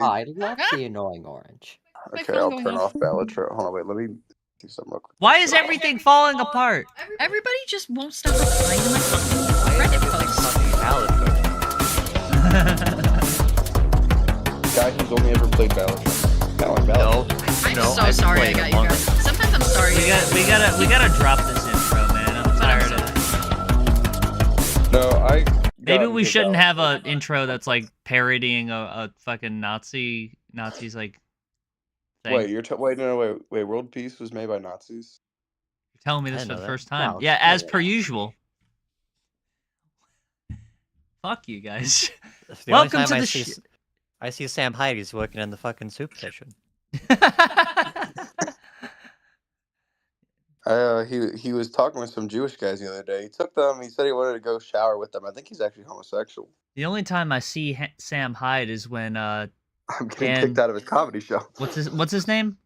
I love the annoying orange. Okay, I'll turn off Balatro. Hold on, wait, let me do something real quick. Why is everything falling apart? Everybody just won't stop replying to my fucking Reddit posts. Guy who's only ever played Balatro. Now I'm Balatro. I'm so sorry I got you guys. Sometimes I'm sorry. We gotta drop this intro, man. I'm tired of it. No, Maybe we shouldn't have an intro that's like parodying a fucking Nazi's like thing. Wait, World Peace was made by Nazis? You're telling me this for the first time? No, yeah, as per usual. Fuck you guys. Welcome to the I see Sam Hyde, he's working in the fucking soup kitchen. He was talking with some Jewish guys the other day. He took them. He said he wanted to go shower with them. I think he's actually homosexual. The only time I see Sam Hyde is when I'm getting kicked out of his comedy show. What's his name?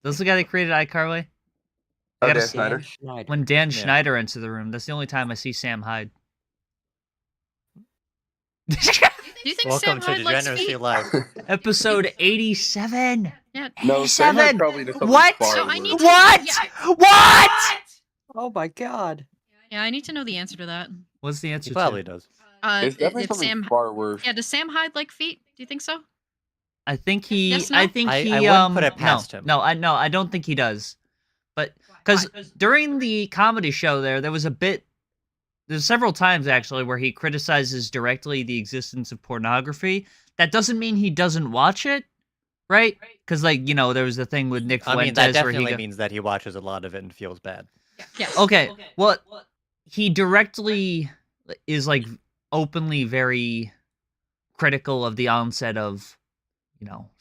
That's the guy that created iCarly. Dan Schneider. When Dan Schneider enters the room, that's the only time I see Sam Hyde. Do you think Welcome Sam to Hyde Degeneracy Live. Episode 87. Yeah. No, Sam Hyde probably does something What? far So worse. I need to- What? Oh my god. Yeah, I need to know the answer to that. What's the answer? He probably does. It's definitely if something Sam, far worse. yeah, does Sam Hyde like feet? Do you think so? I think he. Yes, no? I think he. I wouldn't put it past him. No, I don't think he does. But because during the comedy show, there was a bit. There's several times actually where he criticizes directly the existence of pornography. That doesn't mean he doesn't watch it, right? Because there was the thing with Nick Fuentes. I mean, that where definitely means that he watches a lot of it and feels bad. Yeah. Okay, well, he directly is openly very critical of the onset of,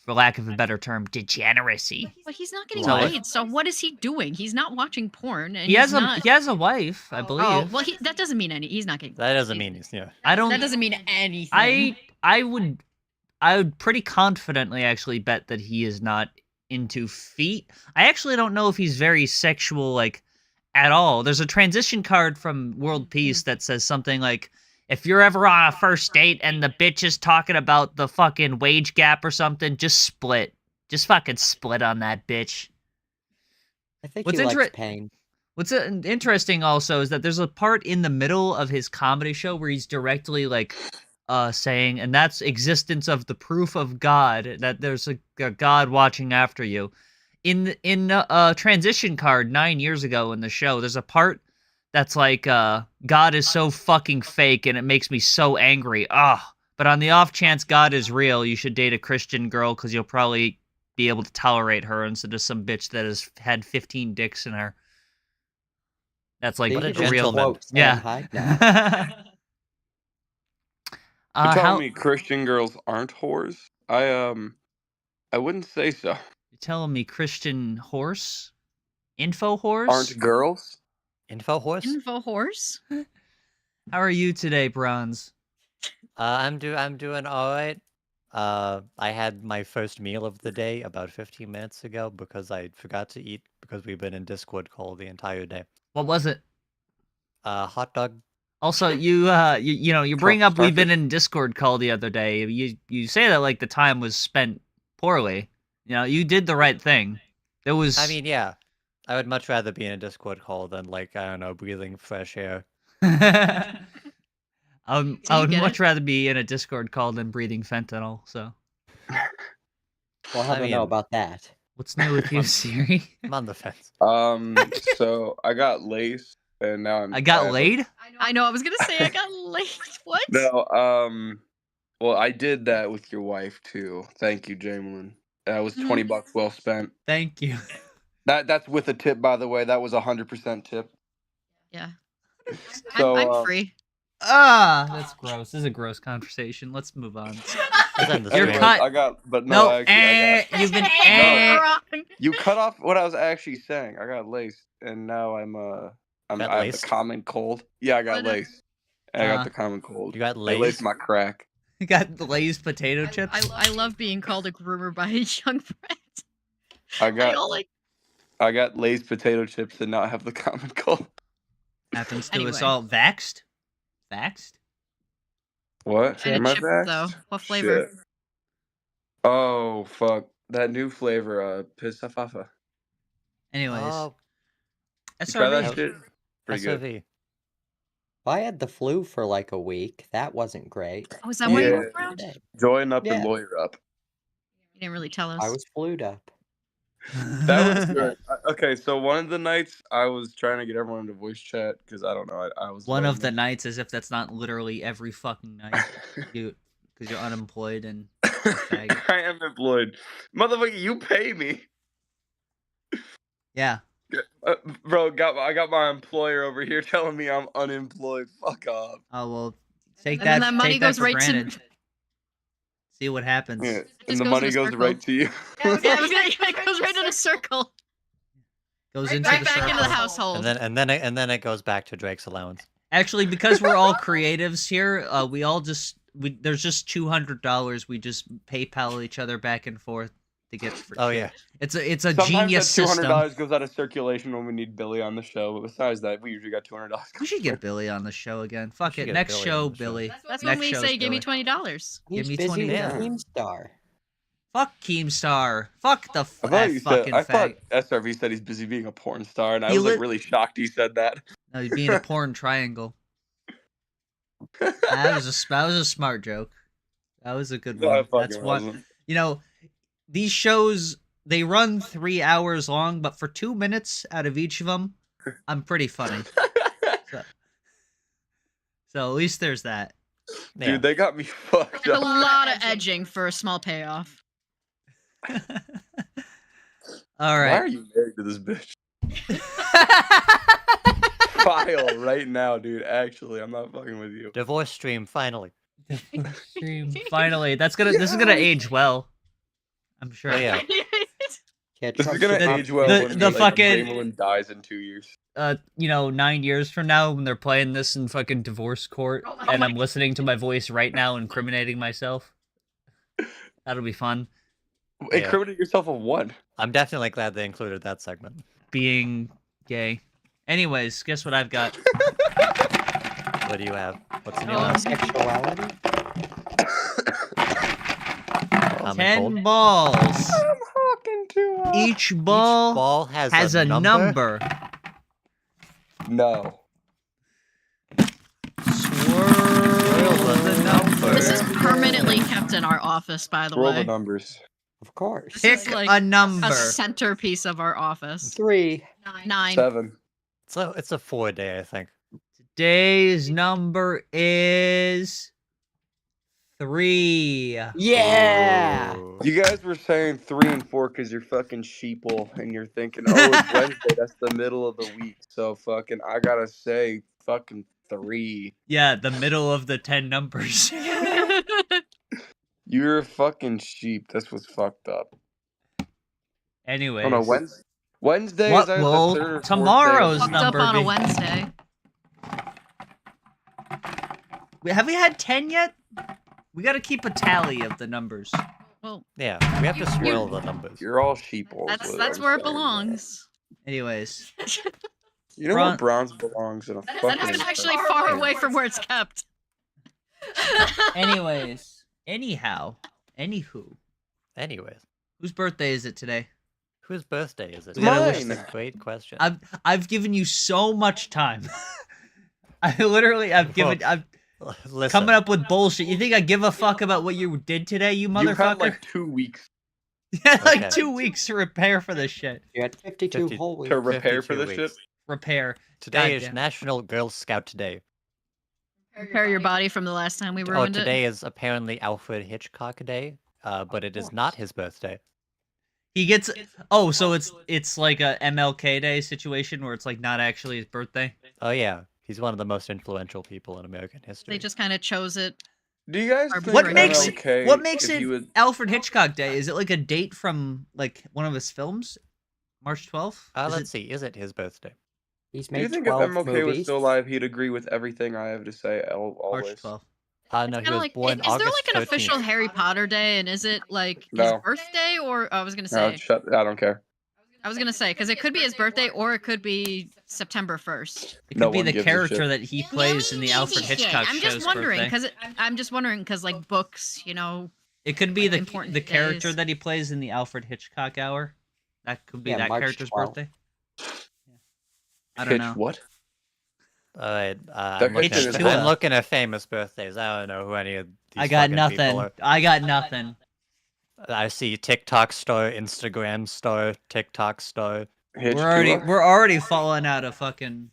for lack of a better term, degeneracy. But he's not getting So- laid, so what is he doing? He's not watching porn, and He has he's a wife, I believe. Oh, well, that doesn't mean he's not getting. That doesn't mean he's, I don't. That doesn't mean anything. I would pretty confidently actually bet that he is not into feet. I actually don't know if he's very sexual, at all. There's a transition card from World Peace that says something like, if you're ever on a first date and the bitch is talking about the fucking wage gap or something, just split. Just fucking split on that bitch. I think he likes pain. What's interesting also is that there's a part in the middle of his comedy show where he's directly saying, and that's existence of the proof of God, that there's a God watching after you. In a transition card 9 years ago in the show, there's a part that's God is so fucking fake and it makes me so angry. But on the off chance God is real, you should date a Christian girl because you'll probably be able to tolerate her instead of some bitch that has had 15 dicks in her. That's What a real. gentleman. Yeah. You're telling me Christian girls aren't whores? I wouldn't say so. You're telling me Christian horse? InfoWars? Aren't girls? InfoWars? InfoWars? How are you today, Bronze? I'm doing alright. I had my first meal of the day about 15 minutes ago because I forgot to eat because we've been in Discord call the entire day. What was it? Hot dog. Also, you bring up we've been in Discord call the other day. You say that the time was spent poorly. You did the right thing. There was. I mean, yeah. I would much rather be in a Discord call than I don't know, breathing fresh air. I would much rather be in a Discord call than breathing fentanyl. So. Well, how do I know about that? What's new with you, Siri? I'm on the fence. So I got laced, and now I'm. I got laid? I know. I was gonna say I got laid. What? No. Well, I did that with your wife too. Thank you, Jamelin. That was $20 well spent. Thank you. That's with a tip, by the way. That was 100% tip. Yeah. So, I'm free. That's gross. This is a gross conversation. Let's move on. You're cut. I got, but no, actually, you've been. You cut off what I was actually saying. I got laced, and now I have the common cold. Yeah, I got laced. And I got the common cold. You got I laced? laced my crack. You got Lay's potato chips? I love being called a groomer by a young friend. I got Lay's potato chips and now I have the common cold. Happens to us all. Vaxxed? Vaxxed? What? Am I chips, vaxxed? though. What flavor? Shit. Oh fuck, that new flavor, pistafafa. Anyways, Oh, You try that SRV. shit? Pretty good. SOV. I had the flu for like a week. That wasn't great. Oh, is that why you Yeah. were around? Join up and Yeah. lawyer up. You didn't really tell us. I was flued up. That was good. Okay, so one of the nights I was trying to get everyone into voice chat because I don't know, I was One of the lonely. nights, as if that's not literally every fucking night, dude, because you're unemployed and faggot. I am employed, motherfucker. You pay me, Yeah. bro. I got my employer over here telling me I'm unemployed. Fuck off. Oh well, take And that. then that money take that goes for right granted. to. See what happens. Yeah, just and the goes in money a goes circle. right to you. Yeah, it goes right in a circle. Goes into Right the back circle. into the household. And then it goes back to Drake's allowance. Actually, because we're all creatives here, we all there's just $200 we just PayPal each other back and forth to get for Oh shit. yeah. It's a Sometimes genius that system. $200 goes out of circulation when we need Billy on the show. But besides that, we usually got $200. We should get Billy on the show again. Fuck should it. get Next Billy show, on the show. Billy. That's Next when we show's say, "Give me Billy. $20." Give He's me busy 20 with Yeah. Keemstar. Fuck Keemstar. Fuck the I thought that you said. fucking I thought fag. SRV said he's busy being a porn star, and I He was like lit- really shocked he said that. No, he's being a porn triangle. That was a smart joke. That was a good No, I one. That's fucking one. wasn't. You know, these shows they run 3 hours long, but for 2 minutes out of each of them, I'm pretty funny. So at least there's that. Yeah. Dude, they got me fucked A up. lot of edging for a small payoff. All Why right. are you married to this bitch? File right now, dude. Actually, I'm not fucking with you. Divorce stream finally. Finally, this is gonna age well. I'm sure. Oh yeah. Can't This is trust gonna your age well the- when the like, fucking- Chamberlain dies in 2 years. 9 years from now when they're playing this in fucking divorce court, and I'm listening to my voice right now, incriminating myself. That'll be fun. Yeah. Incriminate yourself of what? I'm definitely glad they included that segment. Being gay. Anyways, guess what I've got? What do you have? What's in your Oh. list? sexuality. Common 10 cold? balls. I'm hawking too. Each ball, Each ball has has a number. No. Swirl the number. This is permanently kept in our office, by the Roll the way. numbers. Of course. This Pick is like a number. a centerpiece of our office. 3. 9. 7. So it's a 4-day, I think. Today's number is 3. Yeah. Ooh. You guys were saying 3 and 4 because you're fucking sheeple and you're thinking, oh, it's Wednesday. That's the middle of the week. So fucking, I gotta say fucking 3. Yeah, the middle of the 10 numbers. You're a fucking sheep. That's what's fucked up. Anyways. Oh no, Wednesday What is either will the 3rd or 4th tomorrow's day of Fucked up number on a be? Wednesday. Have we had 10 yet? We gotta keep a tally of the numbers. Well, Yeah, we have to swirl the numbers. You're all sheeple. that's where it belongs. Anyways. You know where Browns belongs in a That fucking. is actually far away from where it's kept. Anyways. Anyhow. Anywho. Anyways, Whose birthday is it today? whose birthday is it? We gotta wish That's a great question. I've given you so much time. I've Listen, coming up with bullshit. You think I give a fuck about what you did today, you You had motherfucker? like 2 weeks Yeah, like Okay. 2 weeks to repair for this shit. You had 52 50 whole weeks. to repair for 52 this weeks. shit. Repair. Today is Goddamn. National Girl Scout Day. Repair your body from the last time we Oh, ruined today is apparently Alfred Hitchcock Day, but it is not his birthday. He gets so it's like a MLK Day situation where it's like not actually his birthday. Oh yeah, he's one of the most influential people in American it. history. They just kind of chose it. Do you guys Or think What makes MLK, what makes if it he was- Alfred Hitchcock Day? Is it like a date from like one of his films? March 12th? Let's see, is it his birthday? He's Do you made think if 12 MLK was movies. still alive, he'd agree with everything I have to say March always? 12th. No, It's he kinda was like, born is there August like an 13th. official Harry Potter Day, and is it like his No. birthday, or I was gonna No, say, I don't care. because it could be his birthday, or it could be September 1st. It could No be one the gives a character shit. that he plays in the Alfred Hitchcock I'm show's just wondering, birthday. because like books, you know, It could be like, the character days. that he plays in the Alfred Hitchcock Hour. That could be that March character's 12th. birthday. I don't know. What? Alright, That I'm looking at famous birthdays. I don't know who any of these I got fucking people nothing. are. I got nothing. I see TikTok star, Instagram star, TikTok star. We're already falling out of fucking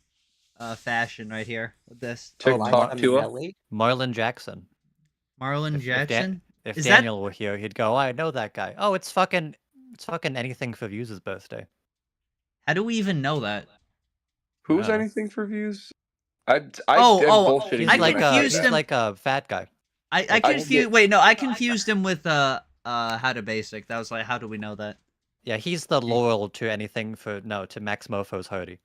fashion right here with this. TikTok Marlon Jackson. Marlon Jackson? If Daniel were here, he'd go, I know that guy. Oh, it's fucking anything for views' birthday. How do we even know that? Who's anything for views? I confused him. He's like a fat guy. I confused. Wait, no, I confused him with How to Basic. That was like, how do we know that? Yeah, he's the Laurel to anything to Max Mofo's Hardy.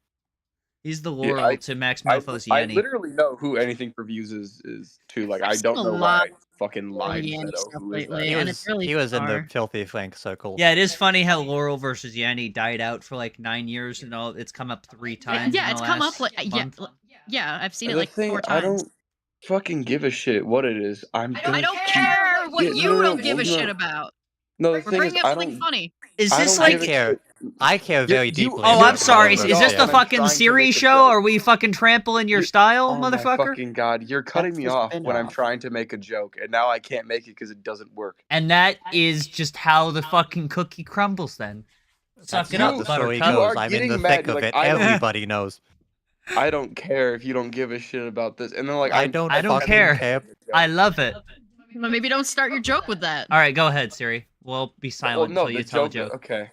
He's the Laurel to Max Mofo's Yenny. I literally know who anything for views is too. Like, I don't know why I fucking lied and said, who is that? He was in the Filthy Frank circle. Yeah, it is funny how Laurel versus Yenny died out for like 9 years and all. It's come up 3 times. Yeah, it's come up like yeah, I've seen it like 4 times. I don't fucking give a shit what it is. I don't care what you don't give a shit about. No, We're bringing up something funny. Is this like I care very deeply. Oh, I'm sorry. Is this the fucking Siri show? Are we fucking trampling your style, motherfucker? My fucking god, you're cutting me off when I'm trying to make a joke, and now I can't make it because it doesn't work. And that is just how the fucking cookie crumbles. Then suck it up, the story goes. I'm in the thick of it. Everybody knows. I don't care if you don't give a shit about this. And then like I don't care. I love it. Well, maybe don't start your joke with that. All right, go ahead, Siri. We'll be silent until you tell a joke. Okay.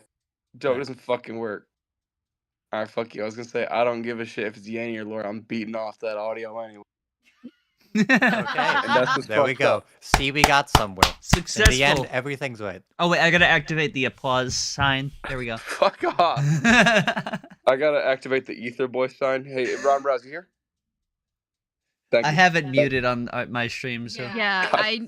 Joke doesn't fucking work. Alright, fuck you. I was gonna say, I don't give a shit if it's Yanny or Laura. I'm beating off that audio anyway. Okay, there we go. Up. See, we got somewhere. Successful. In the end, everything's right. Oh, wait, I gotta activate the applause sign. There we go. Fuck off. I gotta activate the Ether Boy sign. Hey, Ron Browse, you here? Thank you. I have it muted on my stream, so. Yeah, God, I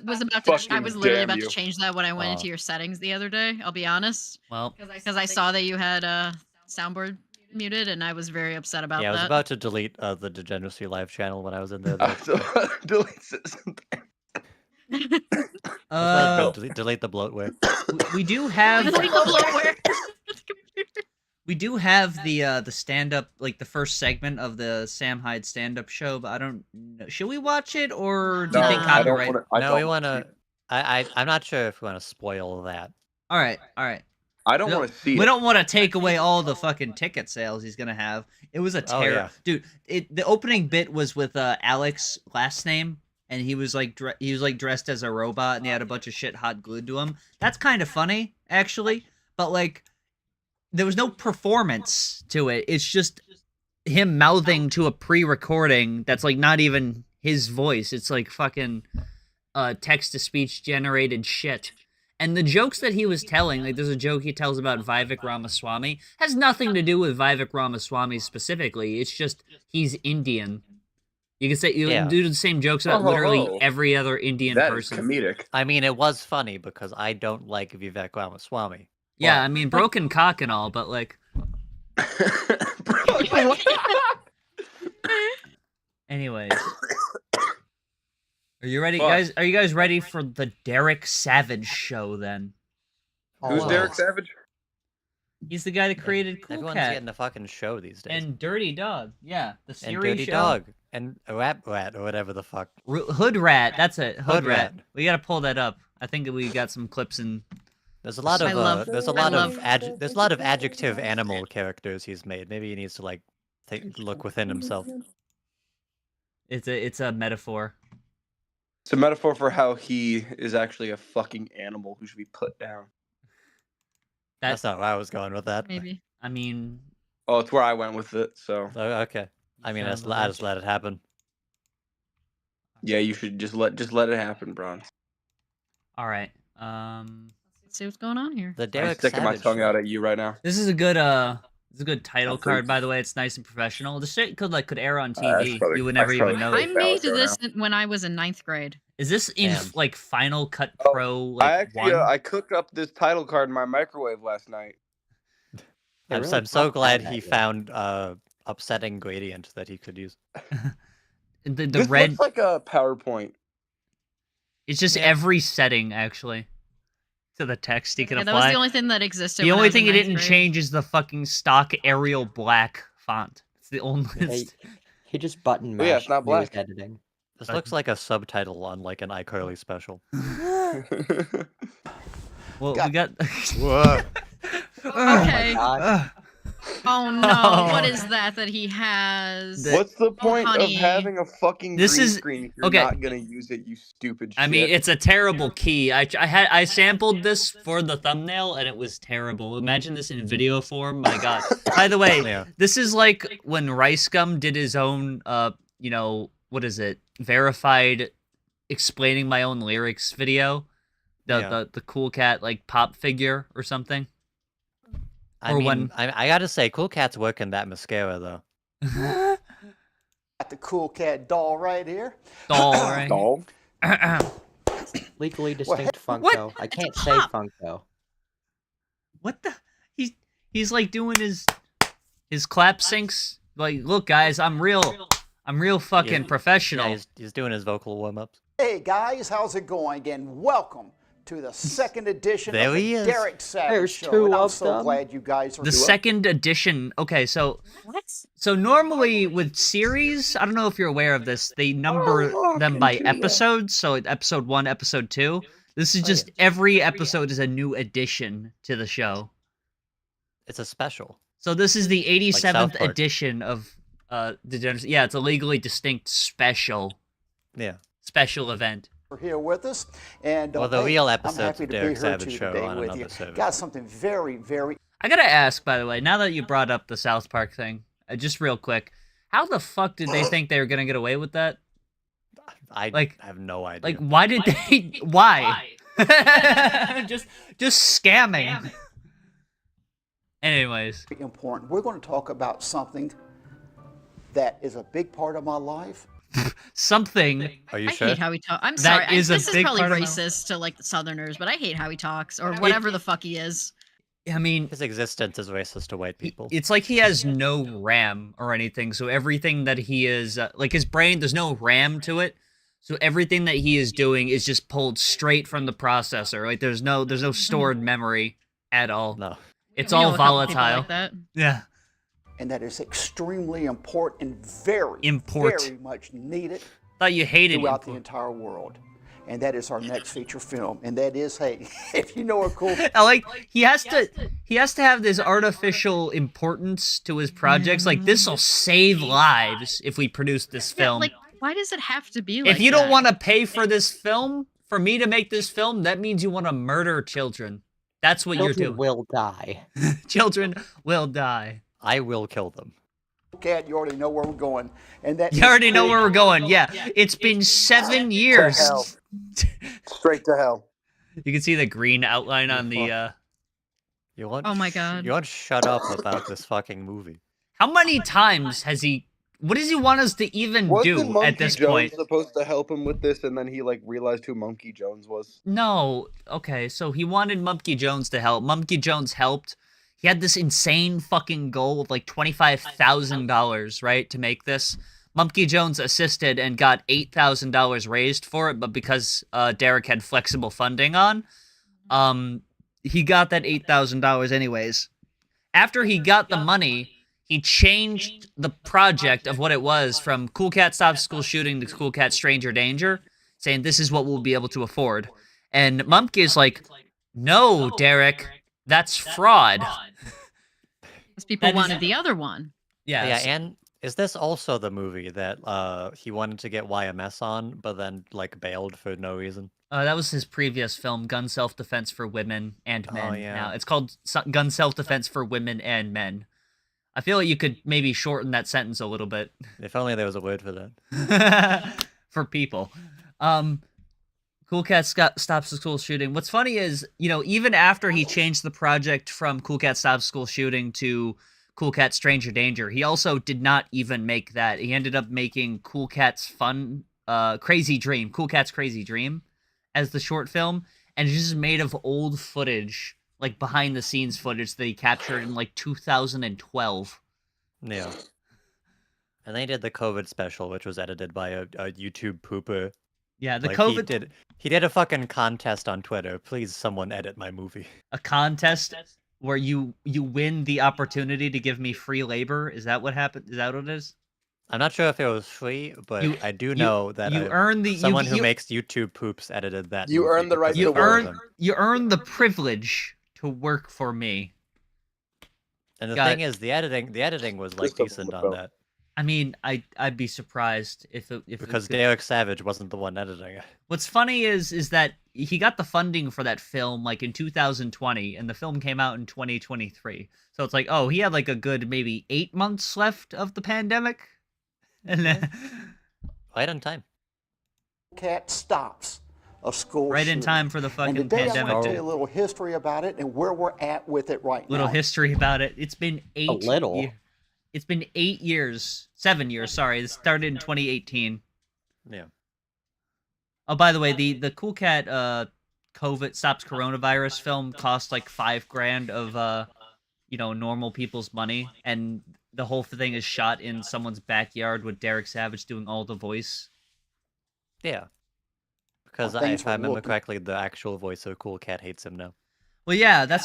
was literally about to change that when I went into your settings the other day. I'll be honest. Well, because I saw that you had soundboard muted, and I was very upset about that. Yeah, I was about to delete the Degeneracy live channel when I was in there. Delete something. Delete the bloatware. We do have. Delete the bloatware. We do have the stand-up, like the first segment of the Sam Hyde stand-up show, but I don't know. Should we watch it, or do you think copyright? No, we want to. I'm not sure if we want to spoil that. All right. I don't want to see it. We don't want to take away all the fucking ticket sales he's gonna have. It was a terror, dude. The opening bit was with Alex's last name, and he was like dressed as a robot, and he had a bunch of shit hot glued to him. That's kind of funny, actually, but like. There was no performance to it. It's just him mouthing to a pre-recording that's like not even his voice. It's like fucking text-to-speech generated shit. And the jokes that he was telling, like there's a joke he tells about Vivek Ramaswamy, has nothing to do with Vivek Ramaswamy specifically. It's just he's Indian. You can say you do the same jokes about literally every other Indian person. That is comedic. I mean, it was funny because I don't like Vivek Ramaswamy. Yeah, I mean, broken cock and all, but like... Anyways. Are you ready, guys? Are you guys ready for the Derek Savage show, then? Who's Derek Savage? He's the guy that created Cool Everyone's Cat. getting a fucking show these days. And Dirty Dog. Yeah, the Siri and Dirty show. Dog. And Rat or whatever the fuck. Hood Rat. That's it. Hood Rat. We gotta pull that up. I think we got some clips in... There's a lot of adjective animal characters he's made. Maybe he needs to like look within himself. It's a metaphor. It's a metaphor for how he is actually a fucking animal who should be put down. That's not where I was going with that. Maybe. I mean. Oh, it's where I went with it. So. Okay. I mean, I just let it happen. Yeah, you should just let it happen, Bronze. All right. Let's see what's going on here. I'm sticking my tongue out at you right now. This is a good title card, by the way. It's nice and professional. The shit could air on TV. You would never even know. I made this when I was in 9th grade. Is this in like Final Cut Pro? Like, I cooked up this title card in my microwave last night. I'm so glad he found upsetting gradient that he could use. the this red looks like a PowerPoint. It's just every setting, actually. To the text he can apply. That was the only thing that existed. The only thing he didn't change is the fucking stock Arial black font. It's the only... He just button mashed it's not black. editing. This looks like a subtitle on like an iCarly special. Well, we got... Whoa. Okay. Oh Oh no, what is that he has? What's the point of honey. having a fucking green screen if you're not gonna use it, you stupid shit? I mean, it's a terrible key. I sampled this for the thumbnail and it was terrible. Imagine this in video form. My God. By the way, this is like when Rice Gum did his own, you know, what is it? Verified explaining my own lyrics video. The Cool Cat like pop figure or something. I gotta say, Cool Cat's working that mascara though. Got the Cool Cat doll right here. Doll. Legally distinct Funko. What? I can't say Funko. What the? He's like doing his clap syncs. Like, look, guys, I'm real fucking professional. Yeah, he's doing his vocal warm-ups. Hey guys, how's it going? And welcome to the second edition There of the he is. Derek Savage There's Show. two And I'm of so them. glad you guys are The doing second edition. Okay, so normally with series, I don't know if you're aware of this, they number them by episodes. So episode 1, episode 2. This is just every episode is a new addition to the show. It's a special. So this is the 87th Park. edition of Degeneracy. Yeah, it's a legally distinct special event. here with us. And Well, the hey, real I'm episodes happy of to be Derek here Savage Show today on with another you. service. Got something very, very I gotta ask, by the way, now that you brought up the South Park thing, just real quick, how the fuck did they think they were gonna get away with that? I have no idea. Like, why did they? Why? just scamming. Anyways, important. We're going to talk about something that is a big part of my life. something. Are you I sure? hate how he talks. I'm That sorry. is a This is big probably part of my- racist to like the Southerners, but I hate how he talks or whatever the fuck he is. I mean, His existence is racist to white people. it's like he has no RAM or anything, so everything that he is, like his brain, there's no RAM to it, so everything that he is doing is just pulled straight from the processor. Like there's no stored memory at all. No. It's We know all a couple people volatile. like that. Yeah. And that is extremely important and very much needed Thought you hated throughout the import. entire world. And that is our next feature film. And that is, hey, if you know a cool I like he has to have this artificial importance to his projects. Like this'll save lives if we produce this Yeah, film. like, why does it have to be like If you don't that? want to pay for this film, for me to make this film, that means you want to murder children. That's what you're Children doing. will die. Children will die. I will kill them. cat, you already know where we're going. And that You is already know big where we're going. Yeah, it's been 7 years. To hell. Straight to hell. You can see the green outline on the. You want? Oh my God. You want to shut up about this fucking movie? How many times has he? What does he want us to even Wasn't do Monkey at this Jones point? supposed to help him with this, and then he like realized who Monkey Jones was? No. Okay, so he wanted Monkey Jones to help. Monkey Jones helped. He had this insane fucking goal of like $25,000, right, to make this. Monkey Jones assisted and got $8,000 raised for it, but because Derek had flexible funding on, he got that $8,000 anyways. After he got the money, he changed the project of what it was from Cool Cat Stops School Shooting to Cool Cat Stranger Danger, saying this is what we'll be able to afford. And Mumke is like, no, Derek, that's fraud. Because people That is- wanted the other one. Yeah, Yeah, and is this also the movie that he wanted to get YMS on, but then like bailed for no reason? that was his previous film, Gun Self-Defense for Women and Men. Oh, yeah. Now it's called Gun Self-Defense for Women and Men. I feel like you could maybe shorten that sentence a little bit. If only there was a word for that. For people. Cool Cat Stops the School Shooting. What's funny is, even after he changed the project from Cool Cat Stops School Shooting to Cool Cat Stranger Danger, he also did not even make that. He ended up making Cool Cat's Crazy Dream, Cool Cat's Crazy Dream, as the short film, and it's just made of old footage, like behind the scenes footage that he captured in like 2012. Yeah. And they did the COVID special, which was edited by a YouTube pooper Yeah, the like, COVID... He did a fucking contest on Twitter. Please, someone edit my movie. A contest where you win the opportunity to give me free labor? Is that what happened? Is that what it is? I'm not sure if it was free, but I do know that someone who makes YouTube poops edited that. You earn the right to work. You earn the privilege to work for me. And the thing is, the editing was like decent on that. I mean, I'd be surprised if because Derek Savage wasn't the one editing it. What's funny is that he got the funding for that film like in 2020, and the film came out in 2023. So it's like, oh, he had like a good maybe 8 months left of the pandemic, and then right on time. Cat stops a school right shooting. In time for the fucking and today pandemic. I want to tell you a little history about it and where we're at with it right now. Little history about it. It's been 8 A little. It's been 8 years. 7 years, sorry. It started in 2018. Yeah. Oh, by the way, the Cool Cat COVID Stops Coronavirus film cost like $5,000 of normal people's money, and the whole thing is shot in someone's backyard with Derek Savage doing all the voice. Yeah. Because if I remember correctly, the actual voice of Cool Cat hates him now. Well, yeah,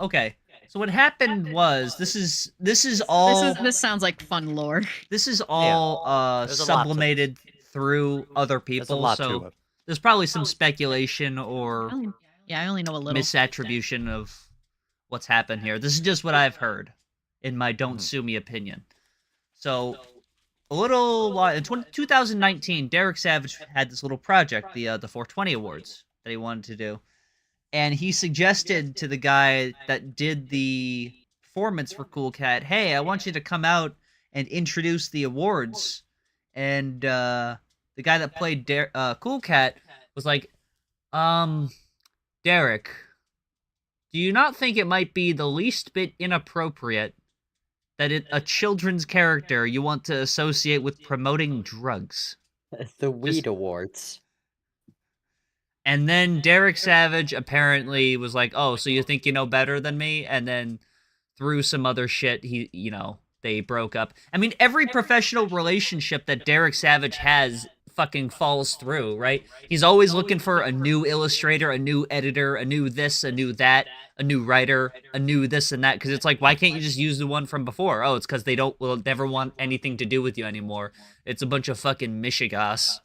okay. So what happened was this sounds like fun lore. This is all sublimated through other people, so there's probably some speculation or I only know a little misattribution of what's happened here. This is just what I've heard in my don't sue me opinion. So a little while in 2019, Derek Savage had this little project, the 420 Awards that he wanted to do. And he suggested to the guy that did the performance for Cool Cat, hey, I want you to come out and introduce the awards. And the guy that played Cool Cat was like, Derek, do you not think it might be the least bit inappropriate that a children's character you want to associate with promoting drugs? The Weed Awards. And then Derek Savage apparently was like, oh, so you think you know better than me? And then through some other shit, they broke up. I mean, every professional relationship that Derek Savage has fucking falls through, right? He's always looking for a new illustrator, a new editor, a new this, a new that, a new writer, a new this and that. Because it's like, why can't you just use the one from before? Oh, it's because they will never want anything to do with you anymore. It's a bunch of fucking mishigas.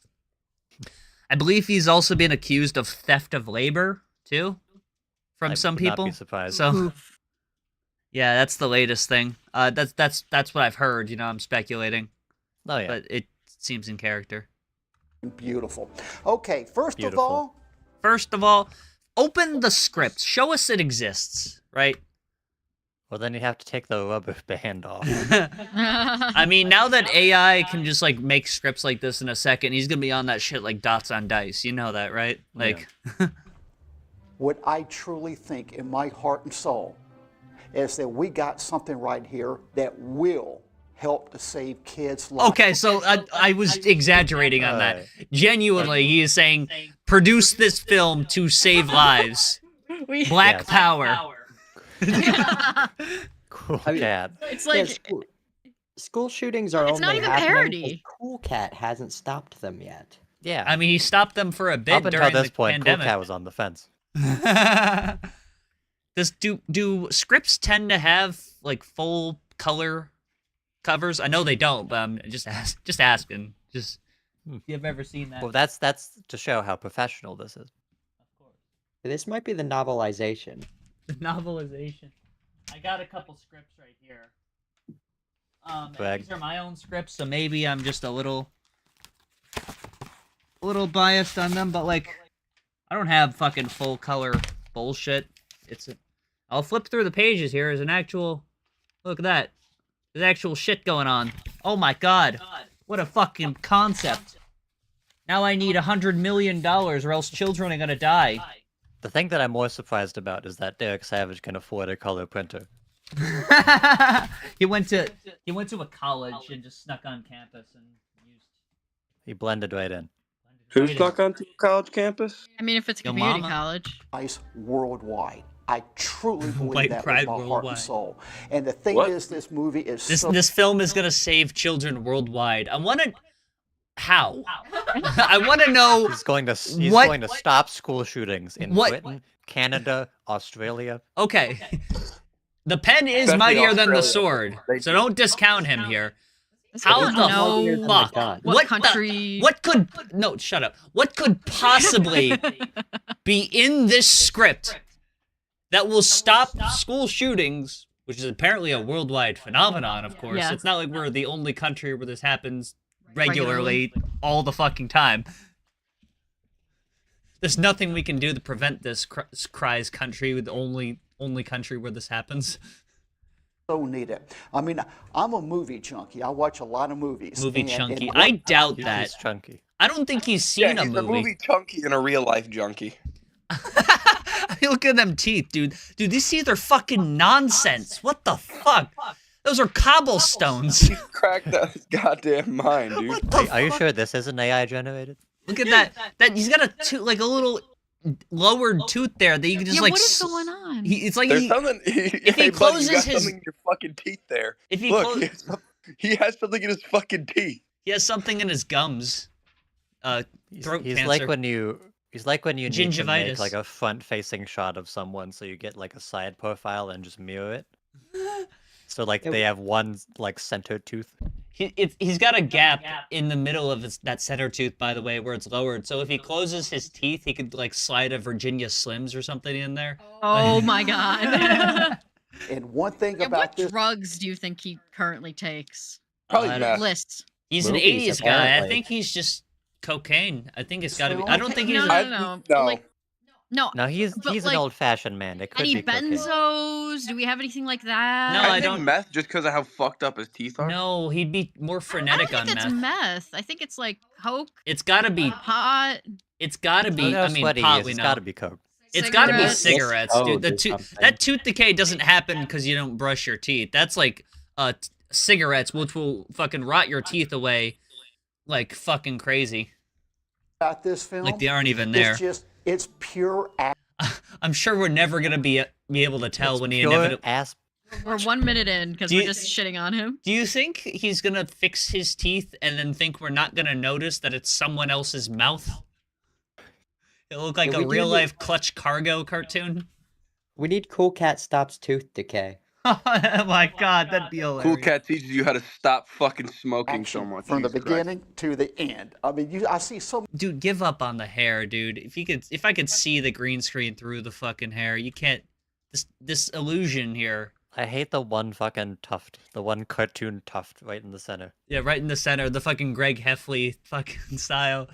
I believe he's also been accused of theft of labor, too, from some people. Not be surprised. So, yeah, that's the latest thing. That's what I've heard. I'm speculating. Oh yeah, but it seems in character. Beautiful. Okay, first of all, open the script. Show us it exists, right? Well, then you have to take the rubber band off. I mean, now that AI can just, like, make scripts like this in a second, he's gonna be on that shit like dots on dice. You know that, right? Like... Yeah. What I truly think in my heart and soul is that we got something right here that will help to save kids' lives. Okay, so I was exaggerating on that. Genuinely, he is saying, produce this film to save lives. Black power. Cool Cat. It's like school shootings are only not even happening parody. Cool Cat hasn't stopped them yet. Yeah, I mean, he stopped them for a bit up until during this the point. pandemic. Cool Cat was on the fence. Do scripts tend to have like full color covers? I know they don't, but I'm just asking. Just if you've ever seen that. Well, that's to show how professional this is. Of course. This might be the novelization. The novelization. I got a couple scripts right here. These are my own scripts, so maybe I'm just a little biased on them, but like, I don't have fucking full color bullshit. I'll flip through the pages here. There's an actual, look at that. There's actual shit going on. Oh my god. What a fucking concept. Now I need $100 million or else children are gonna die. The thing that I'm more surprised about is that Derek Savage can afford a color printer. He went to a college and just snuck on campus and used. He blended right in. Who snuck onto a college campus? I mean, if it's a Yo, community mama. college. Worldwide. I truly believe White that pride with my heart worldwide. and soul. And the thing What? is, this movie is This film is gonna save children worldwide. How? I want to know. He's going to stop school shootings in Britain, Canada, Australia. Okay. The pen is Especially mightier than the Australia. sword, so don't discount him here. I How don't the know fuck? what country? What could... No, shut up. What could possibly be in this script that will stop school shootings, which is apparently a worldwide phenomenon, of course. Yeah. It's not like we're the only country where this happens regularly all the fucking time. There's nothing we can do to prevent this, cries country, with the only country where this happens. So need it. I mean, I'm a movie junkie. I watch a lot of movies. Chunky. I doubt that. He's chunky. I don't think he's seen he's a movie. a movie chunky and a real life junkie. Look at them teeth, dude. Dude, these teeth are fucking nonsense. What the fuck? Those are cobblestones. Cracked out his goddamn mind, dude. Are you sure this isn't AI generated? Look at that. He's got a tooth, like a little lowered tooth there that you can just like. What is going on? It's like There's something. if he closes you got his something in your fucking teeth there. If he Look, he has something in his fucking teeth. He has something in his gums. Throat He's cancer. like when you need to make Gingivitis. like a front-facing shot of someone, so you get like a side profile and just mirror it. So like they have one like center tooth. He's got a gap in the middle of that center tooth, by the way, where it's lowered. So if he closes his teeth, he could like slide a Virginia Slims or something in there. Oh my god. And one thing about what this, drugs do you think he currently takes? Probably meth. List. He's Movies, an 80s guy. I apparently. think he's just cocaine. I think it's got to be. So- I don't think he's. No. No. Like, no. No, he's But, an like, old-fashioned man. It could Any be cocaine. benzos? Do we have anything like that? No, I I think don't- meth just because of how fucked up his teeth are. No, he'd be more I frenetic don't on think it's meth. meth. I think it's like coke, It's got to be. pot. It's got to be. I mean, What he pot. is, We it's know. got to be coke. It's got to be Cigarettes. cigarettes, dude. Oh, or something. That tooth decay doesn't happen because you don't brush your teeth. That's like cigarettes, which will fucking rot your teeth away like fucking crazy. about this film, Like they aren't even there. it's pure I'm sure we're never gonna be able to tell It's when he pure inevitably. ass. We're 1 minute in because Do we're you- just shitting on him. Do you think he's gonna fix his teeth and then think we're not gonna notice that it's someone else's mouth? It'll look like Yeah, a we do real need- life Clutch Cargo cartoon. We need Cool Cat Stops Tooth Decay. Oh my god, that'd be hilarious. Cool Cat teaches you how to stop fucking smoking action so much. from the Jesus Christ. beginning to the end. I mean, I see so Dude, give up on the hair, dude. If I could see the green screen through the fucking hair, you can't. This illusion here. I hate the one fucking tuft, the one cartoon tuft right in the center. Yeah, right in the center, the fucking Greg Heffley fucking style.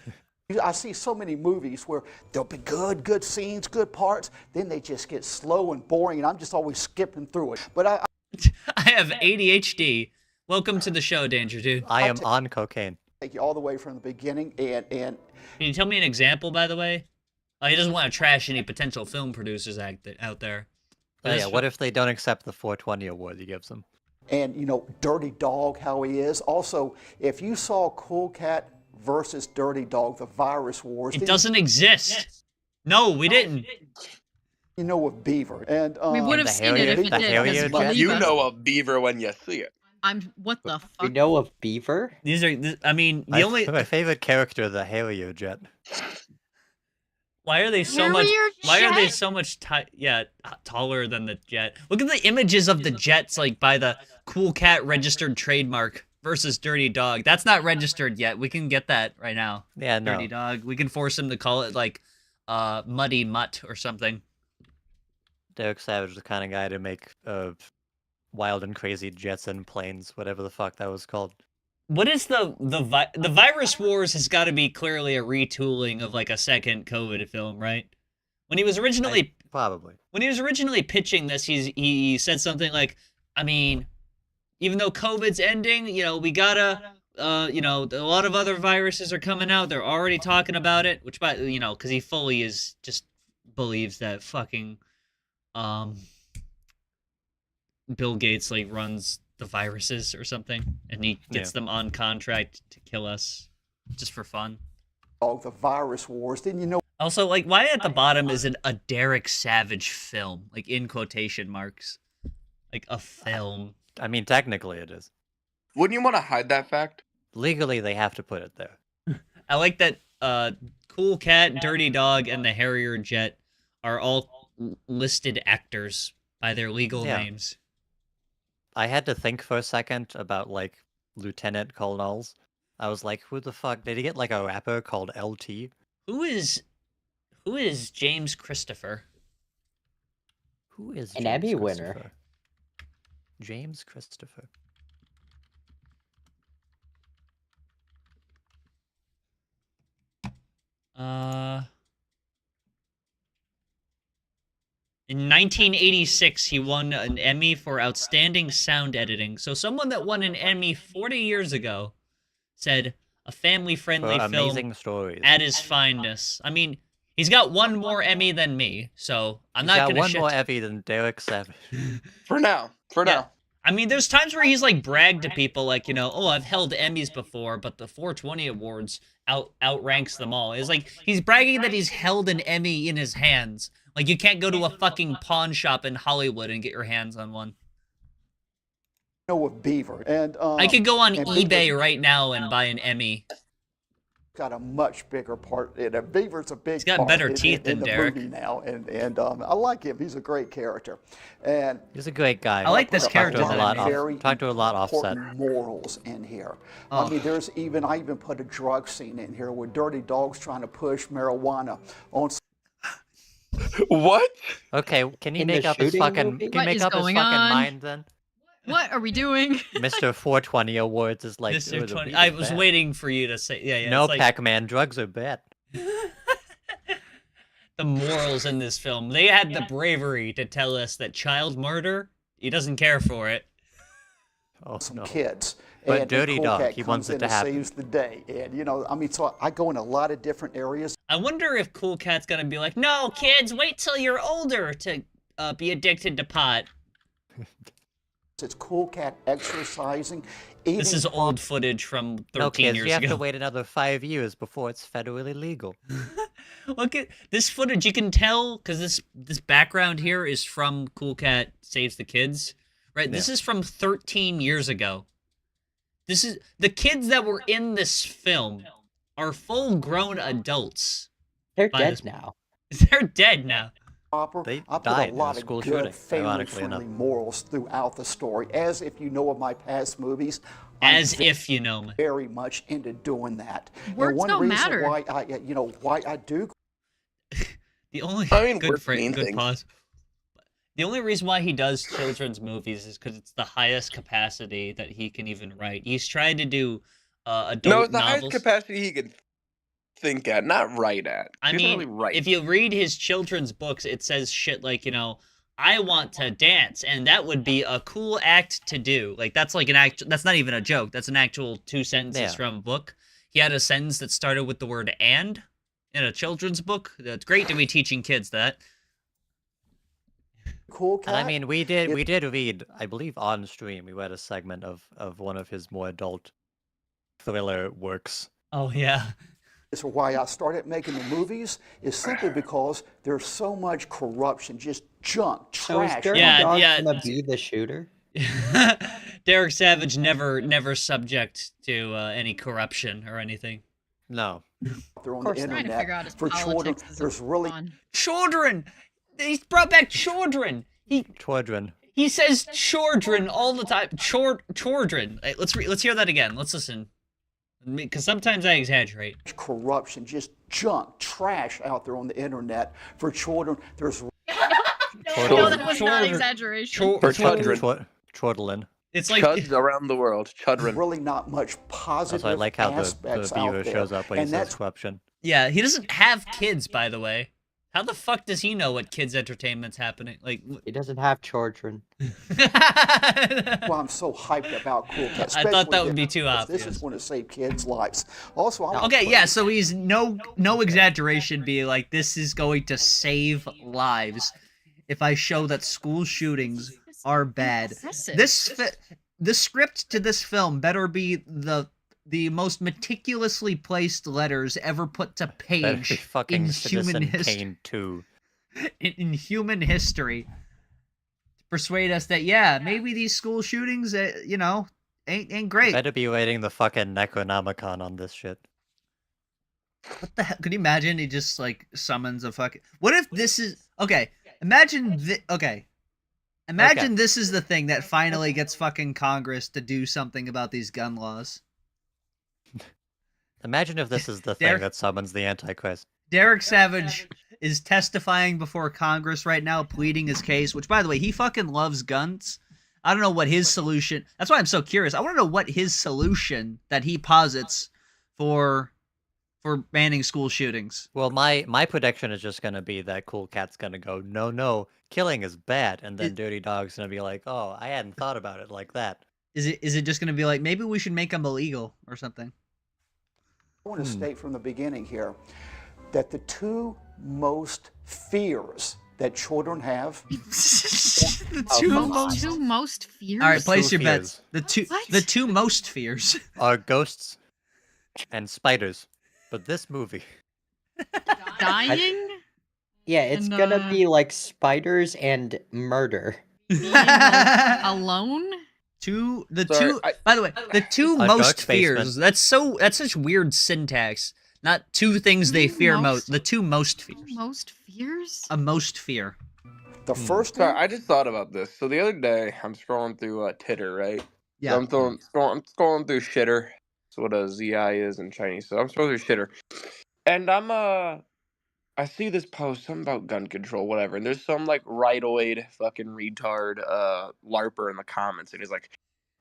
I see so many movies where there'll be good scenes, good parts, then they just get slow and boring, and I'm just always skipping through it. But I I have ADHD. Welcome to the show, Danger Dude. I am on cocaine. take you all the way from the beginning, and Can you tell me an example, by the way? He doesn't want to trash any potential film producers out there. Oh, yeah, what if they don't accept the 420 award he gives them? you know, Dirty Dog, how he is. Also, if you saw Cool Cat versus Dirty Dog, the Virus Wars, It then doesn't exist. No, we didn't. you know with Beaver, and We would have the seen it if Harrier- it the did. Harrier because jet? believe You us, know a beaver when you see it. what the We fuck? know of Beaver? These are. I mean, the only. My favorite character, the Harrier jet. Why are they so much? Harrier Why are they jet? so much? Taller than the jet. Look at the images of the jets, like by the Cool Cat registered trademark versus Dirty Dog. That's not registered yet. We can get that right now. Yeah, no. Dirty Dog. We can force him to call it like, Muddy Mutt or something. Derek Savage is the kind of guy to make wild and crazy jets and planes, whatever the fuck that was called. What is the Virus Wars has got to be clearly a retooling of like a second COVID film, right? When he was originally Probably. pitching this, he said something like, I mean, even though COVID's ending, you know, we gotta, you know, a lot of other viruses are coming out. They're already talking about it, which, by you know, because he fully is just believes that fucking, Bill Gates like runs the viruses or something, and he gets them on contract to kill us just for fun. Dog, the Virus Wars, then you know Also, like, why at the bottom is it a Derek Savage film, like in quotation marks, like a film? I mean, technically it is. Wouldn't you want to hide that fact? Legally, they have to put it there. I like that Cool Cat, Dirty Dog, and the Harrier Jet are all listed actors by their legal names. I had to think for a second about, like, lieutenant colonels. I was like, who the fuck? Did he get, like, a rapper called LT? Who is James Christopher? Who is an James Emmy Christopher? winner? James Christopher. In 1986, he won an Emmy for Outstanding Sound Editing. So someone that won an Emmy 40 years ago said, a family-friendly film amazing stories. at his finest. I mean, he's got one more Emmy than me, so I'm not gonna one more Emmy than Derek Savage. For now. I mean, there's times where he's like bragged to people like, you know, oh, I've held Emmys before, but the 420 Awards outranks them all. It's like he's bragging that he's held an Emmy in his hands. Like you can't go to a fucking pawn shop in Hollywood and get your hands on one. With Beaver, and I could go on eBay right now and buy an Emmy. Got a much bigger part in it. Beaver's a big. He's got part better teeth than the Derek movie now, and I like him. He's a great character, and he's a great guy. I like this character. Talk to a lot offset. Morals in here. I mean, I even put a drug scene in here with Dirty Dog's trying to push marijuana on. What? Okay, can you make up his fucking? Can you make up his fucking mind then? What are we doing? Mr. 420 Awards is like... Mr. 20. I was waiting for you to say... Yeah. No, like... Pac-Man, drugs are bad. The morals in this film. They had the bravery to tell us that child murder, he doesn't care for it. Oh, some kids. But Dirty Dog, he wants it to happen. Saves the day. And, you know, I mean, so I go in a lot of different areas. I wonder if Cool Cat's gonna be like, no, kids, wait till you're older to be addicted to pot. It's Cool Cat exercising. This is old footage from 13 years ago. You have to wait another 5 years before it's federally legal. Look at this footage. You can tell because this background here is from Cool Cat Saves the Kids, right? Yeah. This is from 13 years ago. This is the kids that were in this film are full-grown adults. They're dead now. They're dead now. They I put died a lot in a school of good shooting, family-friendly morals throughout the story. As if you know of my past movies, as if you know me. Very much into doing that. Words don't matter. Why I do. The only good pause. The only reason why he does children's movies is because it's the highest capacity that he can even write. He's tried to do adult novels. No, it's the highest capacity he can think at, not write at. I mean, if you read his children's books, it says shit like, you know, I want to dance, and that would be a cool act to do. Like, that's like that's not even a joke. That's an actual 2 sentences from a book. He had a sentence that started with the word "and" in a children's book. It's great to be teaching kids that. Cool Cat. And I mean, we did read, I believe on stream, we read a segment of one of his more adult thriller works. Oh, yeah. So why I started making the movies is simply because there's so much corruption, just junk, trash. So is Dirty Dog gonna be the shooter? Derek Savage never subject to any corruption or anything. No. They're on the internet. Trying to figure out his for children. There's really children. He's brought back children. Children. He says children all the time. Children. Let's hear that again. Let's listen. Because sometimes I exaggerate. Corruption, just junk, trash out there on the internet for children. There's no, that was not exaggeration. For children. Children. It's like chuds around the world. Children. Really not much positive. Also, I like how the viewer there. shows up when he says corruption. Yeah, he doesn't have kids, by the way. How the fuck does he know what kids' entertainment's happening? Like, he doesn't have children. Well, I'm so hyped about Cool Cat. I thought that would be too obvious. This is going to save kids' lives. Also, okay, yeah. So he's no exaggeration. Be like, this is going to save lives. If I show that school shootings are bad, the script to this film better be the most meticulously placed letters ever put to page in human history. In human history, to persuade us that maybe these school shootings, ain't great. Better be writing the fucking Necronomicon on this shit. What the hell? Could you imagine he just like summons a fucking? What if this is okay? Imagine Imagine this is the thing that finally gets fucking Congress to do something about these gun laws. Imagine if this is the thing that summons the Antichrist. Derek Savage is testifying before Congress right now, pleading his case, which, by the way, he fucking loves guns. I don't know what his solution... That's why I'm so curious. I want to know what his solution that he posits for banning school shootings. Well, my prediction is just going to be that Cool Cat's going to go, no, killing is bad. And then Dirty Dog's going to be like, oh, I hadn't thought about it like that. Is it just going to be like, maybe we should make them illegal or something? I want to state from the beginning here that the two most fears that children have. The two most fears? All right, place Two your bets. fears. The two most fears are ghosts and spiders. But this movie. Dying? Yeah, it's gonna be like spiders and murder. Alone? By the way, the two most fears. That's such weird syntax. Not two things they fear most. The two most fears. Most fears? A most fear. The first Sorry, I just thought about this. So the other day, I'm scrolling through Titter, right? Yeah. So I'm scrolling through Shitter. That's what a ZI is in Chinese. So I'm scrolling through Shitter. And I see this post, something about gun control, whatever. And there's some like rightoid fucking retard LARPer in the comments. And he's like,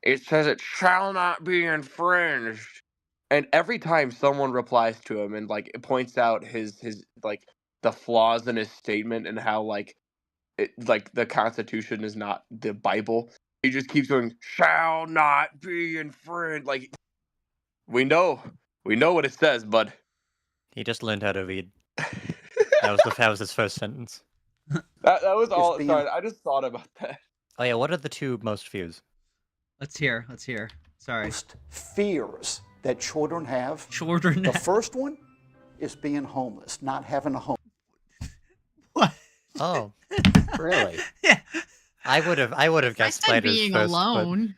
it says it shall not be infringed. And every time someone replies to him and like it points out his like the flaws in his statement and how like the Constitution is not the Bible, he just keeps going, shall not be infringed. Like we know what it says, bud. He just learned how to read. That was his first sentence. That was all. Sorry, I just thought about that. Oh yeah, what are the two most fears? Let's hear. Sorry. Most fears that children have. The first one is being homeless, not having a home. What? Oh. Really? Yeah. I would have guessed spiders being first, alone.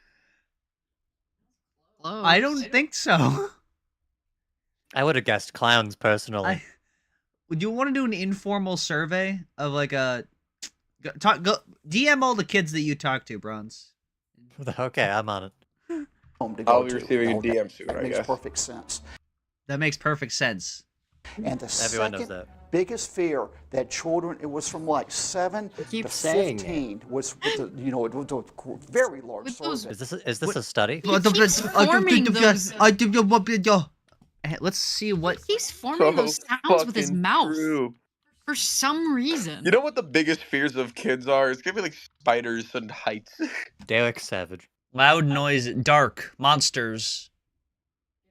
I don't think so. I would have guessed clowns personally. Would you want to do an informal survey of like a DM all the kids that you talk to, Bronze? Okay, I'm on it. Home to go I'll be to. receiving a DM soon, I guess. Makes perfect sense. That makes perfect sense. And the Everyone knows second that. biggest fear that children, it was from like 7 to 15, was with the, it was a very large survey. Is this a study? Let's see what He keeps forming those sounds with his mouth. True. For some reason. You know what the biggest fears of kids are? It's gonna be like spiders and heights. Derek Savage. loud noise, dark, monsters,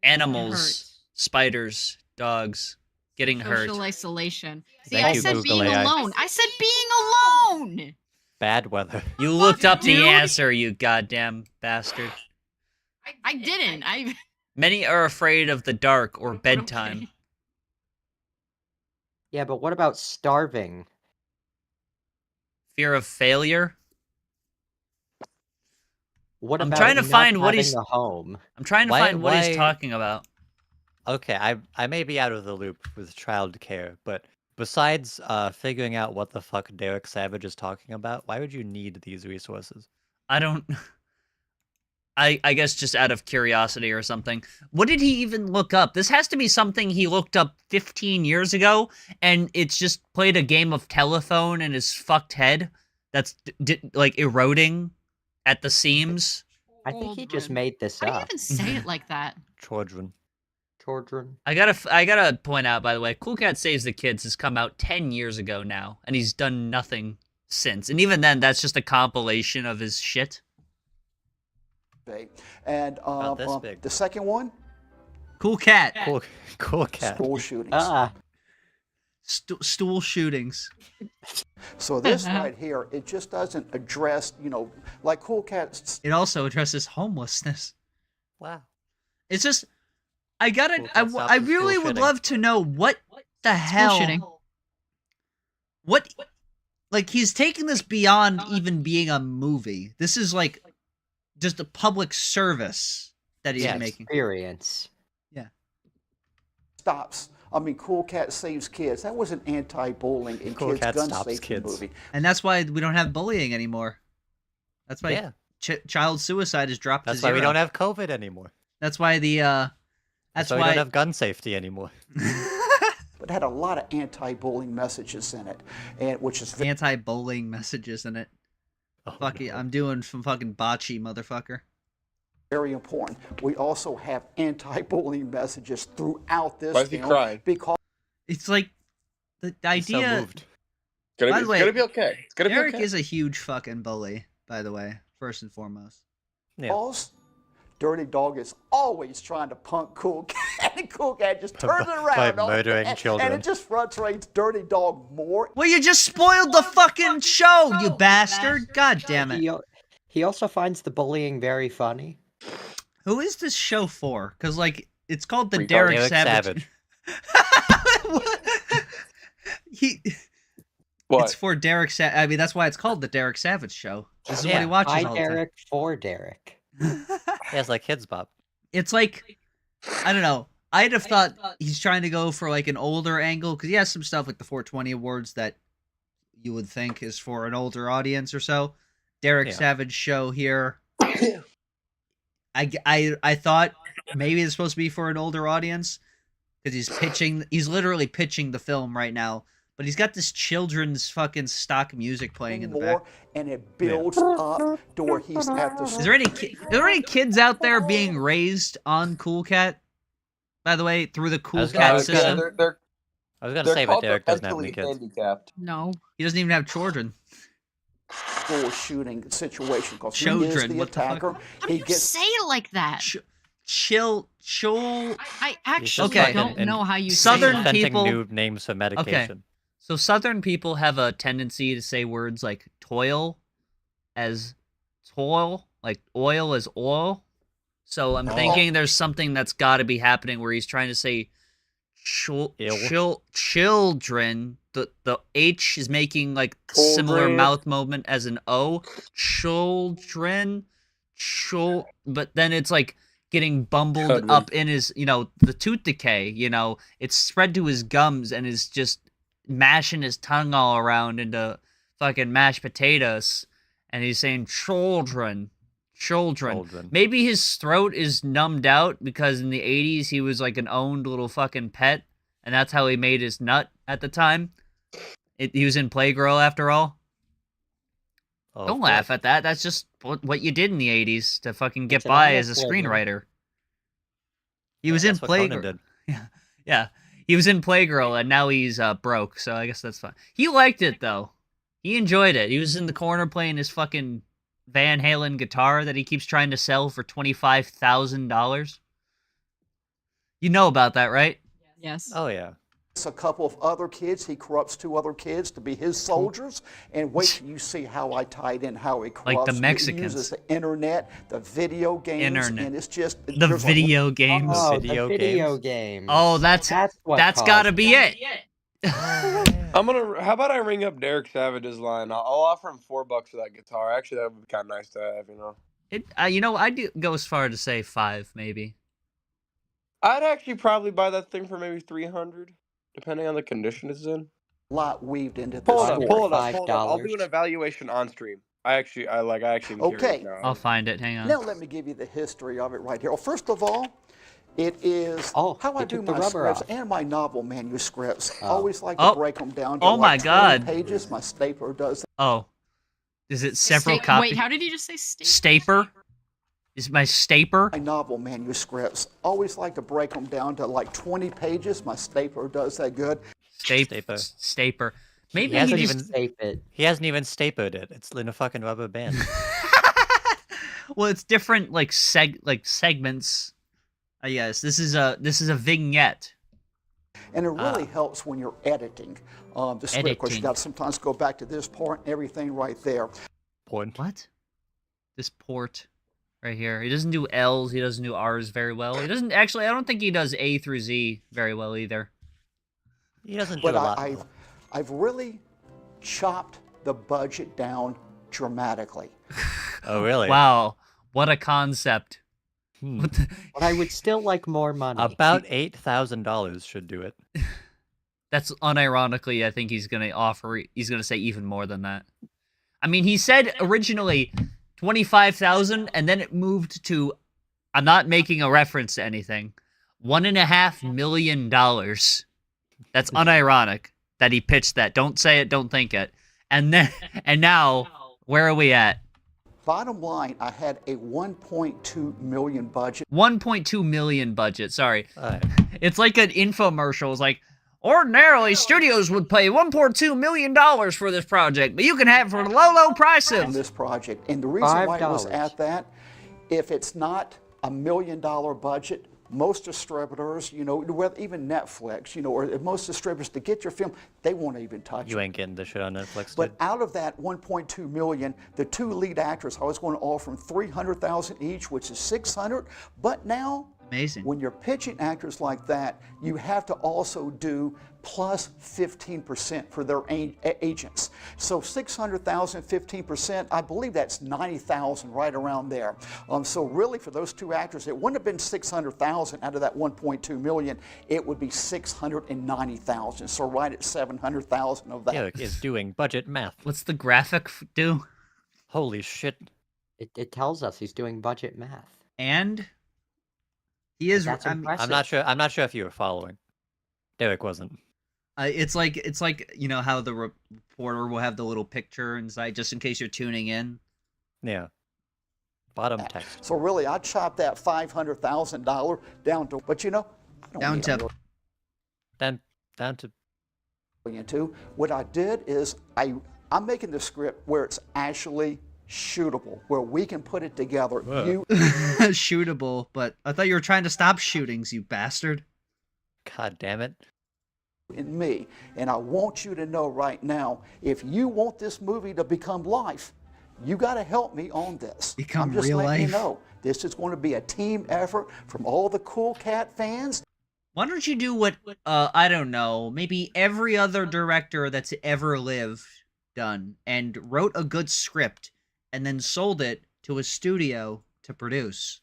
animals, spiders, dogs, getting hurt. Social isolation. See, Thank I you, said Google being AI. alone. I said being alone. Bad weather. You looked up the Dude. answer, you goddamn bastard. I didn't. Many are afraid of the dark or bedtime. Okay. Yeah, but what about starving? Fear of failure. What I'm about trying to not find what having he's- a home? I'm trying to find what he's talking about. Okay, I may be out of the loop with child care, but besides figuring out what the fuck Derek Savage is talking about, why would you need these resources? I don't... I guess just out of curiosity or something. What did he even look up? This has to be something he looked up 15 years ago, and it's just played a game of telephone in his fucked head that's, like, eroding at the seams. I think he just Children. made this How do you up. even say it like that? Children. Children. I gotta point out, by the way, Cool Cat Saves the Kids has come out 10 years ago now, and he's done nothing since. And even then, that's just a compilation of his shit. And About this big. the second one, Cool Cat. Cool cat. school shootings. Ah, Stool shootings. So this right here, it just doesn't address, like Cool Cat. It also addresses homelessness. Wow. It's just, Cool Cat stops I the really school would shitting. love to know what the hell. shitting. What, like, he's taking this beyond even being a movie. This is like just a public service that he's Yeah, making. experience. Stops I mean, Cool Cat Saves Kids. That was an anti-bullying and Cool kids Cat gun Stops safety Kids. movie. And that's why we don't have bullying anymore. That's why Yeah. child suicide has dropped That's to why zero. we don't have COVID anymore. That's why the That's why we don't have gun safety anymore. But it had a lot of anti-bullying messages in it, and which is anti-bullying messages in it. Oh, Fuck it, no. I'm doing some fucking bocce, motherfucker. very important. We also have anti-bullying messages throughout this Why is he film crying? because It's like the He's so idea. moved. By It's the way, gonna be okay. It's gonna be Eric okay. is a huge fucking bully, by the way, first and foremost. Yeah. Dirty Dog is always trying to punk Cool Cat, and Cool Cat just turns it By around. murdering and children. it just frustrates Dirty Dog more. Well, you just spoiled the fucking show, you bastard! God damn it. He also finds the bullying very funny. Who is this show for? Because, like, it's called the Retard. Derek Derek Savage. he. What? It's for Derek I mean, that's why it's called the Derek Savage Show. This is what he Yeah. watches By all the time. Derek for Derek. He has like Kids Bop. It's like, I don't know. I'd have thought he's trying to go for like an older angle because he has some stuff like the 420 awards that you would think is for an older audience or so. Derek Yeah. Savage show here. I thought maybe it's supposed to be for an older audience because he's literally pitching the film right now. But he's got this children's fucking stock music playing in the back. And it builds up to where he's at the. Is there any kids out there being raised on Cool Cat? By the way, through the Cool Cat was gonna- system, I was gonna say, but Derek doesn't have any kids. Handicapped. No. he doesn't even have children. School shooting situation because he is Children, the what the fuck? attacker. How do He you gets say it like that? Chill. I actually Okay. don't know how you Southern say that. Inventing people- new names for medication. So Southern people have a tendency to say words like toil as toil, like oil as oil. So I'm thinking there's something that's got to be happening where he's trying to say children. The H is making like similar Children. mouth movement as an O. Children. But then it's like getting bumbled Children. up in his, the tooth decay, it's spread to his gums and is just mashing his tongue all around into fucking mashed potatoes. And he's saying children. Maybe his throat is numbed out because in the 80s he was like an owned little fucking pet. And that's how he made his nut at the time. He was in Playgirl after all. Oh, Don't of laugh course. at that. That's just what you did in the 80s to fucking get It's an by as a honest living. screenwriter. He was in That's what Conan Playgirl. did. Yeah. He was in Playgirl and now he's broke, so I guess that's fine. He liked it though. He enjoyed it. He was in the corner playing his fucking Van Halen guitar that he keeps trying to sell for $25,000. You know about that, right? Yes. Oh yeah. a couple of other kids. He corrupts 2 other kids to be his soldiers. And wait till you see how I tied in how he corrupts. Like the He Mexicans. uses the internet, the video games, Internet. and it's just The there's a- video games. Oh, video the video game. Oh, that's what gotta caused be it. I'm gonna. How about I ring up Derek Savage's line? I'll offer him $4 for that guitar. Actually, that would be kind of nice to have. I'd go as far to say 5, maybe. I'd actually probably buy that thing for maybe $300, depending on the condition it's in. lot weaved into this Pull it up. story. Pull it up. Hold up. I'll do $5. an evaluation on stream. I actually am Okay. curious now. I'll find it. Hang on. Now let me give you the history of it right here. Well, first of all, it is Oh, how I you do took the my rubber scripts off. and my novel manuscripts. I Oh. always like to Oh. break them down to Oh my like 20 God. pages. My stapler does Oh, is it several copies? Wait, how did you just say Staper? Is my staper? my novel manuscripts. Always like to break them down to like 20 pages. My stapler does that good. Staper. Staper. Maybe He hasn't he even- just... Safe it. He hasn't even stapled it. It's in a fucking rubber band. Well, it's different, like segments. Yes, this is a vignette. And it really helps when you're editing the script because Editing. you got to sometimes go back to this part and everything right there. Porn. What? This port right here. He doesn't do L's. He doesn't do R's very well. He doesn't actually. I don't think he does A through Z very well either. He doesn't do But a lot. I've really chopped the budget down dramatically. Oh really? Wow, what a concept! But I would still like more money. About $8,000 should do it. That's unironically, I think he's gonna say even more than that. I mean, he said originally 25,000, and then it moved to, I'm not making a reference to anything, $1.5 million. That's unironic that he pitched that. Don't say it, don't think it. And now, where are we at? Bottom line, I had a 1.2 million budget. 1.2 million budget, sorry. Alright. It's like an infomercial. It's like, ordinarily, studios would pay $1.2 million for this project, but you can have it for the low price On of this project. And the reason why it was $5. at that, if it's not a $1 million budget, most distributors, even Netflix, or most distributors, to get your film, they won't even touch it. You ain't getting the shit on Netflix, But dude. out of that 1.2 million, the two lead actors, I was going to offer them 300,000 each, which is 600. But now, Amazing. when you're pitching actors like that, you have to also do plus 15% for their agents. So 600,000, 15%, I believe that's 90,000, right around there. So really, for those two actors, it wouldn't have been 600,000 out of that 1.2 million. It would be 690,000. So right at 700,000 of that. Eric is doing budget math. What's the graphic do? Holy shit. It tells us he's doing budget math. And he is. That's impressive. I'm not sure if you were following. Derek wasn't. It's like you know how the reporter will have the little picture inside, just in case you're tuning in. Yeah. Bottom text. So really, I chopped that $500,000 down to, but I don't Down need a to Down to million too. What I did is I'm making the script where it's actually shootable, where we can put it together. You shootable, but I thought you were trying to stop shootings, you bastard. God damn it. and me, and I want you to know right now, if you want this movie to become life, you got to help me on this. Become I'm just real letting you life? know. This is going to be a team effort from all the Cool Cat fans. Why don't you do what, I don't know, maybe every other director that's ever lived done, and wrote a good script, and then sold it to a studio to produce?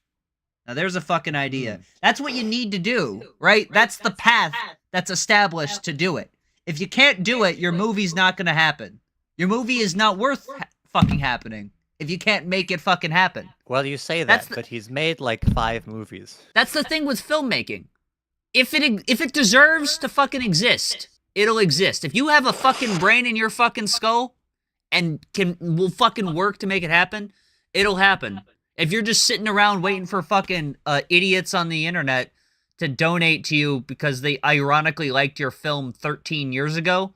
Now there's a fucking idea. That's what you need to do, right? That's the path that's established to do it. If you can't do it, your movie's not gonna happen. Your movie is not worth fucking happening if you can't make it fucking happen. Well, you say That's that, the- but he's made like 5 movies. That's the thing with filmmaking. If it deserves to fucking exist, it'll exist. If you have a fucking brain in your fucking skull and will fucking work to make it happen, it'll happen. If you're just sitting around waiting for fucking idiots on the internet to donate to you because they ironically liked your film 13 years ago,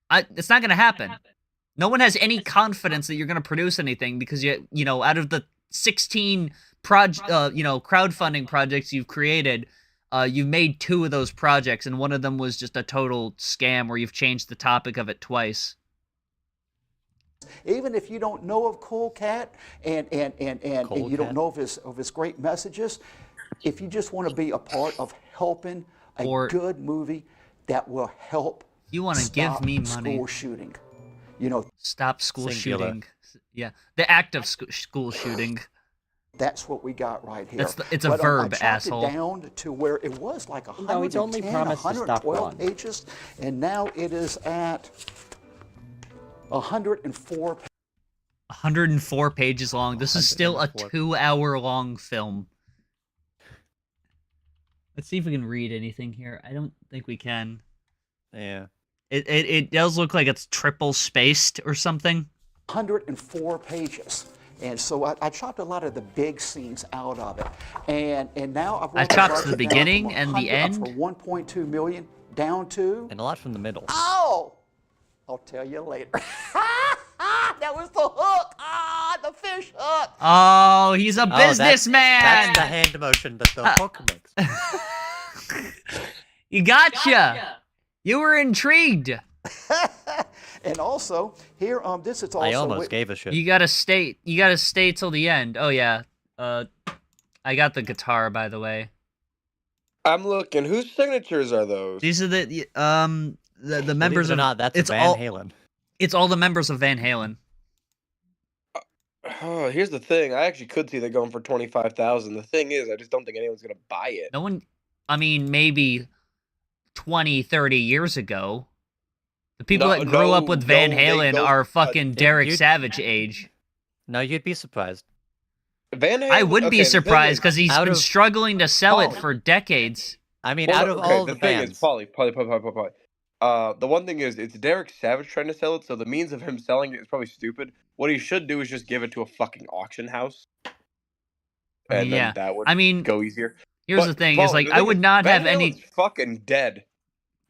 it's not gonna happen. No one has any confidence that you're gonna produce anything because you know out of the 16 crowdfunding projects you've created, you've made 2 of those projects, and one of them was just a total scam where you've changed the topic of it twice. Even if you don't know of Cool Cat and you don't know of his great messages, if you just want to be a part of helping a good movie that will help You want to give me money. school shooting. Stop school Singular. shooting. Yeah, the act of school shooting. That's what we got right here. It's a But, verb, I chopped asshole. it down to where it was like No, he's only 110, promised to stop 112 one. pages, and now it is at 104 104 pages long. This is still a 104. 2-hour-long film. Let's see if we can read anything here. I don't think we can. Yeah. It does look like it's triple spaced or something. 104 pages. And so I chopped a lot of the big scenes out of it. And now I've I chopped the beginning and the end. From 1.2 million down to... And a lot from the middle. Oh! I'll tell you later. That was the hook. The fish hook. Oh, he's a Oh, that's- businessman. That's the hand motion that the hook makes. You gotcha. You were intrigued. And also, here, this is also... I almost gave a shit. You gotta stay till the end. Oh yeah. I got the guitar, by the way. I'm looking. Whose signatures are those? These are the members Believe it or of not, that's it's Van all Halen. it's all the members of Van Halen. Here's the thing. I actually could see that going for 25,000. The thing is, I just don't think anyone's gonna buy it. No one. I mean, maybe 20, 30 years ago. The people that grew up with Van Halen are fucking Derek Savage age. No, you'd be surprised. Van Halen, I would be okay, surprised because he's out been of- struggling to sell it for decades. I mean, Well, out of okay, all the the thing bands, is, Polly. The one thing is, it's Derek Savage trying to sell it, so the means of him selling it is probably stupid. What he should do is just give it to a fucking auction house, I mean, and then yeah. that would I mean, go easier. here's But, the thing: Polly, is like the I thing would is, not Van have any. Halen's fucking dead.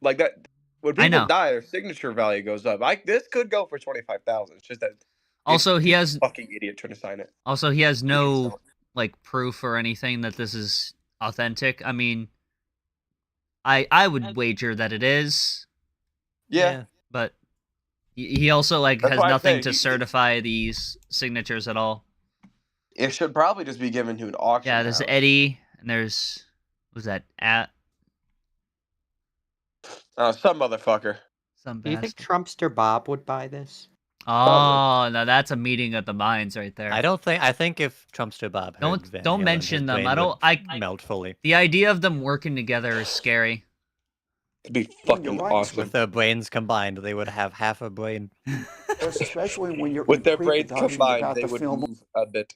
Like that. When I people know. die, their signature value goes up. This could go for 25,000. It's just that. Also, he has fucking idiot trying to sign it. Also, he has sell no it. like proof or anything that this is authentic. I mean, I would wager that it is, Yeah. but he also like That's has why I'm nothing saying to certify these signatures at all. It should probably just be given to an auction. Yeah, there's house. Eddie, and there's was that at Some motherfucker. some Do you think bastard. Trumpster Bob would buy this? Oh, now that's a meeting of the minds right there. I think if Trumpster Bob heard Van Don't Halen, mention his them. brain I don't. would melt fully. The idea of them working together is scary. It'd be fucking right. awesome. With their brains combined, they would have half a brain. Especially when you're With in their brains pre-production, you combined, got they the would film. move a bit.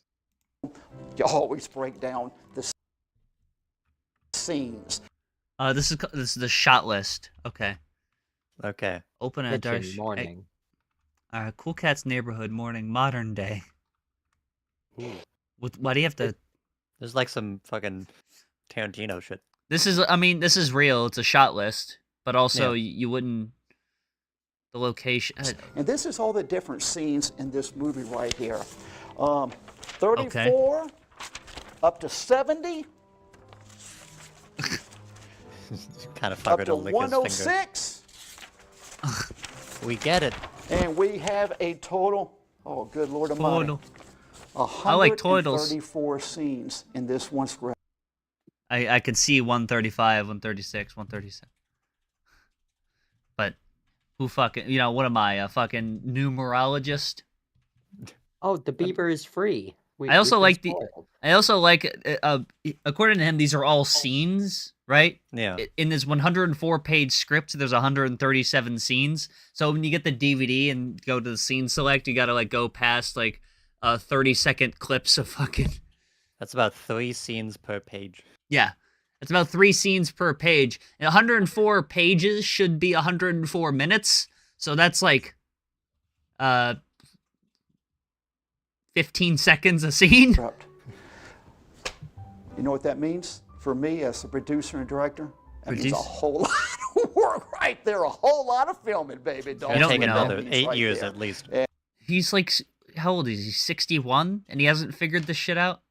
You always break down the scenes. This is the shot list. Okay. Okay. Open a dark. Kitchen morning. Cool Cat's Neighborhood morning, modern day. Why do you have to? There's like some fucking Tarantino shit. This is. I mean, this is real. It's a shot list, but also you wouldn't. The location. And this is all the different scenes in this movie right here. 34 up to 70 Kind of up fucker to don't lick his finger. 106. We get it. And we have a total, oh good Lord Almighty, Total. I like totals. 134 scenes in this one script. I could see 135, 136, 137. But who fucking? What am I? A fucking numerologist? Oh, the Beaver is free. I also we like spoiled. I also like. According to him, these are all scenes, right? Yeah. In this 104-page script, there's 137 scenes. So when you get the DVD and go to the scene select, you gotta like go past like 30-second clips of fucking. That's about 3 scenes per page. Yeah, it's about 3 scenes per page. And 104 pages should be 104 minutes. So that's like 15 seconds a scene. You know what that means for me as a producer and director? That means a Produce- whole lot of work right there, a whole lot of filming, baby. It'll don't take know. another That 8 right years there. at least. He's like, how old is he? 61? And he hasn't figured this shit out?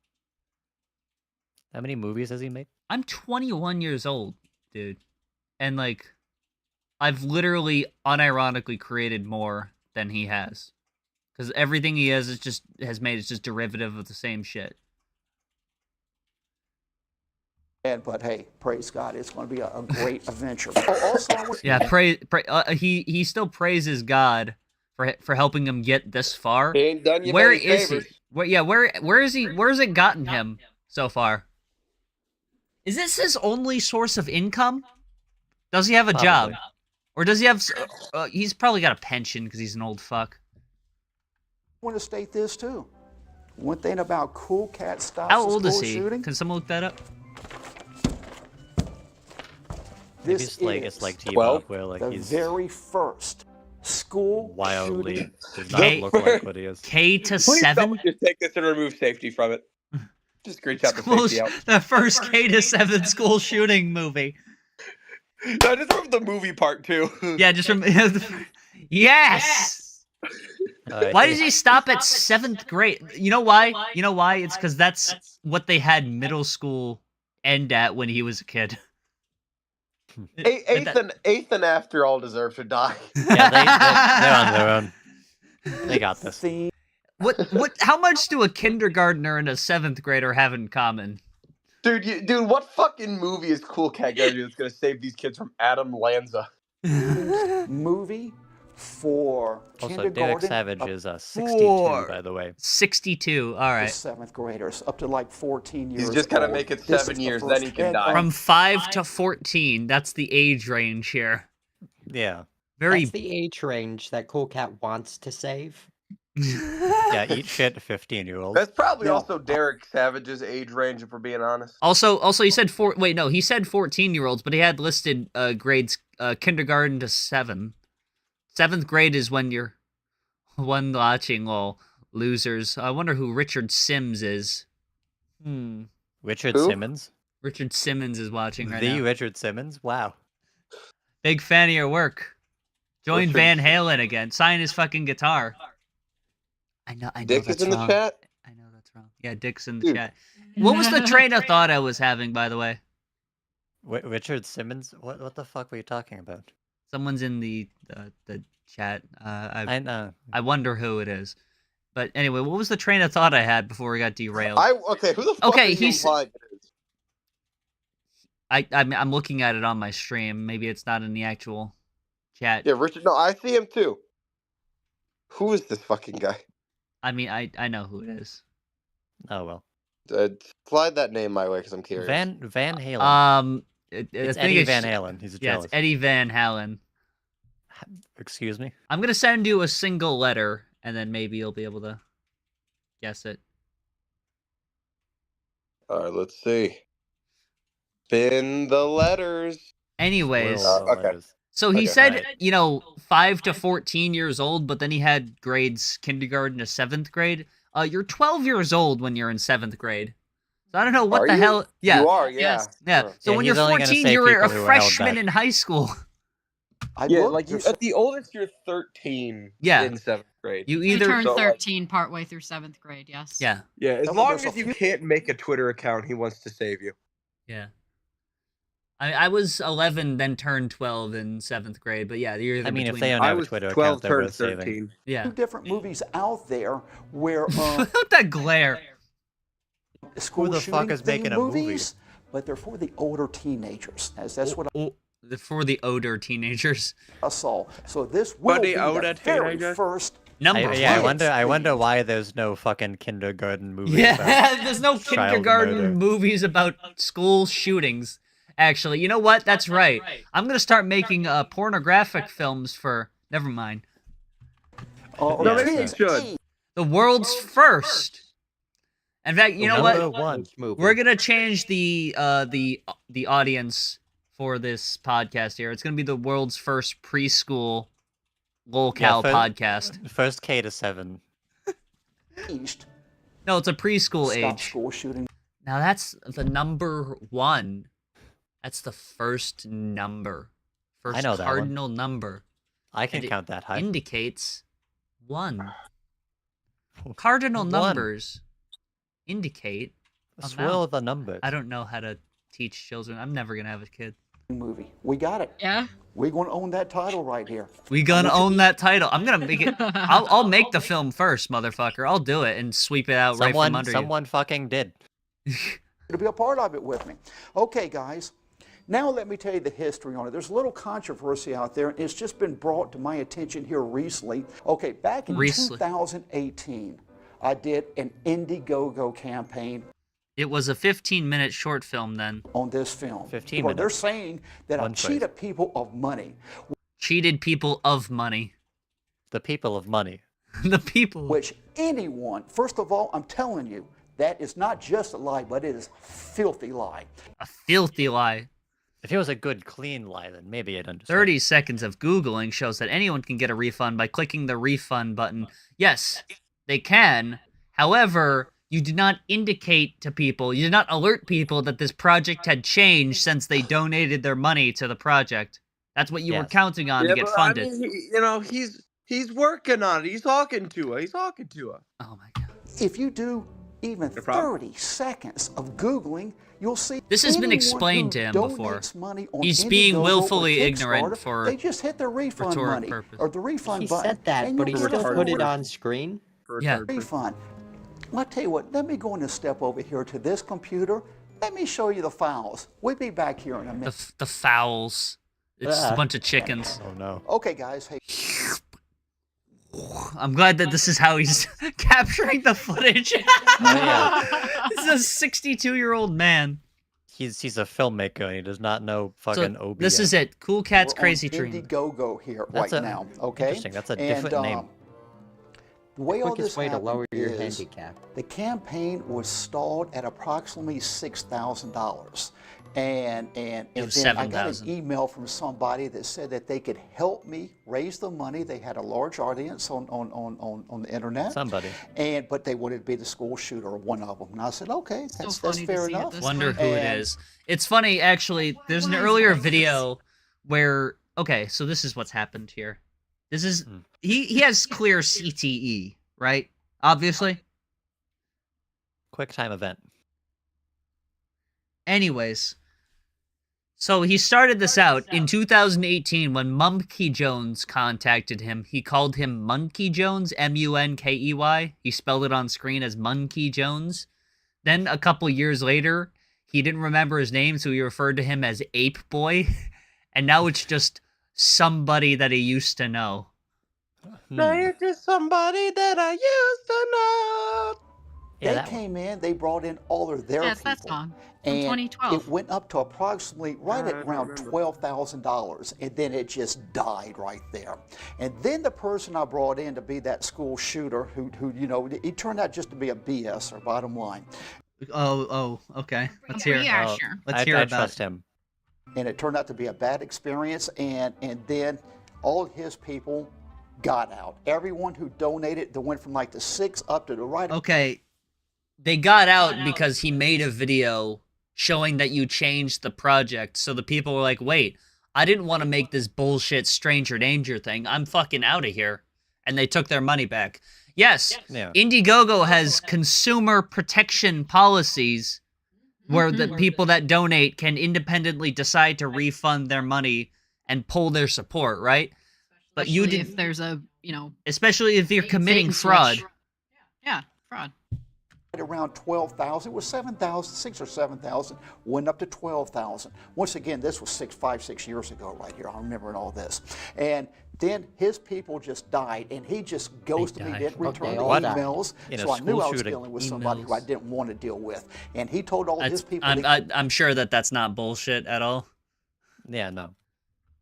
How many movies has he made? I'm 21 years old, dude. And like, I've literally unironically created more than he has. Because everything he has made is just derivative of the same shit. But hey, praise God, it's going to be a great adventure. Oh, also, I want Yeah, he still praises God for helping him get this far. He ain't done you Where many is favors. he? Where is he? Where's it gotten him so far? Is this his only source of income? Does he have a job? Or does he have... he's probably got a pension because he's an old fuck. to state this too. One thing about Cool Cat Stops How the old is School he? Shooting, Can someone look that up? Maybe this it's like is T-Bob, where like the he's very first school wildly shooting. does not Hey. look like what he is. K to Please 7? someone just take this and remove safety from it. Just screenshot the Schools, safety out. the first K to 7 school shooting movie. No, just remove the movie part too. Yeah, just from... Yes! Alright, Why does he stop at 7th grade? You know why? You know why? It's because that's what they had middle school end at when he was a kid. Eighth and after all deserve to die. Yeah, they're on their own. They got this. Theme. How much do a kindergartner and a 7th grader have in common? Dude, what fucking movie is Cool Cat gonna do that's gonna save these kids from Adam Lanza? movie for Also, kindergarten Derek Savage up is 62, by the way. 62. All to right. 7th graders, up to like 14 years He's just gotta old. make it This 7 is the years, first then he can kid, die. From 5 to 14. That's the age range here. Yeah. Very. That's the age range that Cool Cat wants to save. Yeah, eat shit, 15-year-old. That's probably Now- also Derek Savage's age range, if we're being honest. Also, he said Wait, no, he said 14-year-olds, but he had listed grades kindergarten to 7. 7th grade is when you're one watching all losers. I wonder who Richard Sims is. Richard Who? Simmons? Richard Simmons is watching right The now. Richard Simmons? Wow. Big fan of your work. Join Richard Van Halen again. Sign his fucking guitar. I know Dick that's is in the wrong. chat? I know that's wrong. Yeah, Dick's in the Dude. chat. What was the train of thought I was having, by the way? Richard Simmons? What the fuck were you talking about? Someone's in the chat. I know. I wonder who it is. But anyway, what was the train of thought I had before we got derailed? Okay, who the fuck Okay, is he's- implying it is? I'm looking at it on my stream. Maybe it's not in the actual chat. Yeah, Richard. No, I see him too. Who is this fucking guy? I mean, I know who it is. Oh, well. Slide that name my way because I'm curious. Van Halen. It's Eddie Van Halen. He's Yeah, jealous. it's Eddie Van Halen. Excuse me? I'm gonna send you a single letter, and then maybe you'll be able to guess it. All right, let's see. Spin the letters. Anyways, Squirrel okay. letters. so he Okay. said, 5 to 14 years old, but then he had grades kindergarten to 7th grade. You're 12 years old when you're in 7th grade. So I don't know what Are the you? hell. Yeah. You are, yeah. Yes. Yeah. Huh. So Yeah, when he's you're only gonna 14, say you're a people who were held freshman back. in high school. I Yeah, looked, like there's- at the oldest, you're 13. Yeah. In 7th grade. You You either. turned So, like- 13 partway through 7th grade, yes. Yeah. Yeah, as Well, long there's as a you few- can't make a Twitter account, he wants to save you. Yeah. I was 11, then turned 12 in 7th grade, but yeah, you're either I mean, if between they don't them. I have a was Twitter 12, account, they're turned worth saving. 13. Yeah. 2 different movies out there where Look at that glare. school Who the fuck shooting is making themed a movie? movies, but they're for the older teenagers. That's what For the older teenagers. I saw. So this will the be the older very teenagers? first. Number I one. wonder why there's no fucking kindergarten movie. Yeah, there's no child kindergarten murder. movies about school shootings. Actually, you know what? That's right. I'm gonna start making pornographic films for. Never mind. Or No, maybe you kids should. age. The world's first. In fact, you know what? Number one. Movie. We're gonna change the audience for this podcast here. It's gonna be the world's first preschool lolcow podcast. First K to 7. Aged. No, it's a preschool Stop age. school shooting. Now that's the number 1. That's the first number. First know that one. cardinal number. I can And it count that high. Indicates 1. Cardinal One. numbers indicate Swirl amount. the numbers. I don't know how to teach children. I'm never gonna have a kid. Movie. We got it. Yeah? We're going to own that title right here. We gonna own that title. I'm gonna make it. I'll make the film first, motherfucker. I'll do it and sweep it out right from under Someone fucking did. To be a part of it with me. Okay, guys. Now let me tell you the history on it. There's a little controversy out there, and it's just been brought to my attention here recently. Okay, back in Recently. 2018, I did an Indiegogo campaign you. It was a 15-minute short film then. on this film. 15 Because they're minutes. saying that I One phrase. cheated people of money, Cheated people of money. The people of money. The people. which anyone, first of all, I'm telling you, that is not just a lie, but it is a filthy lie. A filthy lie. If it was a good, clean lie, then maybe I'd understand. 30 seconds of Googling shows that anyone can get a refund by clicking the refund button. Yes, they can. However, you did not indicate to people, you did not alert people that this project had changed since they donated their money to the project. That's what you were Yes. counting on to get but I funded. mean, he's working on it. He's talking to her. Oh my god. If you do even No problem. 30 seconds of Googling, you'll see This has been anyone explained who to him before. donates money on He's being Indiegogo or willfully ignorant Kickstarter, for they just hit their refund rhetoric money purpose. or the refund He button. said that, and but he you'll get still a put it full on screen. Yeah. refund. Well, I tell you what, let me go in and step over here to this computer. Let me show you the files. We'll be back here in a minute. The fowls. It's a bunch of chickens. Oh no. Okay, guys, hey, I'm glad that this is how he's capturing the footage. This is a 62-year-old man. He's a filmmaker and he does not know fucking So OBS. this is it. Cool Cat's We're Crazy on Dream. Indiegogo here right now, okay? Interesting. That's a different name. The way all Quickest this way to happened lower your is handicap. the campaign was stalled at approximately $6,000. And It was then I got $7,000. an email from somebody that said that they could help me raise the money. They had a large audience on the internet. Somebody. But they wanted to be the school shooter, one of them. And I said, okay, that's funny to fair see at enough. this Wonder point. who it And- is. It's funny, actually. There's an Why is earlier it like video where. Okay, so this is what's happened here. This is Hmm. he has clear CTE, right? Obviously. Quick time event. Anyways, so he started this out in 2018 when Monkey Jones contacted him. He called him Monkey Jones, Munkey. He spelled it on screen as Monkey Jones. Then a couple years later, he didn't remember his name, so he referred to him as Ape Boy. And now it's just somebody that he used to know. Now you're just somebody that I used to know. Yeah, They that one. came in, they brought in all of their That's people. that song from And 2012. it went up to approximately right at around $12,000, and then it just died right there. And then the person I brought in to be that school shooter, who he turned out just to be a BSer, bottom line. Oh, okay. Let's hear. Yeah, Oh, sure. Let's hear I about trust it. him. And it turned out to be a bad experience, and then all of his people got out. Everyone who donated, that went from like the 6 up to the right. Okay, they got out because he made a video showing that you changed the project. So the people were like, wait, I didn't want to make this bullshit stranger danger thing. I'm fucking out of here. And they took their money back. Yes, Yeah. Indiegogo has consumer protection policies where the people that donate can independently decide to refund their money and pull their support, right? But you Especially didn't, if there's a, especially if you're committing bait and fraud. switch. Yeah, fraud. Around 12,000. It was 7,000, 6 or 7,000, went up to 12,000. Once again, this was 5, 6 years ago right here. I'm remembering all this. And then his people just died, and he just ghosted me, died. didn't return the What? emails. In a So I knew school I was shooting. dealing with somebody who I Emails. didn't want to deal with. And he told all his people to I'm sure that that's not bullshit at all. Yeah, no.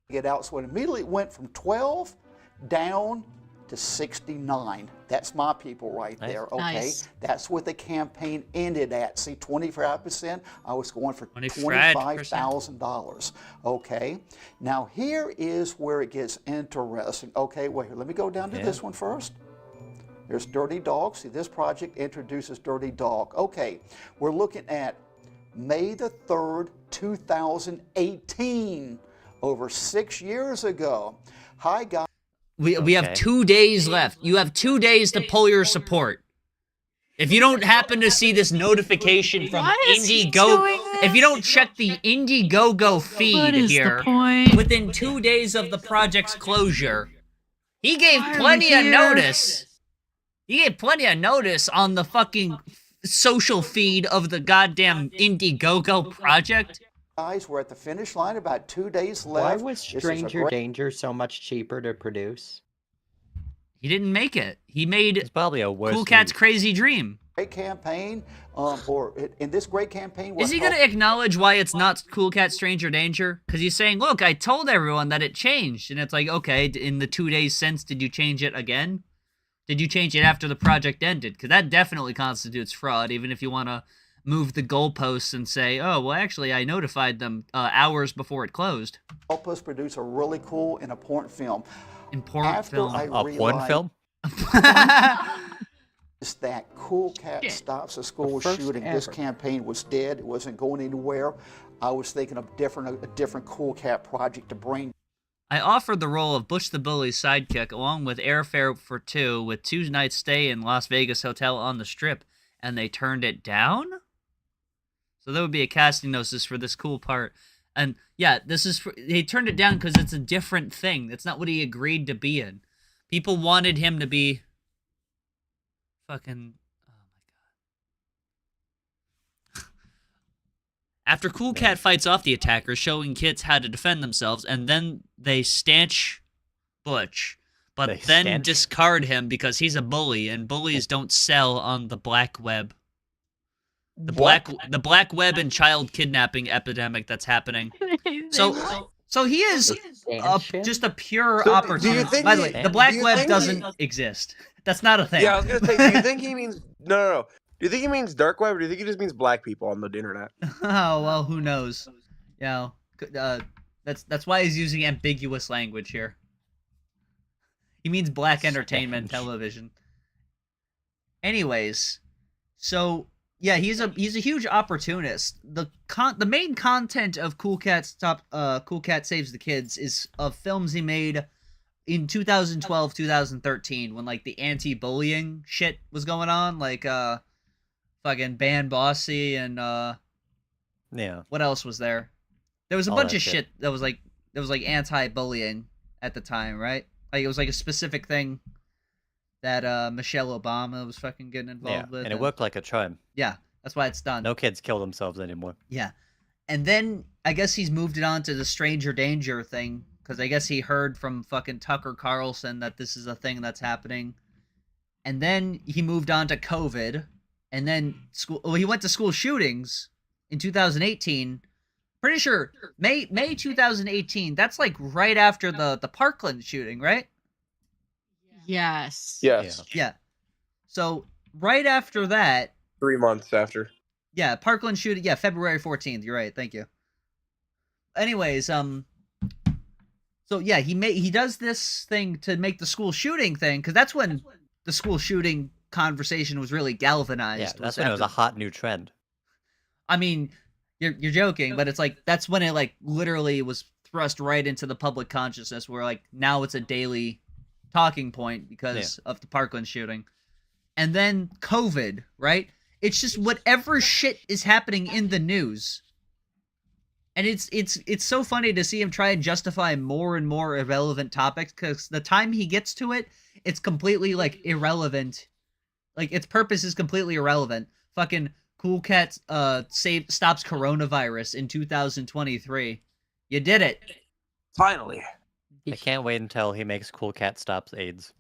get out. So it immediately went from 12 down to 69. That's my people right Nice. there, okay? Nice. That's what the campaign ended at. See, 25%, I was going for 25%. $25,000, okay? Now, here is where it gets interesting. Okay, wait, let me go down to this one first. There's Dirty Dog. See, this project introduces Dirty Dog. Okay, we're looking at May the 3rd, 2018, over 6 years ago. Hi, guys. We have Okay. 2 days left. You have 2 days to pull your support. If you don't happen to see this notification from Why is he Indiegogo, doing if you this? don't check the Indiegogo feed What is here, the point? within 2 days of the project's closure, he gave Why are we plenty of here? notice. He gave plenty of notice on the fucking social feed of the goddamn Indiegogo project. Guys, we're at the finish line, about 2 days Why left. was This is a Stranger great Danger so much cheaper to produce? He didn't make it. He It's made probably a worse Cool Cat's move. Crazy Dream. campaign, in this great campaign. what Is he going to helped- acknowledge why it's not Cool Cat Stranger Danger? Because he's saying, look, I told everyone that it changed. And it's like, okay, in the 2 days since, did you change it again? Did you change it after the project ended? Because that definitely constitutes fraud, even if you want to move the goalposts and say, oh, well, actually, I notified them hours before it closed. help us produce a really cool and important film. Important After film. I A porn realized film? that Cool Cat Shit. stops a school first shooting, this ever. campaign was dead. It wasn't going anywhere. I was thinking of a different Cool Cat project to bring. I offered the role of Butch the Bully's sidekick along with airfare for 2 with 2 nights stay in Las Vegas hotel on the Strip, and they turned it down? So there would be a casting notice for this cool part. And yeah, he turned it down because it's a different thing. That's not what he agreed to be in. People wanted him to be fucking, oh my god. After Cool Cat fights off the attackers, showing kids how to defend themselves, and then they stanch Butch. but They then stench. discard him because he's a bully, and bullies don't sell on the black web. The black web and child kidnapping epidemic that's happening. So he is just a pure So, do you opportunist. think By the he- way, the black do you web think doesn't he- exist. That's not a thing. Yeah, I was gonna say, do you think he means no? Do you think he means dark web, or do you think he just means black people on the internet? Oh well, who knows? You know, that's why he's using ambiguous language here. He means black entertainment television. Anyways, so yeah, he's a huge opportunist. The main content of Cool Cat Saves the Kids is of films he made in 2012, 2013, when like the anti-bullying shit was going on, like fucking Ban Bossy and Yeah. what else was there? There was a All bunch that of shit that was like anti-bullying at the time, right? Like it was like a specific thing that Michelle Obama was fucking getting involved with. And it worked like a charm. Yeah, that's why it's done. No kids kill themselves anymore. Yeah. And then I guess he's moved it on to the stranger danger thing, because I guess he heard from fucking Tucker Carlson that this is a thing that's happening. And then he moved on to COVID, and then he went to school shootings in 2018. Pretty sure May 2018. That's like right after the Parkland shooting, right? Yes. Yes. Yeah. So right after that, 3 months after. yeah, Parkland shooting. Yeah, February 14th. You're right. Thank you. Anyways, so yeah, he does this thing to make the school shooting thing, because that's when the school shooting conversation was really galvanized. Yeah, that's when it was a hot new trend. I mean, you're joking, but it's like that's when it like literally was thrust right into the public consciousness, where like now it's a daily talking point because of the Parkland shooting. And then COVID, right? It's just whatever shit is happening in the news. And it's so funny to see him try and justify more and more irrelevant topics, because the time he gets to it, it's completely like irrelevant. Like its purpose is completely irrelevant. Fucking Cool Cat stops coronavirus in 2023. You did it. Finally. I can't wait until he makes Cool Cat stops AIDS.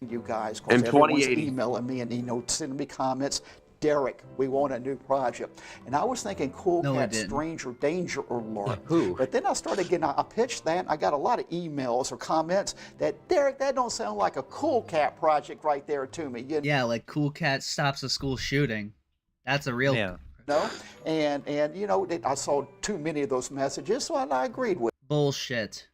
You guys, In because everyone's 2080. emailing me and sending me comments. Derek, we want a new project. And I was thinking Cool No, we Cat didn't. Stranger Danger Alert. Who? But then I started getting, I pitched that, and I got a lot of emails or comments that, Derek, that don't sound like a Cool Cat project right there to me. You Yeah, like Cool Cat stops a school shooting. That's a real know? And you know, I saw too many of those messages, so I agreed with bullshit.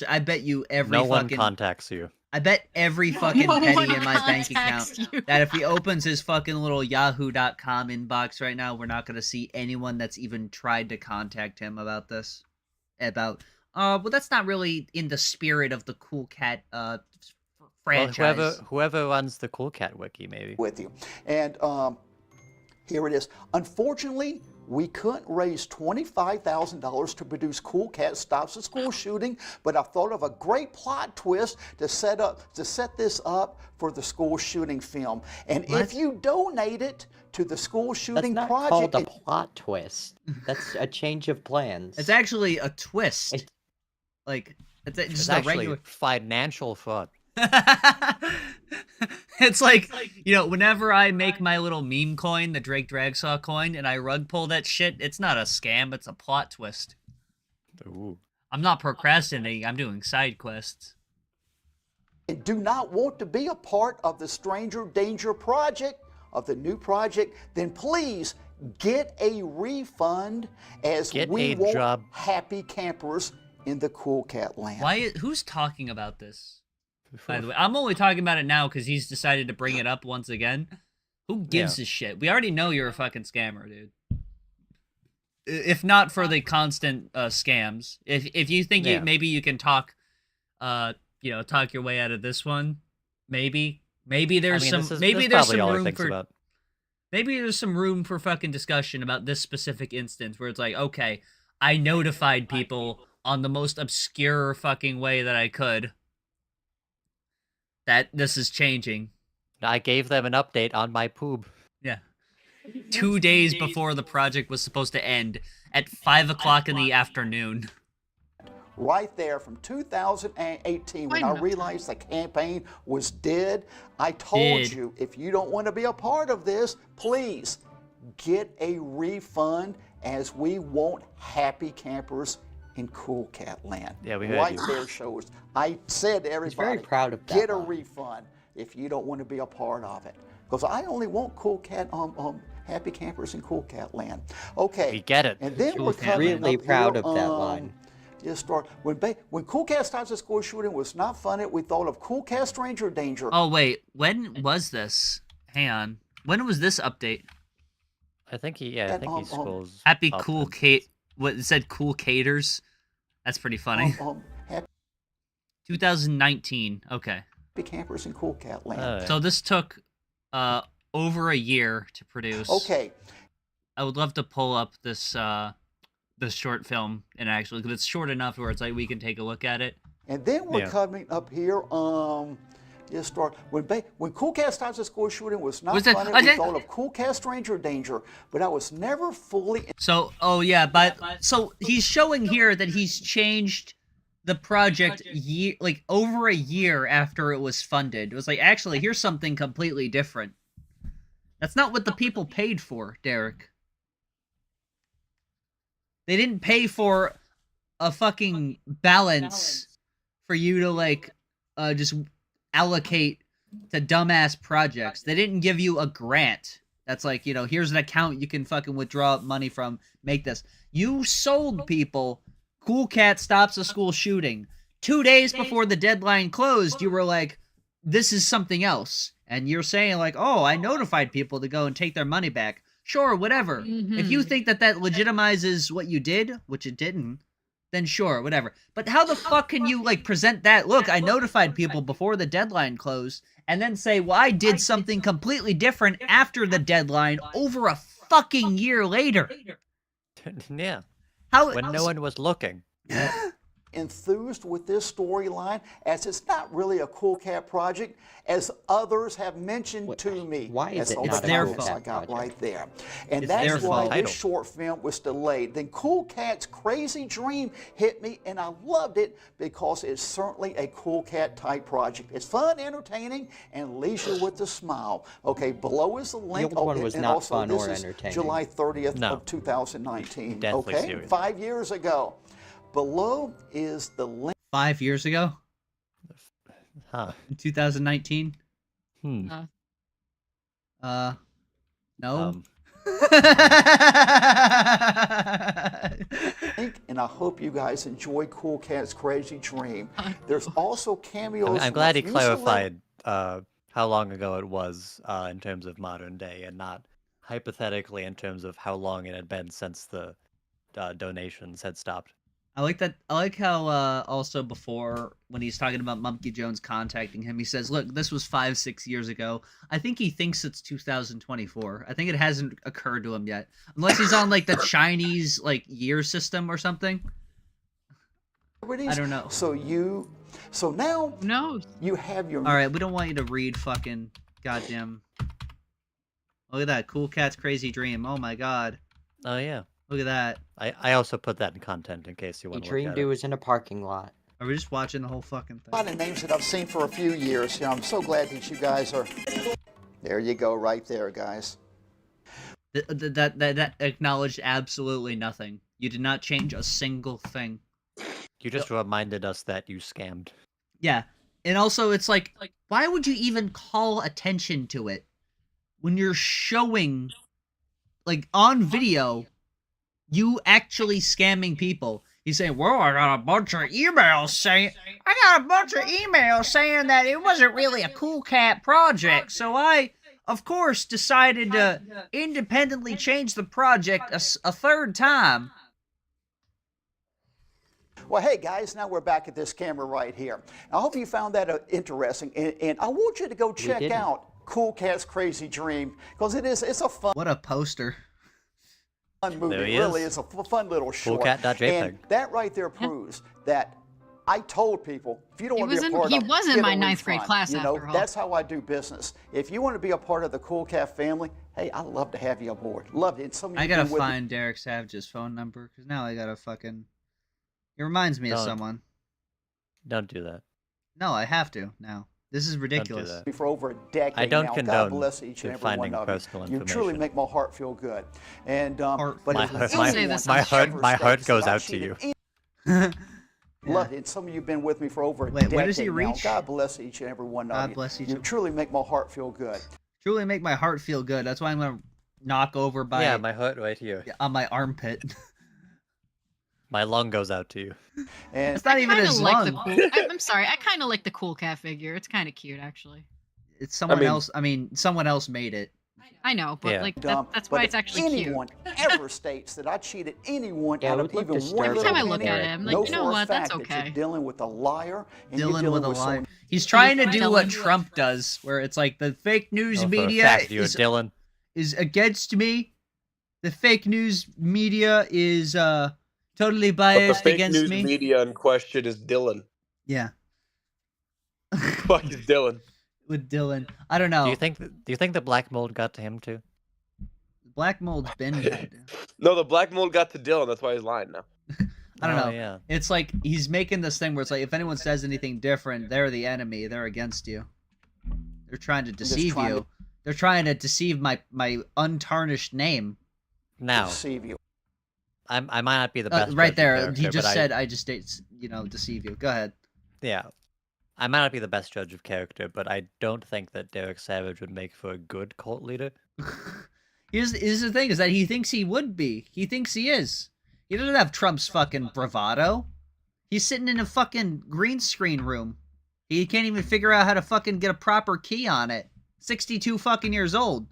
I bet you every No one fucking contacts you. I bet every fucking No penny one in my bank account contacts you. that if he opens his fucking little yahoo.com inbox right now, we're not going to see anyone that's even tried to contact him about this. Well, that's not really in the spirit of the Cool Cat franchise. Well, whoever runs the Cool Cat wiki, maybe. with you. And here it is. Unfortunately, we couldn't raise $25,000 to produce Cool Cat Stops a School Shooting, but I thought of a great plot twist to set this up for the school shooting film. And if you donate it to the school That's shooting not project, called a plot twist. That's a change of plans. It's actually a twist. It- Like, it's It's just a actually regular... financial fraud. It's like, you know, whenever I make my little meme coin, the Drake Dragsaw coin, and I rug pull that shit, it's not a scam, it's a plot twist. Ooh. I'm not procrastinating, I'm doing side quests. and do not want to be a part of the Stranger Danger project, of the new project, then please get a refund, as Get we a want job. happy campers in the Cool Cat land. Who's talking about this? By the way, I'm only talking about it now because he's decided to bring it up once again. Who gives a shit? We already know you're a fucking scammer, dude. If not for the constant scams, if you think maybe you can talk, talk your way out of this one, maybe there's some room for maybe there's some room for fucking discussion about this specific instance where it's like, okay, I notified people on the most obscure fucking way that I could that this is changing. I gave them an update on my poob. Yeah. 2 days before the project was supposed to end at 5 o'clock in the afternoon. right there from 2018 when Quite I enough realized the campaign was dead. I told you, if you don't want to be a part of this, please get a refund, as we want happy campers in Cool Cat Land. Yeah, we heard right you. there shows. I said to everybody, very proud of that get a line. refund if you don't want to be a part of it. Because I only want Cool Cat, happy campers in Cool Cat Land. Okay. We get it. And then Cool we're Cat coming Really up proud here, of that line. Just start when Cool Cat stops a school shooting was not funny. We thought of Cool Cat Stranger Danger. Oh wait, when was this? Hang on. When was this update? I think he scrolls. Happy up Cool and- Kate. What it said? Cool Caters. That's pretty funny. Happy 2019. Okay. campers in Cool Cat Land. Alright. So this took over a year to produce. Okay. I would love to pull up this this short film and actually, because it's short enough where it's like we can take a look at it. And then we're Yeah. coming up here. Just start when Cool Cat stops a school shooting was not Was that- funny. I We did- thought of Cool Cat Stranger Danger, but I was never fully. So, oh yeah, but so he's showing here that he's changed the project like over a year after it was funded. It was like, actually, here's something completely different. That's not what the people paid for, Derek. They didn't pay for a fucking balance for you to like just allocate to dumbass projects. They didn't give you a grant. That's like, you know, here's an account you can fucking withdraw money from, make this. You sold people Cool Cat stops a school shooting. 2 days before the deadline closed, you were like, this is something else. And you're saying like, oh, I notified people to go and take their money back. Sure, whatever. If you think that that legitimizes what you did, which it didn't, then sure, whatever. But how the fuck can you like present that? Look, I notified people before the deadline closed, and then say, well, I did something completely different after the deadline over a fucking year later. Yeah. How? When no one was looking. Enthused with this storyline, as it's not really a Cool Cat project, as others have mentioned to me. Why is That's it all not the a their comments fault? I got right there. And It's their that's why fault. this short film was delayed. Then Cool Cat's Crazy Dream hit me, and I loved it because it's certainly a Cool Cat type project. It's fun, entertaining, and leaves you with a smile. Okay, below is the link. The old one was and not also fun this or is entertaining. July 30th No. of 2019. Deathly okay, serious. 5 years ago. Below is the link. 5 years ago? Huh. In 2019? Hmm. No. And I hope you guys enjoy Cool Cat's Crazy Dream. There's also cameos. I'm from glad a he few celeb- clarified how long ago it was in terms of modern day, and not hypothetically in terms of how long it had been since the donations had stopped. I like that. I like how also before, when he's talking about Mumpy Jones contacting him, he says, look, this was 5-6 years ago. I think he thinks it's 2024. I think it hasn't occurred to him yet. Unless he's on like the Chinese like year system or something. I don't know. So now Who knows? you have your Alright, we don't want you to read fucking goddamn. Look at that. Cool Cat's Crazy Dream. Oh my god. Oh yeah. Look at that. I also put that in content in case you He want to look dreamed at it it. was in a parking lot. Are we just watching the whole fucking a lot thing? of names that I've seen for a few years. You know, I'm so glad that you guys are. There you go, right there, guys. That acknowledged absolutely nothing. You did not change a single thing. You just reminded us that you scammed. Yeah. And also, it's like, why would you even call attention to it when you're showing, like, on video, you actually scamming people? You say, well, I got a bunch of emails saying that it wasn't really a Cool Cat project, so I, of course, decided to independently change the project a third time. Well, hey guys, now we're back at this camera right here. I hope you found that interesting, and I want you to go check didn't. out Cool Cat's Crazy Dream, because it's a fun What a poster. movie. There he Really, is. it's a fun little short. Coolcat.jpg. And that right there proves that I told people, if you don't want to be a part he of it, was in get my a ninth grade refund. class You know, after all. that's how I do business. If you want to be a part of the Cool Cat family, hey, I'd love to have you aboard. Love it. It's something I you gotta do with find Derek Savage's phone number, because now I gotta fucking... It reminds me of Don't. someone. Don't do that. No, I have to now. This is ridiculous. Don't do that. For over a decade I don't now. condone God bless each and you every one finding of you. personal You truly information. make my heart feel good. And but My if there's heart, say anyone this who on ever my heart states goes that I out to you. cheated Love it. And some of you have been with me for over a Wait, decade where does he now. reach? God bless each and every one of God you. bless each You of- truly make my heart feel good. Truly make my heart feel good. That's why I'm gonna knock over by Yeah, my heart right here. on my armpit. My lung goes out to you. And It's not even Kinda his like the lung. cool. I'm sorry. I kind of like the cool cat figure. It's kind of cute, actually. It's someone mean- else. I mean, someone else made it. I know, but Yeah. like dumb. that's But why if it's actually anyone cute. ever states that I cheated anyone Yeah, out it of would look even one disturbing. Every time I little look penny, at him, like, know you know for a what, that's fact that okay. you're dealing with a liar and you're Dylan dealing with a with lie. someone. He's trying to do Dylan. what Trump does, where it's like the fake news Oh, for a media fact, you're is Dylan. against me. The fake news media is totally But the biased fake against news me. media in question is Dylan. Yeah. Fuck is Dylan. With Dylan, I don't know. Do you think the black mold got to him too? Black mold's been had to. No, the black mold got to Dylan. That's why he's lying now. I don't Oh, know. Yeah. It's like he's making this thing where it's like if anyone says anything different, they're the enemy. They're against you. They're trying to deceive trying you. to- They're trying to deceive my untarnished name. Now, Deceive you. I might not be the best. Right judge of there, character, he but just said I just deceive you. Go ahead. Yeah. I might not be the best judge of character, but I don't think that Derek Savage would make for a good cult leader. Here's the thing: is that he thinks he would be. He thinks he is. He doesn't have Trump's fucking bravado. He's sitting in a fucking green screen room. He can't even figure out how to fucking get a proper key on it. 62 fucking years old.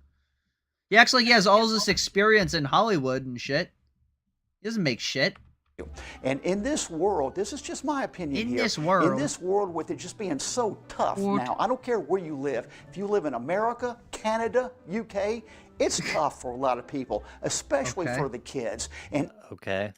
He acts like he has all this experience in Hollywood and shit. He doesn't make shit. And in this world, this is just my opinion In here. this world. In this world with it just being so tough World. now, I don't care where you live. If you live in America, Canada, UK, it's tough for a lot of people, especially Okay. for the kids. And Okay.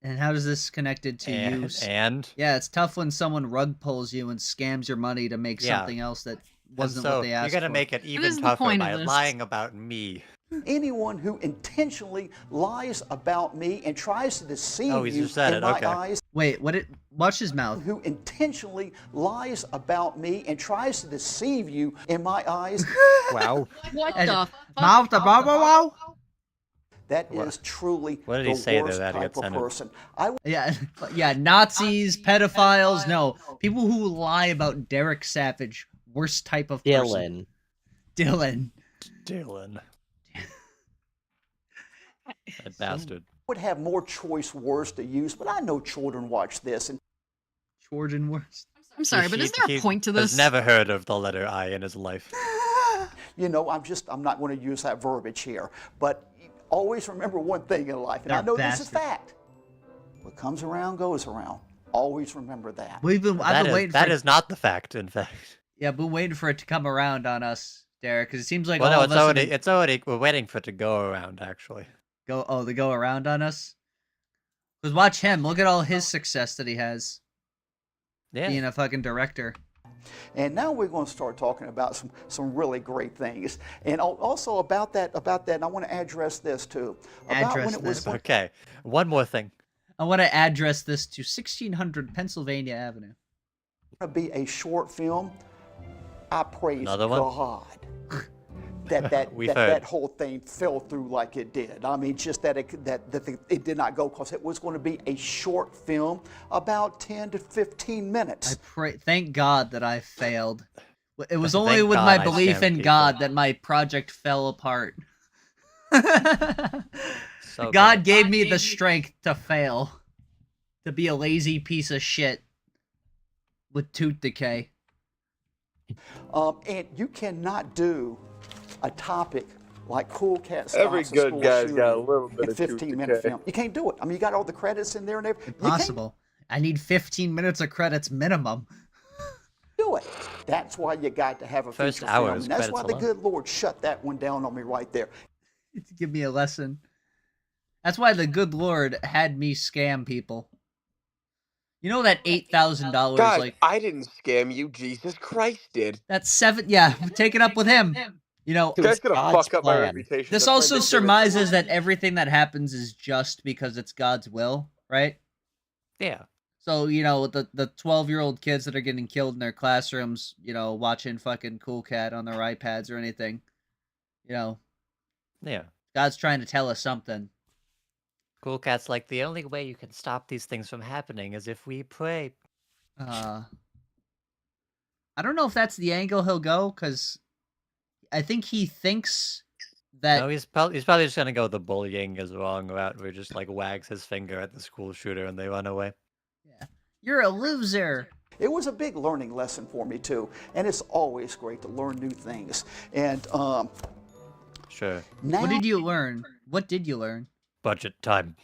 And how does this connected to you? And Yeah, it's tough when someone rug pulls you and scams your money to make Yeah. something else that and wasn't so what they asked you're gonna for. make it is even the tougher point of by this? lying about me. anyone who intentionally lies about me and tries to deceive Oh, he's you just said in it, my okay. eyes, Wait, what? Watch his mouth. who intentionally lies about me and tries to deceive you in my eyes, Wow. What And- the fuck? Mouth the blah blah blah. that is truly What did he the say there worst that he type got of sent in? person. I Yeah, yeah. Nazis, pedophiles. No, people who lie about Derek Savage. Worst type of person. Dylan. Dylan. Dylan. That bastard. would have more choice words to use, but I know children watch this and Jordan worst. I'm sorry, but is there a point to this? Has never heard of the letter I in his life. you know, I'm not going to use that verbiage here, but always remember one thing in life, and I They're know this is bastards. fact. What comes around goes around. Always remember that. I've been waiting for That it. is not the fact, in fact. Yeah, been waiting for it to come around on us, Derek, because it seems like Well, all no, of it's us already, it's already, we're waiting for it to go around, actually. they go around on us. Because watch him. Look at all his success that he has Yeah. being a fucking director. And now we're going to start talking about some really great things, and also about that. And I want to address this too. About Address when it was this. Okay, one more thing. I want to address this to 1600 Pennsylvania Avenue. going to be a short film. I praise Another one? God that We've heard. that whole thing fell through like it did. I mean, just that it did not go, because it was going to be a short film, about 10 to 15 minutes. Thank God that I failed. It was Thank only with God my I belief scammed in people. God that my project fell apart. So God good. gave me the strength to fail. To be a lazy piece of shit. With tooth decay. And you cannot do a topic like Cool Cat Every Scott's good school guy's shooting got a little bit in of tooth 15-minute decay. film. You can't do it. I mean, you got all the credits in there and everything. You can't Impossible. I need 15 minutes of credits minimum. do it. That's why you got to have a First feature hour film. is And that's credits why the alone. good Lord shut that one down on me right there. To give me a lesson. That's why the good Lord had me scam people. You know that $8,000 God, like I didn't scam you. Jesus Christ did. that's seven. Yeah, take it up with him. You know, You guys gonna God's fuck up my plan. reputation. this That's why also they did it. surmises that everything that happens is just because it's God's will, right? Yeah. So, you know, the 12-year-old kids that are getting killed in their classrooms, you know, watching fucking Cool Cat on their iPads or anything. You know, Yeah. God's trying to tell us something. Cool Cat's like, the only way you can stop these things from happening is if we pray. I don't know if that's the angle he'll go, because I think he thinks that... No, he's probably just gonna go the bullying is wrong route, where he just like wags his finger at the school shooter and they run away. Yeah. You're a loser. It was a big learning lesson for me too, and it's always great to learn new things. And Sure. now, What did you learn? What did you learn? Budget time.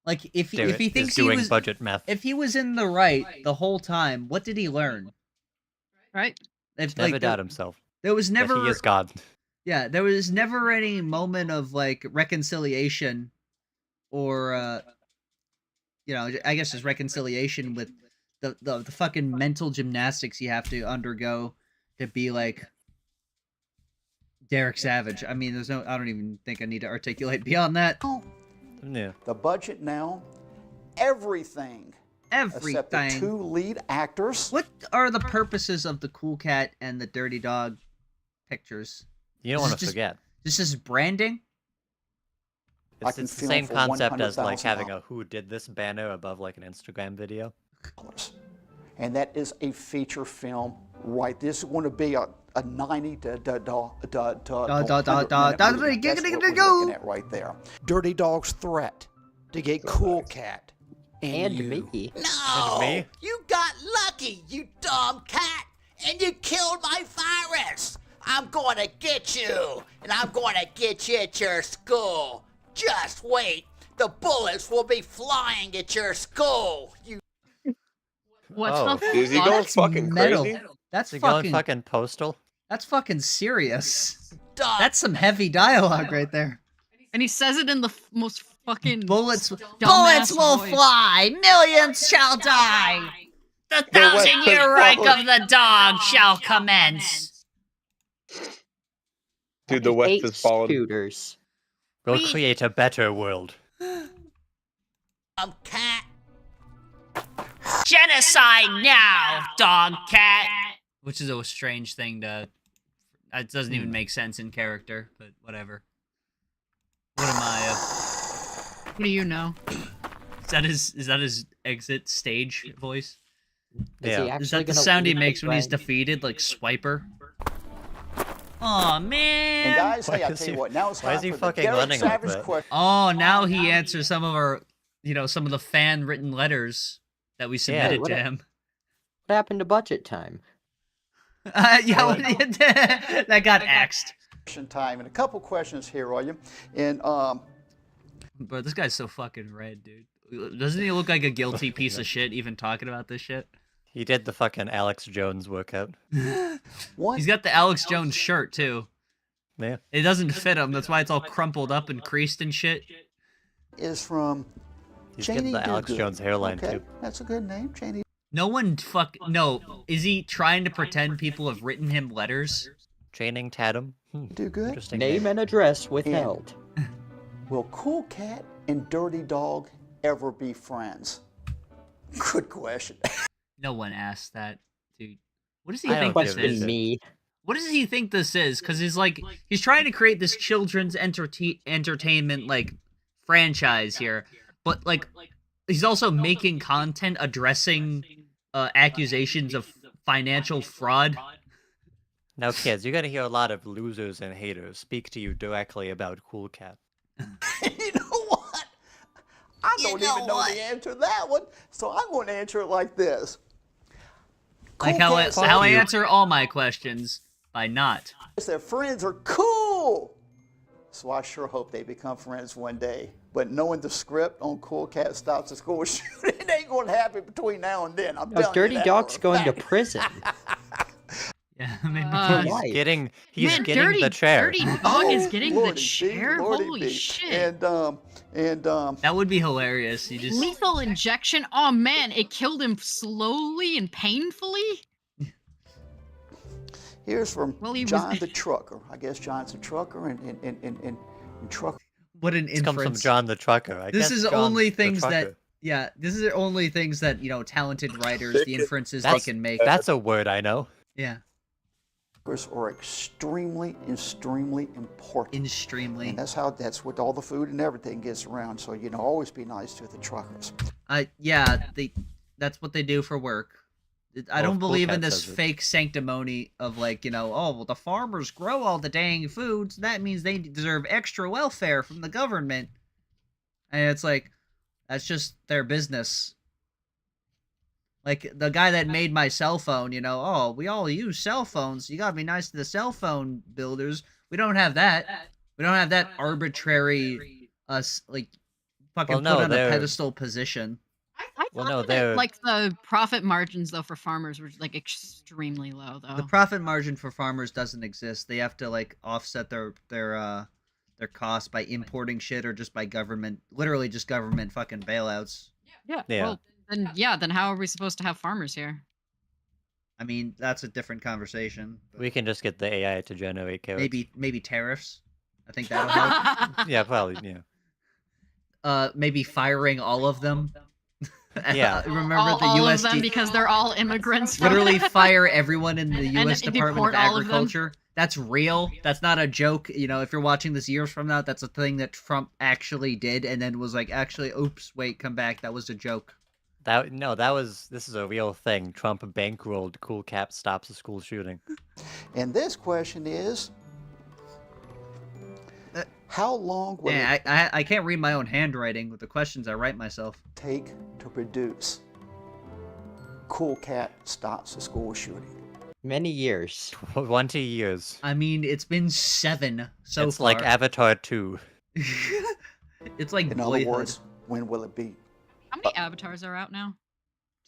Like, if Derek he is thinks he doing was... budget math. If he was in the right the whole time, what did he learn? Right? If, Never like, doubt himself. there was That never... he is God. Yeah, there was never any moment of, like, reconciliation or, you know, I guess just reconciliation with the fucking mental gymnastics you have to undergo to be, like, Derek Savage. I mean, I don't even think I need to articulate beyond that. Yeah. the budget now, everything except the Everything. 2 lead actors. What are the purposes of the Cool Cat and the Dirty Dog pictures? You don't This want is to just- forget. This is branding? I It's can the film same for concept as like $100,000. having a who did this banner above like an Instagram video. And that is a feature film, right? This is going to be a 90 to 100 minute movie. That's what we're looking at right there. Dirty Dog's threat to get Cool Cat And you. me. No! me? You got lucky, you dumb cat, and you killed my virus! I'm gonna get you, and I'm gonna get you at your school. Just wait, the bullets will be flying at your school, you... What's Oh. the Is he fuck? going That's fucking metal. crazy? That's Is he going fucking... fucking postal? That's fucking serious. dumb That's some heavy dialogue right there. And he says it in the most fucking Bullets dumbass will voice. fly, millions shall die. The West 1,000-year Coast reich College. of the dog shall commence. Dude, the West Hate is falling. scooters. We'll We- create a better world. cat. Genocide now, dog cat. Which is a strange thing to... It doesn't even make sense in character, but whatever. What am I? What do you know? Is that his exit stage voice? Is Yeah. he Is actually that the gonna sound he lead makes the when he's way? defeated, like Swiper? Aw, And man! guys, hey, Why I is tell you he- what, now it's why time is he for the fucking Derek running like Savage that? question. Oh, now he answers some of our, you know, some of the fan-written letters that we submitted what to a- him. What happened to budget time? Yeah, that got axed. Question time, and a couple questions here, are you? And Bro, this guy's so fucking red, dude. Doesn't he look like a guilty piece of shit even talking about this shit? He did the fucking Alex Jones workout. what He's got the Alex Jones shirt, too. Yeah. It doesn't fit him, that's why it's all crumpled up and creased and shit. is from He's Cheney getting the Alex Dogood. Jones hairline Okay, too. that's a good name, Cheney. No, is he trying to pretend people have written him letters? Channing Tatum. Do good. Interesting Name and address withheld. Will Cool Cat and Dirty Dog ever be friends? Good question. No one asked that, dude. What does he I think don't this give a is? shit. Me. What does he think this is? Because he's trying to create this children's entertainment like franchise here, but like he's also making content addressing accusations of financial fraud. Now, kids, you're gonna hear a lot of losers and haters speak to you directly about Cool Cat. You know what? I don't even know the answer to that one, so I'm going to answer it like this. Like Cool how Cat says I answer all my questions by not. their friends are cool. So I sure hope they become friends one day. But knowing the script on Cool Cat Stops the School Shooting, it ain't going to happen between now and then. I'm No, telling Dirty you that Dog's for a going to fact. prison. Yeah, maybe. Uh, Why? He's getting Man, the chair. Dirty Dog is getting the Lordy B, chair? Lordy Holy B. shit. And That would be hilarious. You just Lethal injection? Oh man, it killed him slowly and painfully? here's from Well, he was- John the Trucker. I guess John's a trucker and trucker. what an This comes from inference. John the Trucker. I This guess is John only the things that Trucker. Yeah, this is the only things that, talented writers, the inferences they That's can make. that's a word I know. Yeah, Are extremely, extremely important. extremely. And that's what all the food and everything gets around. So, always be nice to the truckers. That's what they do for work. I Well, don't if Cool believe in Cat this says it. fake sanctimony of like, oh, well, the farmers grow all the dang foods. That means they deserve extra welfare from the government. And it's like, that's just their business. Like the guy that made my cell phone, oh, we all use cell phones. You gotta be nice to the cell phone builders. We don't have that. We don't have that arbitrary, like, fucking Well, no, put on a they're- pedestal position. I Well, thought no, that, they're- like the profit margins though for farmers were like extremely low though. The profit margin for farmers doesn't exist. They have to like offset their costs by importing shit or just by literally just government fucking bailouts. Yeah. Yeah. Well, then how are we supposed to have farmers here? I mean, that's a different conversation. but We can just get the AI to generate carrots. maybe tariffs. I think that'll help. Yeah, probably. Yeah. Maybe firing all of them. Yeah. Remember the all USD? of them because they're all immigrants. from- Literally fire everyone in the U.S. And Department of deport all of them? Agriculture. That's real. That's not a joke. If you're watching this years from now, that's a thing that Trump actually did, and then was like, actually, oops, wait, come back. That was a joke. This is a real thing. Trump bankrolled Cool Cat stops a school shooting. And this question is, how long will Yeah, it I can't read my own handwriting with the questions I write myself. take to produce Cool Cat stops a school shooting? Many years. 20 years. I mean, it's been 7 so It's far. like Avatar 2. It's like In other Boyhood words, when will it be? How many avatars are out now?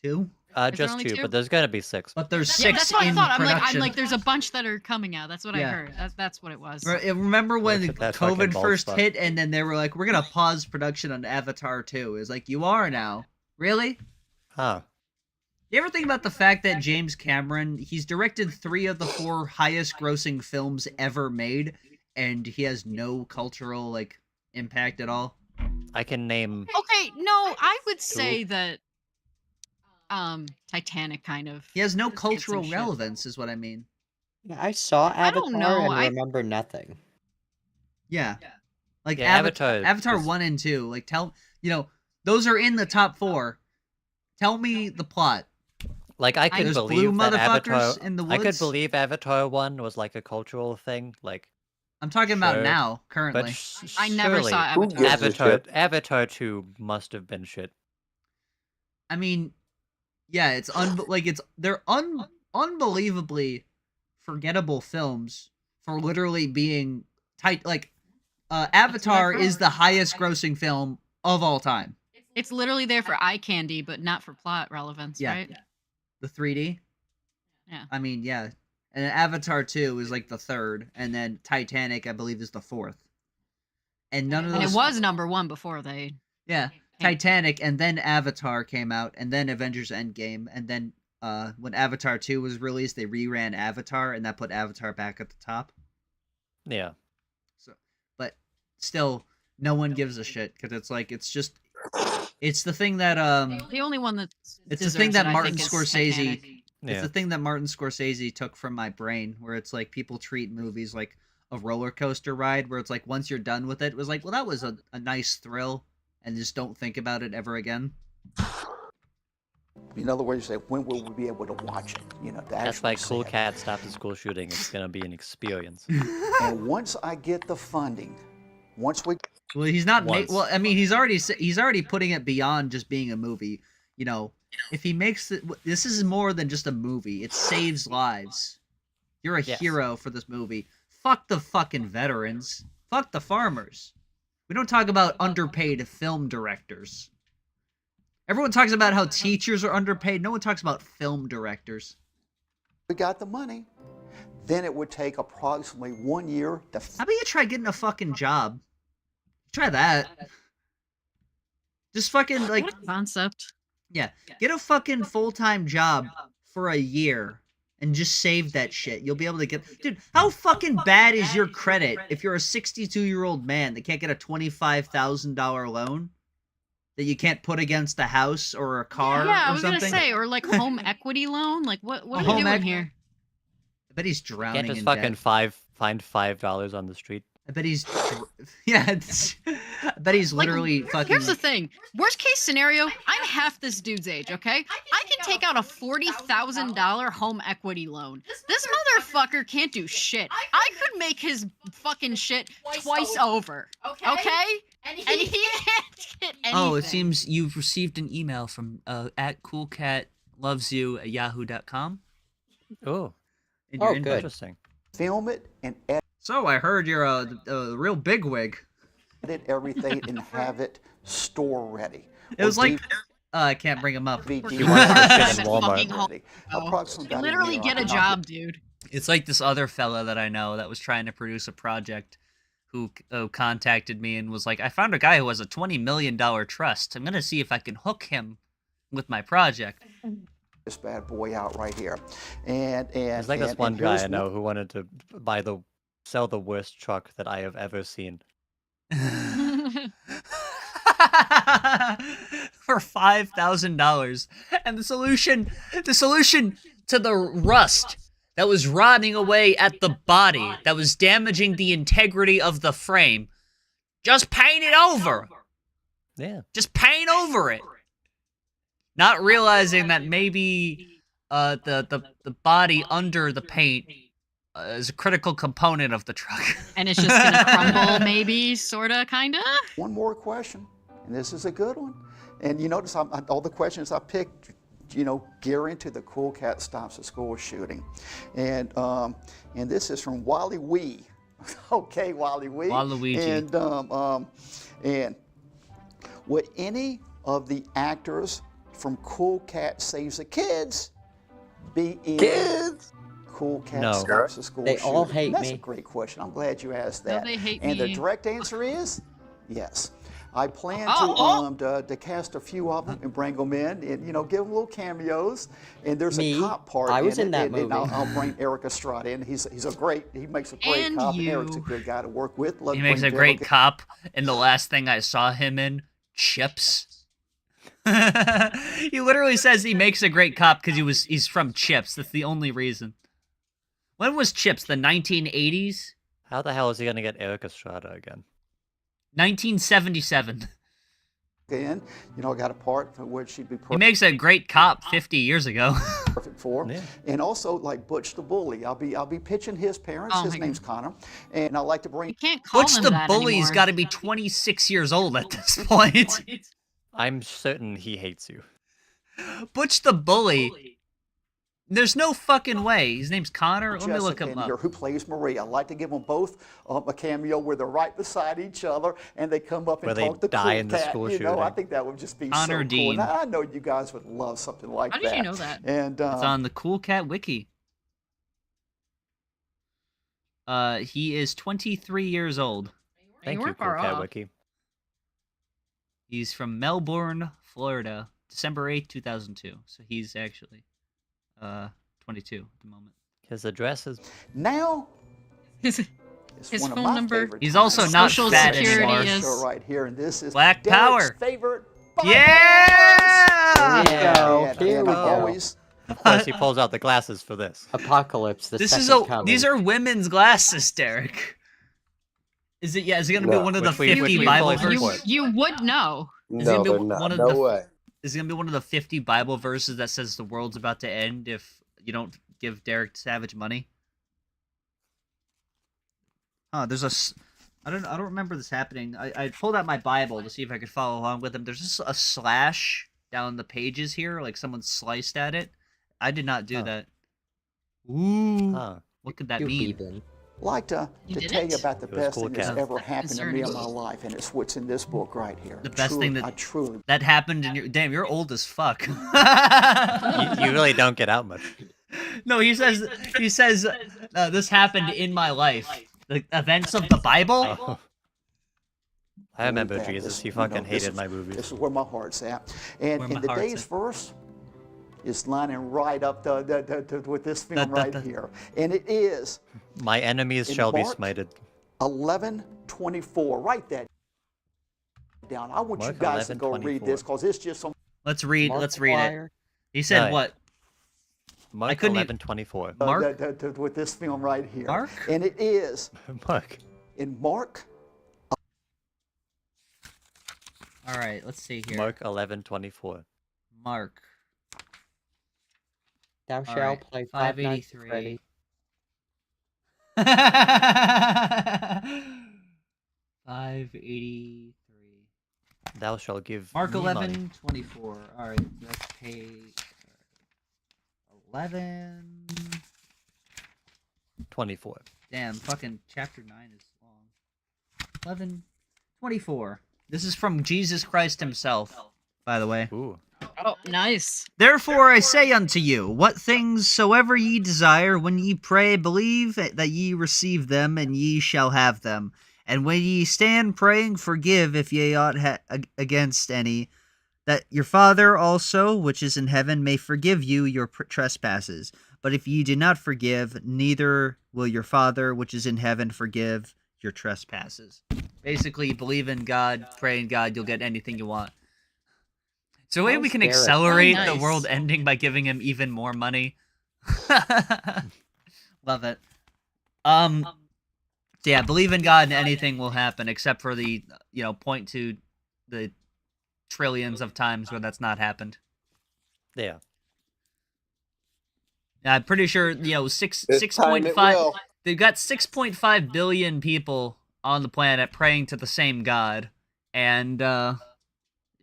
2, Is there Just only 2, two? but there's gonna be 6. but there's Yeah, 6 that's what I in thought. production. I'm like, there's a bunch that are coming out. That's what I Yeah. heard. That's what it was. Remember when Look at that fucking COVID bald first spot. hit, and then they were like, "We're gonna pause production on Avatar 2." It's like, you are now, really? Huh. You ever think about the fact that James Cameron, he's directed 3 of the 4 highest grossing films ever made, and he has no cultural like impact at all? I can name... Okay, no, I would say that Titanic kind of. He has no did some cultural shit. relevance, is what I mean. Yeah, I saw I don't Avatar know, and I- remember nothing. Yeah. Like Yeah, Avatar was- 1 and 2, like those are in the top 4. Tell me the plot. Like, I could There's blue believe that motherfuckers Avatar... in the I could woods? believe Avatar 1 was like a cultural thing, like... I'm talking about Sure, now, currently. But I never surely saw Who Avatar. gives a shit? Avatar 2 must have been shit. I mean, yeah, they're unbelievably forgettable films for literally being tight. Like, Avatar is the highest grossing film of all time. It's literally there for eye candy, but not for plot relevance, Yeah. right? The 3D. Yeah. I mean, yeah. And then Avatar 2 is like the 3rd, and then Titanic, I believe, is the 4th. And none of And those. it was number 1 before they. Yeah, Titanic, and then Avatar came out, and then Avengers Endgame, and then when Avatar 2 was released, they reran Avatar, and that put Avatar back at the top. Yeah. So, but still, no one gives a shit because it's the thing that The only one that. It's the thing that Martin Scorsese. Titanic. It's Yeah. the thing that Martin Scorsese took from my brain, where it's like people treat movies like a roller coaster ride, where it's like once you're done with it, it was like, well, that was a nice thrill, and just don't think about it ever again. In other words, you say, when will we be able to watch it? To That's why actually Cool see it. Cat stopped the school shooting. It's gonna be an experience. And once I get the funding, once we Well, he's not. Once. Well, I mean, he's already putting it beyond just being a movie. If he makes it, this is more than just a movie. It saves lives. You're a Yes. hero for this movie. Fuck the fucking veterans. Fuck the farmers. We don't talk about underpaid film directors. Everyone talks about how teachers are underpaid. No one talks about film directors. got the money, then it would take approximately 1 year to How about you try getting a fucking job? Try that. Just fucking like. What a concept. Yeah, get a fucking full-time job for a year and just save that shit. You'll be able to get... Dude, how fucking bad is your credit if you're a 62-year-old man that can't get a $25,000 loan? that you can't put against a house or a car Yeah, I or was something. gonna say, or like home equity loan. Like, what A are you home doing ec- here? I bet he's You drowning can't just in fucking debt. find $5 on the street. I bet he's yeah. I bet he's Like, literally fucking. Here's the thing. Worst case scenario, I'm half this dude's age, okay? I can take out a $40,000 home equity loan. This motherfucker can't do shit. I could make his fucking shit twice over, okay? And he can't get anything. Oh, it seems you've received an email from at coolcatlovesyou@yahoo.com. Oh, In your Oh, inbox. good. interesting. Film it and edit So I heard you're a real bigwig. everything and have it store ready. It was like I can't bring him up. DVD You want your shit in Fucking Walmart. home. ready. Oh. Approximately You about a literally year get a on. job, dude. It's like this other fella that I know that was trying to produce a project who contacted me and was like, I found a guy who has a $20 million trust. I'm going to see if I can hook him with my project. This bad boy out right here, and There's like this and one guy here's I know who wanted to sell the worst truck that I have ever seen. For $5,000. And the solution to the rust that was rotting away at the body, that was damaging the integrity of the frame, just paint it over. Yeah. Just paint over it. Not realizing that maybe the body under the paint is a critical component of the truck. And it's just gonna crumble, maybe, sorta, kinda. one more question, and this is a good one. And you notice all the questions I picked, gear into the Cool Cat Stops a School shooting, and this is from Wally Wee. Okay, Wally Wee. Waluigi. And would any of the actors from Cool Cat Saves the Kids be in Cool Cat No. Stops the School They shooting? all hate That's me. a great question. I'm glad you asked No, that. they hate and me. the direct answer is yes. I plan Oh, to cast a few of them and bring them in and, give them little cameos. And there's Me? a cop part I was in in it, that and movie. I'll bring Eric Estrada in. He makes a great And cop. And Eric's a you. good guy to work with. Love He to makes bring a great Vivica. cop, and the last thing I saw him in, Chips. He literally says he makes a great cop because he's from Chips. That's the only reason. When was Chips? The 1980s? How the hell is he gonna get Eric Estrada again? 1977. In, I got a part for which she'd be He makes a great cop 50 years ago. perfect for. Yeah. And also like Butch the Bully. I'll be pitching his parents. Oh His my name's Connor. And I like to bring You can't call Butch him the that Bully's anymore. got to be 26 years old at this point. I'm certain he hates you. Butch the Bully. There's no fucking way. His name's Connor. Let me look Jessica him in here, up. who plays Maria. I like to give them both a cameo where they're right beside each other and they come up and Where they talk the die Cool in the Cat. school I shooting. think that would just be Connor so cool. Dean. And I know you guys would love something like How that. did you know that? And It's on the Cool Cat Wiki. He is 23 years old. Thank you, weren't Cool far Cat off. Wiki. He's from Melbourne, Florida, December 8th, 2002. So he's actually 22 at the moment. His address is now His it's his one of phone my number. favorite He's times. also not Social fat Security anymore. is- Show right here, and this is Black Derek's Power. favorite. Yeah! Here we go. And Here we I go. always Of course, he pulls out the glasses for this. Apocalypse. The This is second coming. these are women's glasses, Derek. Is it? Yeah. Is it gonna be No. one of the Which we 50 Bible fully support. verses? You would know. Is it No, gonna be they're not. one of No the- way. Is it gonna be one of the 50 Bible verses that says the world's about to end if you don't give Derek Savage money? There's I don't remember this happening. I pulled out my Bible to see if I could follow along with him. There's just a slash down the pages here, like someone sliced at it. I did not do Huh. that. Ooh, Huh. what could that You mean? heathen. like to You tell didn't? you about the It was best Cool thing that's Cat. ever happened to me in my Concerning. life, and it's what's in this book right here. The best thing that- I truly That happened in your damn. You're old as fuck. You really don't get out much. No, he says this happened in my life. The events of the Bible. Oh. I remember believe that. Jesus. This- He you know, fucking this hated is- my movies. This is where my heart's at. Where And my in the heart's day's at. verse is lining right up with this film Da, da, right da. here. And it is My enemies In shall be Mark- smited. 11:24. Write that down. I want you Mark guys to go read this 11:24. because it's just some Let's read it. Markiplier. He said Right. what? Mark couldn't e- 11:24. Mark? with this film right here. Mark? And it is Mark. in Mark. All right, let's see here. Mark 11:24. Thou All shalt right, play Five Nights at 583. Freddy's. 583. Thou shalt give Mark me money. 11:24. All right, let's pay 11. 24. Damn, fucking chapter 9 is long. 11:24. This is from Jesus Christ himself, by the way. Ooh. Oh, nice. Therefore I say unto you, what things soever ye desire, when ye pray, believe that ye receive them, and ye shall have them. And when ye stand praying, forgive if ye ought against any, that your Father also, which is in heaven, may forgive you your trespasses. But if ye do not forgive, neither will your Father, which is in heaven, forgive your trespasses. Basically, believe in God, pray in God, you'll get anything you want. So maybe we How's can Derek? accelerate Oh, the nice. world ending by giving him even more money. Love it. So yeah, believe in God and anything will happen, except for the, point to the trillions of times where that's not happened. Yeah. I'm pretty sure, This 6.5. time it will. They've got 6.5 billion people on the planet praying to the same God, and a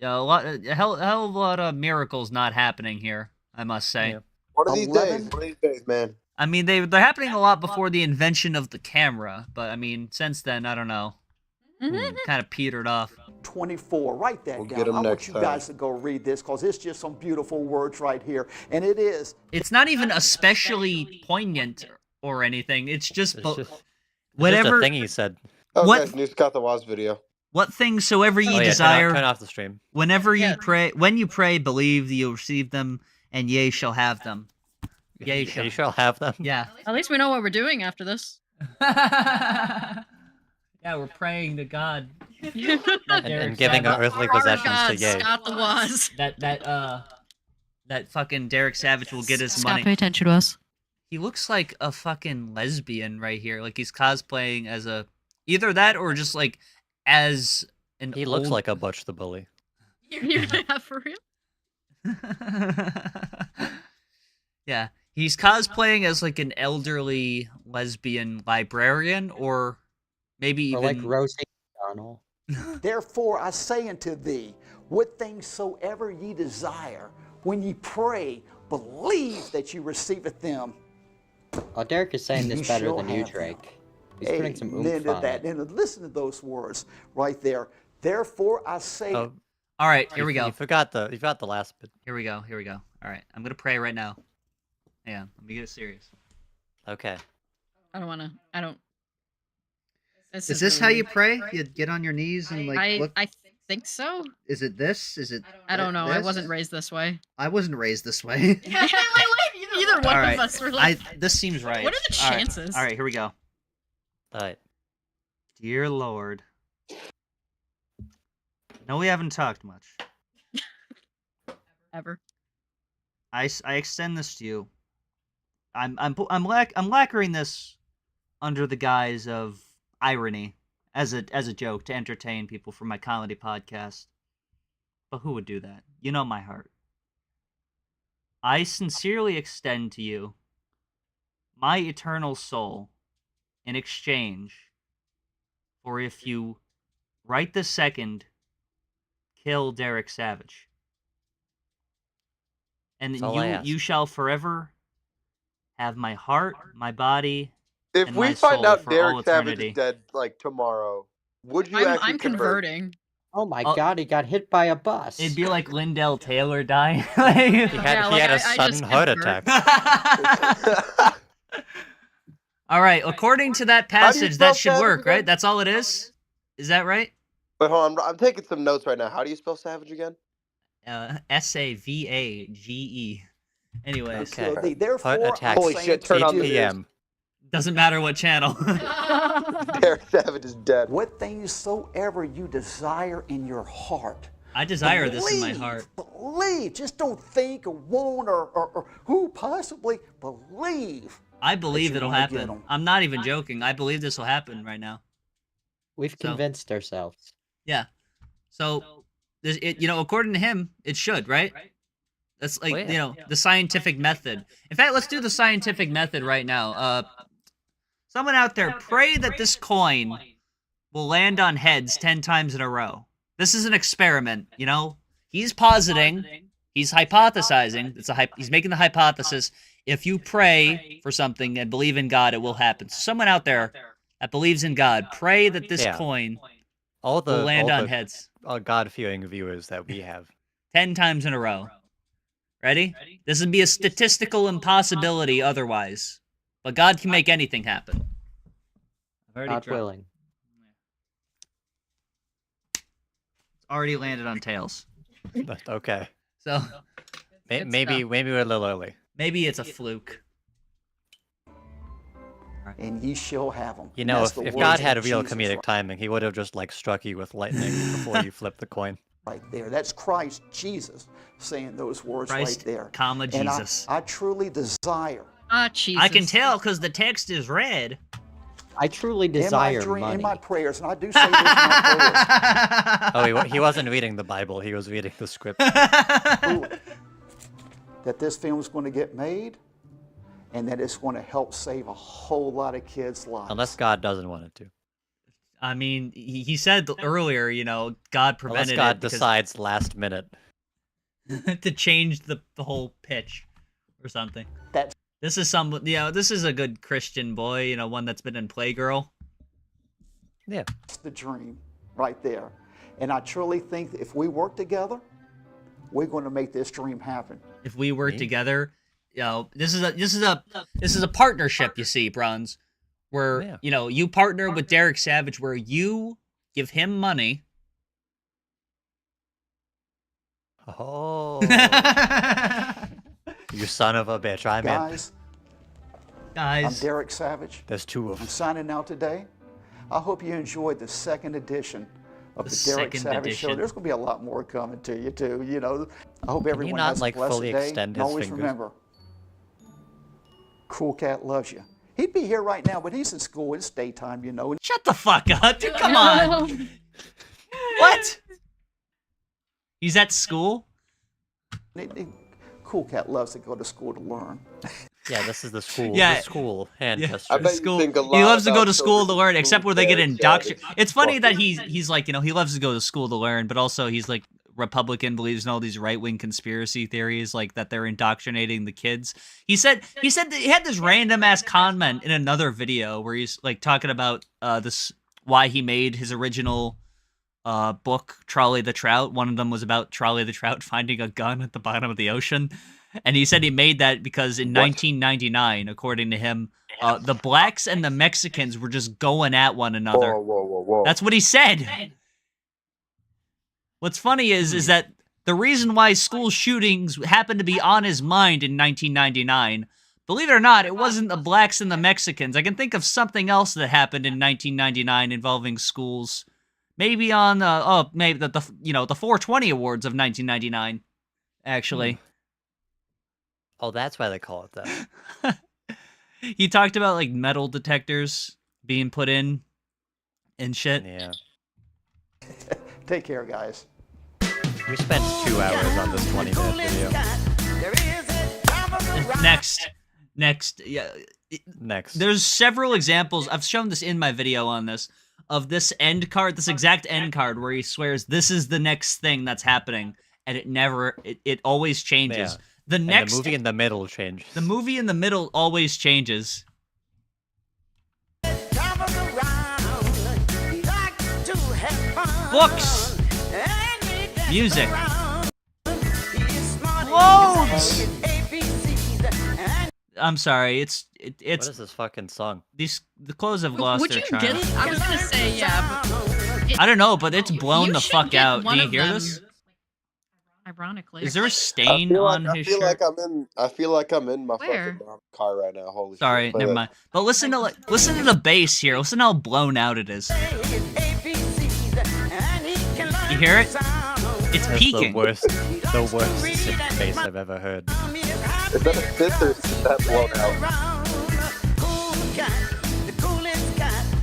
hell of a lot of miracles not happening here, I must say. Yeah. One of these 11. days. One of these days, man. I mean, they're happening a lot before the invention of the camera, but I mean, since then, I don't know, kind of petered off. 24. Write that We'll down. get 'em I want next you time. guys to go read this because it's just some beautiful words right here. And it is. It's not even especially poignant or anything. It's just It's just, whatever. Just a thing he said. Oh, What- guys, News got the Woz video. What things soever ye Oh, yeah, desire, turn off the stream. whenever ye Yeah. pray, when you pray, believe that you'll receive them, and ye shall have them. Ye shall. You shall have them. Yeah. At least we know what we're doing after this. Yeah, we're praying to God. And giving our earthly Our possessions God, to Ye. Scott the Waz. That fucking Derek Savage will get his Scott, money. pay attention to us. He looks like a fucking lesbian right here. Like he's cosplaying as either that or just like as an He looks old... like a Butch the Bully. Yeah, for real? Yeah, he's cosplaying as like an elderly lesbian librarian, or maybe Or even like Rosie O'Donnell. Therefore I say unto thee, what things soever ye desire, when ye pray, believe that you receiveth them. Oh, Derek is saying You this better shall than you, have them. Drake. He's putting some oomph Amen to on that. it. And listen to those words right there. Therefore I say. Oh, All right, here we go. You forgot the last bit. Here we go. All right, I'm gonna pray right now. Hang on, let me get it serious. Okay. I don't. Is this how you pray? You get on your knees and like I look? think so. Is it this? Is it? I don't know. I this? wasn't raised this way. I wasn't raised this way. Either one All of right, us were like. this seems right. What are the All right, chances? All right, here we go. All right. Dear Lord, no, we haven't talked much. Ever. I extend this to you. I'm lacquering this under the guise of irony, as a joke to entertain people for my comedy podcast. But who would do that? You know my heart. I sincerely extend to you my eternal soul in exchange for if you, right this second, kill Derek Savage. And That's all I ask. you shall forever have my heart, my body, If and we my find soul out for all Derek Savage eternity. is dead like tomorrow, would you actually I'm convert? converting. Oh my Oh. god, he got hit by a bus. It'd be like Lindell Taylor dying. He had, Yeah, he like, had a I sudden just heart convert. attack. All right, according to that How do you passage, spell that should Savage work, again? right? That's all it is? Is that right? But hold on, I'm taking some notes right now. How do you spell Savage again? Savage. Anyways. Okay. So thee, therefore Heart attack. I Holy say shit, unto turn on you, the news. 8 p.m. Doesn't matter what channel. Derek Savage is dead. What things soever you desire in your heart. I desire this in my Believe, heart. Believe. Just don't think or want or who possibly. Believe. I believe you're it'll gonna get happen. 'em. I'm not even joking. I believe this will happen right now. We've So- convinced ourselves. Yeah. So, according to him, it should, right? That's like, Well, yeah. the scientific method. In fact, let's do the scientific method right now. Someone out there, pray that this coin will land on heads 10 times in a row. This is an experiment, He's positing, he's hypothesizing, he's making the hypothesis. If you pray for something and believe in God, it will happen. So someone out there that believes in God, pray that this coin All the will land all on the heads God-fearing viewers that we have. 10 times in a row. Ready? This would be a statistical impossibility otherwise. But God can make anything happen. I've already God dropped- willing. It's already landed on tails. Okay. So Maybe we're a little early. maybe it's a fluke. And ye shall have them. You know, if God had a real comedic timing, he would have just like struck you with lightning before you flipped the coin. Right there. That's Christ Jesus saying those words Christ, right there. comma, And Jesus. I truly desire. Jesus. I can tell because the text is red. I truly In my desire dream, money. in my prayers, and I do say this in my prayers. Oh, he wasn't reading the Bible. He was reading the script. Truly, that this film is going to get made, and that it's going to help save a whole lot of kids' lives. Unless God doesn't want it to. I mean, he said earlier, God prevented Unless God it because- decides last minute. to change the whole pitch or something. That's This is this is a good Christian boy, one that's been in Playgirl. Yeah. the dream right there. And I truly think that if we work together, we're going to make this dream happen. If we work together, this is a partnership, you see, Bronze, where you partner with Derek Savage, where you give him money. Oh. You son of a bitch. I'm in. I'm Derek Savage. There's two of I'm us. signing out today. I hope you enjoyed the second edition of the Derek second Savage Show. edition. There's going to be a lot more coming to you, too. I hope everyone not, has like, a blessed fully day. extend And his always fingers? remember, Cool Cat loves you. He'd be here right now, but he's in school. It's daytime, Shut the fuck up, dude. Come on. What? He's at school? Cool Cat loves to go to school to learn. Yeah, this is the school. Yeah. The school hand Yeah. gesture. I bet you School. think a He lot loves to go about to school to children learn, in except school, where they get Derek indoctrinated. Savage. It's funny that Fucking- he's like, he loves to go to school to learn, but also he's like Republican, believes in all these right-wing conspiracy theories, like that they're indoctrinating the kids. He said that he had this random ass comment in another video where he's like talking about this why he made his original book Trolley the Trout. One of them was about Trolley the Trout finding a gun at the bottom of the ocean. And he said he made that because in 1999, according to him, the blacks and the Mexicans were just going at one another. Whoa. That's what he said. What's funny is that the reason why school shootings happened to be on his mind in 1999, believe it or not, it wasn't the blacks and the Mexicans. I can think of something else that happened in 1999 involving schools. Maybe on maybe the 420 awards of 1999, actually. Oh, that's why they call it that. He talked about like metal detectors being put in and shit. Yeah. Take care, guys. We spent 2 hours on this 20-minute video. Next, yeah. Next. There's several examples. I've shown this in my video on this of this end card, this exact end card where he swears this is the next thing that's happening, and it always changes. Yeah. The next the movie in the middle changed. The movie in the middle always changes. Books, music, loads. I'm sorry, it's What is this fucking song? the clothes have lost Would their you charm. get it? I was gonna say yeah. But I don't know, but it's blown You the should fuck get out. Do one you of hear them. this? Ironically. Is there a stain on his shirt? I feel like I'm in my Where? fucking mom's car right now. Holy Sorry, shit. Play never that. mind. But listen to the bass here. Listen how blown out it is. You hear it? It's That's peaking. the worst synth bass I've ever heard. Is that a synth or is that blown out?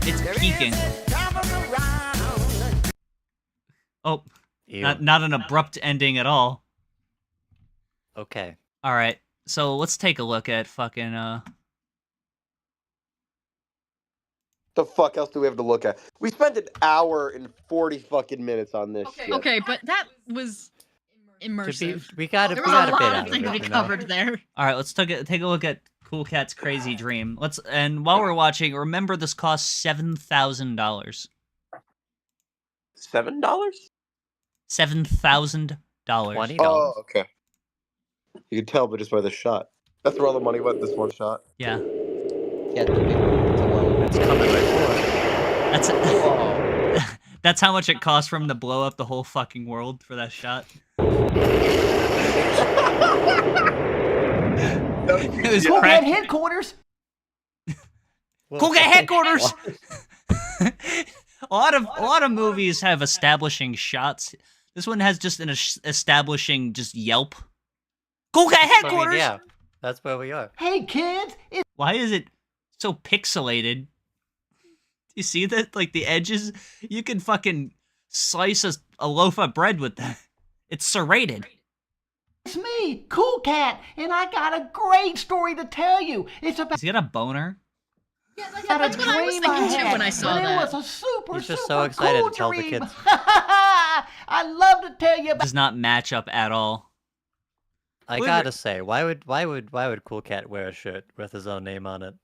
It's peaking. Oh, Ew. not an abrupt ending at all. Okay. All right, so let's take a look at fucking The fuck else do we have to look at? We spent an hour and 40 fucking minutes on this shit. Okay, but that was immersive. We gotta There we was got a a bit lot out of of things it, we you know? covered there. All right, let's take a look at Cool Cat's Crazy Dream. And while we're watching, remember this costs $7,000. $7? $7,000. $20. Oh, okay. You can tell, but just by the shot. That's where all the money went. This one shot. Yeah, Yeah, the big one's alone. It's coming right for us. that's Whoa. that's how much it cost for him to blow up the whole fucking world for that shot. It was Cool crack- Cat headquarters. Cool Cat headquarters. a lot of movies have establishing shots. This one has just an establishing just Yelp. Cool Cat I mean, headquarters. yeah, that's where we are. Hey kids, Why is it so pixelated? You see that? Like the edges, you can fucking slice a loaf of bread with that. It's serrated. it's me, Cool Cat, and I got a great story to tell you. It's about Has he got a boner? That's what I was thinking too when I saw but that. It was a super, He's just super so excited cool to tell the dream. kids. I love to tell you about. Does not match up at all. I Wait, gotta say, why would Cool Cat wear a shirt with his own name on it?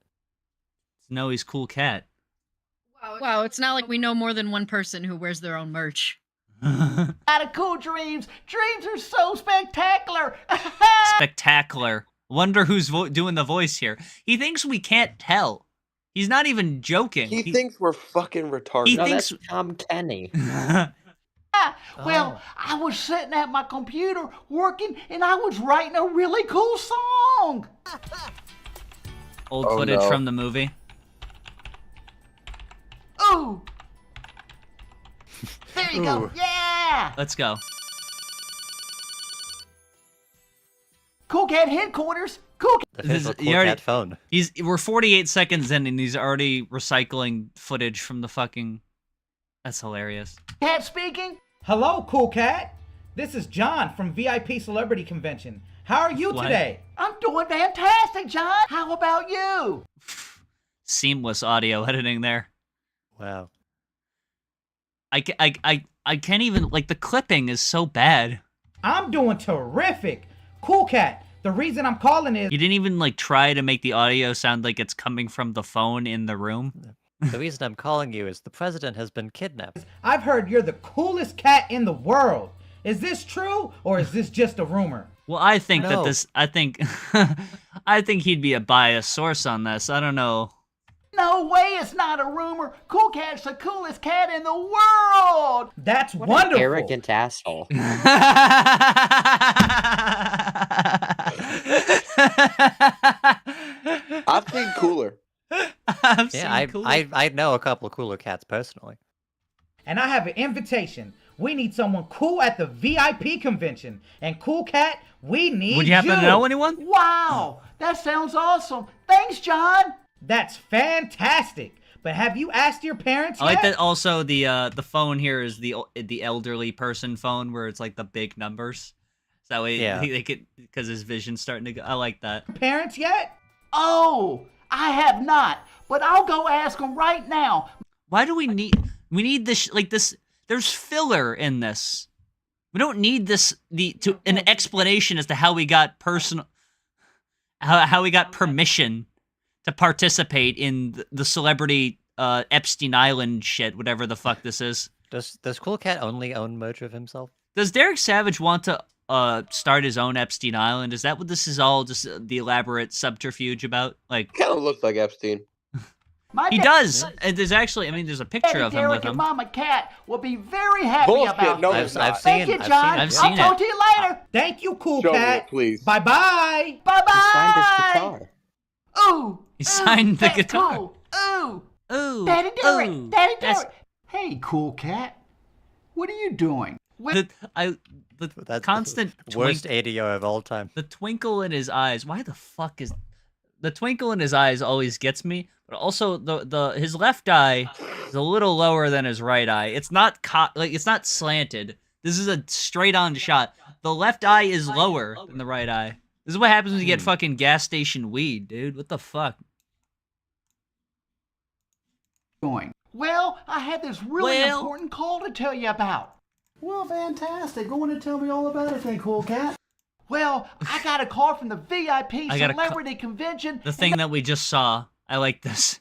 No, he's Cool Cat. Wow, it's not like we know more than one person who wears their own merch. Out of cool dreams. Dreams are so spectacular. Spectacular. Wonder who's doing the voice here. He thinks we can't tell. He's not even joking. He thinks we're fucking retarded. He No, thinks- that's Tom Kenny. Well, I was sitting at my computer working, and I was writing a really cool song. Old Oh, footage no. from the movie. Ooh. There you go. Ooh. Yeah. Let's go. Cool Cat headquarters. Cool Cat. The This- official you Cool already- Cat phone. We're 48 seconds in and he's already recycling footage from the fucking. That's hilarious. Cat speaking. Hello, Cool Cat. This is John from VIP Celebrity Convention. How are you What? today? I'm doing fantastic, John. How about you? Seamless audio editing there. Wow. I can't even, like, the clipping is so bad. I'm doing terrific. Cool Cat, the reason I'm calling is You didn't even, like, try to make the audio sound like it's coming from the phone in the room. The reason I'm calling you is the president has been kidnapped. I've heard you're the coolest cat in the world. Is this true or is this just a rumor? Well, I think that No. this, I think he'd be a biased source on this. I don't know. No way, it's not a rumor. Cool Cat's the coolest cat in the world. That's What an wonderful. arrogant asshole. I've seen cooler. I've Yeah, seen cooler. I know a couple of cooler cats personally. And I have an invitation. We need someone cool at the VIP convention. And Cool Cat, we need Would you happen to know anyone? Wow, that sounds awesome. Thanks, John. That's fantastic. But have you asked your parents I like yet? that. Also, the phone here is the elderly person phone where it's like the big numbers. So that way Yeah. they could, because his vision's starting to go. I like that. Parents yet? Oh, I have not, but I'll go ask him right now. Why do we need? We need this like this. There's filler in this. We don't need this an explanation as to how we got how we got permission to participate in the celebrity Epstein Island shit, whatever the fuck this is. Does Cool Cat only own merch of himself? Does Derek Savage want to start his own Epstein Island? Is that what this is all just the elaborate subterfuge about? Like, Kind of looks like Epstein. He does. And there's actually, I mean, there's a picture of him with Derek and him. Mama Cat will be very happy Bullshit, about no, this. it's not. Thank you, John. I've seen I'll talk it. to you later. Thank you, Cool Show me Cat. it, please. Bye-bye. He signed his Bye-bye. guitar. Ooh. He signed the that's guitar. Cool. Ooh. Ooh. Daddy Derek. ooh. Daddy That's- Derek. Hey, Cool Cat. What are you doing? The That's constant the worst ADO of all time. the twinkle in his eyes. Why the fuck is the twinkle in his eyes always gets me? But also his left eye is a little lower than his right eye. It's not it's not slanted. This is a straight on shot. The left eye is lower than the right eye. This is what happens when you get fucking gas station weed, dude. What the fuck? Well, I had this really important call to tell you about. Well, fantastic. Go on and tell me all about it then, Cool Cat. Well, I got a call from the VIP Celebrity Convention. The thing that we just saw. I like this.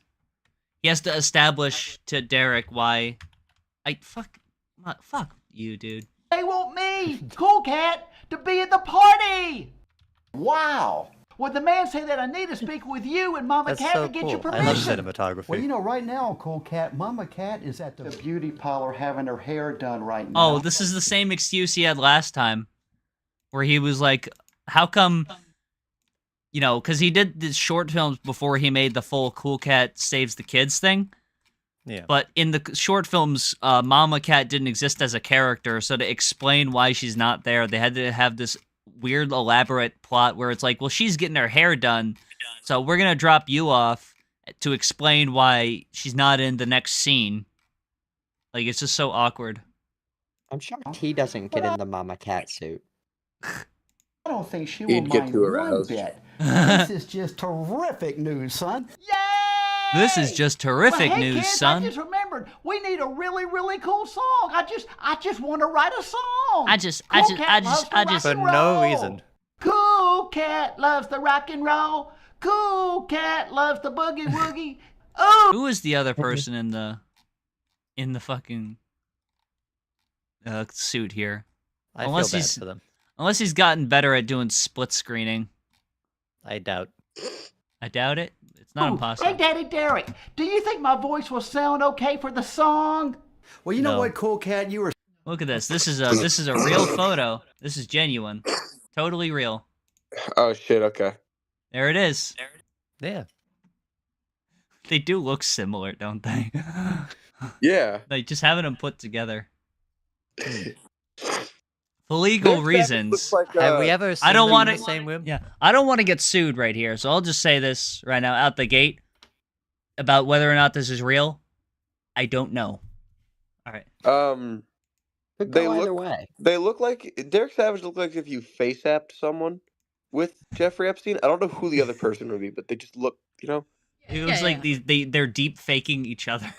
He has to establish to Derek why. Fuck you, dude. They want me, Cool Cat, to be at the party. Wow. Well, the man said that I need to speak with you and Mama That's Cat so to get cool. your I love permission. cinematography. Well, you know, right now, Cool Cat, Mama Cat is at the beauty parlor having her hair done right now. Oh, this is the same excuse he had last time. Where he was like, how come... You know, because he did the short films before he made the full Cool Cat Saves the Kids thing. Yeah. But in the short films, Mama Cat didn't exist as a character, so to explain why she's not there, they had to have this weird, elaborate plot where it's like, well, she's getting her hair done, so we're going to drop you off to explain why she's not in the next scene. Like, it's just so awkward. I'm shocked he doesn't get in the Mama Cat suit. I don't think she will He'd get mind too one aroused. bit. This is just terrific news, son. Yay! This is just terrific well, hey, news, kids, son. I just remembered we need a really, really cool song. I just want to write a song. Cool Cat loves to rock For and no roll. reason. Cool Cat loves the rock and roll. Cool Cat loves the boogie woogie. Oh, Who is the other person in the fucking suit here? I Unless feel bad he's- for them. Unless he's gotten better at doing split screening. I doubt. I doubt it. It's not hey, impossible. Daddy Derek, do you think my voice will sound okay for the song? Well, you know No. what, Cool Cat, you were Look at this. This is a real photo. This is genuine. Totally real. Oh shit. Okay. There it is. Yeah. They do look similar, don't they? Yeah. Like just having them put together. For legal This reasons. looks like, Have we ever seen I don't them want in to. the same room? Yeah, I don't want to get sued right here, so I'll just say this right now, out the gate, about whether or not this is real. I don't know. All right. Could They go either look- way. They look like Derek Savage looked like if you face apped someone with Jeffrey Epstein. I don't know who the other person would be, but they just look, you know. It looks like they're deep faking each other.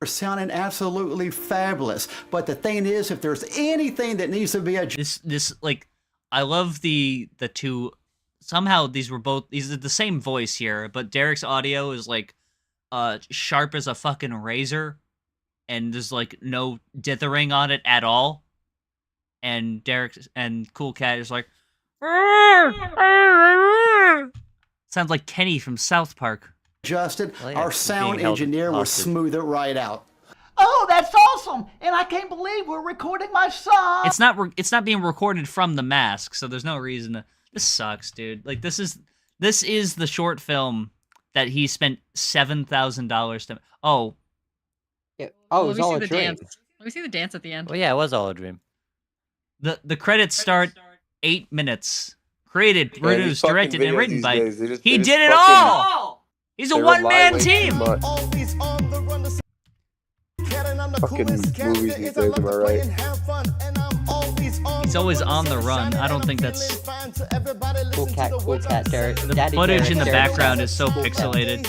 sounding absolutely fabulous. But the thing is, if there's anything that needs to be adjusted, This like I love the two. Somehow these are the same voice here, but Derek's audio is like sharp as a fucking razor, and there's like no dithering on it at all. And Derek and Cool Cat is like sounds like Kenny from South Park. Well, yeah, our he's sound being held engineer will hostage. smooth it right out. Oh, that's awesome! And I can't believe we're recording my song. It's not being recorded from the mask, so there's no reason to. This sucks, dude. Like this is the short film that he spent $7,000 to. Oh, Yeah. Oh, it was Let me all see a the dream. dance. Let me see the dance at the end. Well, yeah, it was all a dream. the credits start 8 minutes. Created, Man, these produced, fucking directed, and videos written these by. days, they just He fucking- did it all. He's a they rely one-man way too team. much. Fucking movies these days, am I right? He's always on the run. I don't think that's. Cool cat, Derek. The Daddy footage Derek, in the Derek background Savage, is so Cool Cat. pixelated.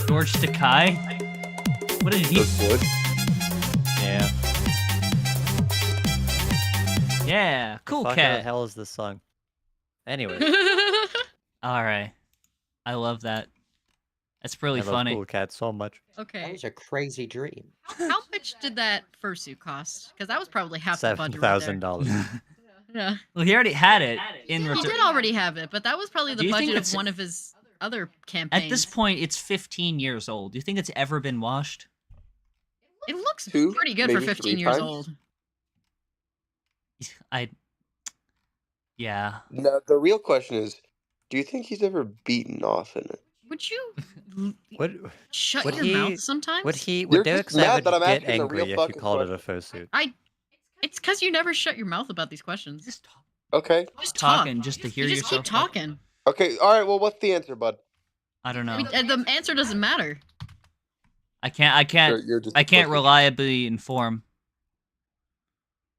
George Takei? What did he? This wood. Yeah. Yeah, Cool Fuck, how the Cat. hell is this song? Anyway, All right, I love that. That's really I love funny. Cool Cat so much. That Okay. was a crazy dream. How much did that fursuit cost? Because that was probably half the budget right there. $7,000. Yeah. Well, he already had it in He return. did already have it, but that was probably Do the you think budget it's- of one of his other campaigns. At this point, it's 15 years old. Do you think it's ever been washed? It looks 2, pretty good for maybe 15 3 years times? old. Yeah. No, the real question is, do you think he's ever beaten off in it? Would you Would shut would your he- mouth sometimes? would You're Derek just mad Savage that I'm get asking the real angry if you fucking called it a question. fursuit? It's because you never shut your mouth about these questions. Just talk. Okay. Just talk. Talking just to hear You just yourself. keep talking. Okay, alright, well, what's the answer, bud? I don't know. I mean, the answer doesn't matter. I can't You're just I can't pussy. reliably inform.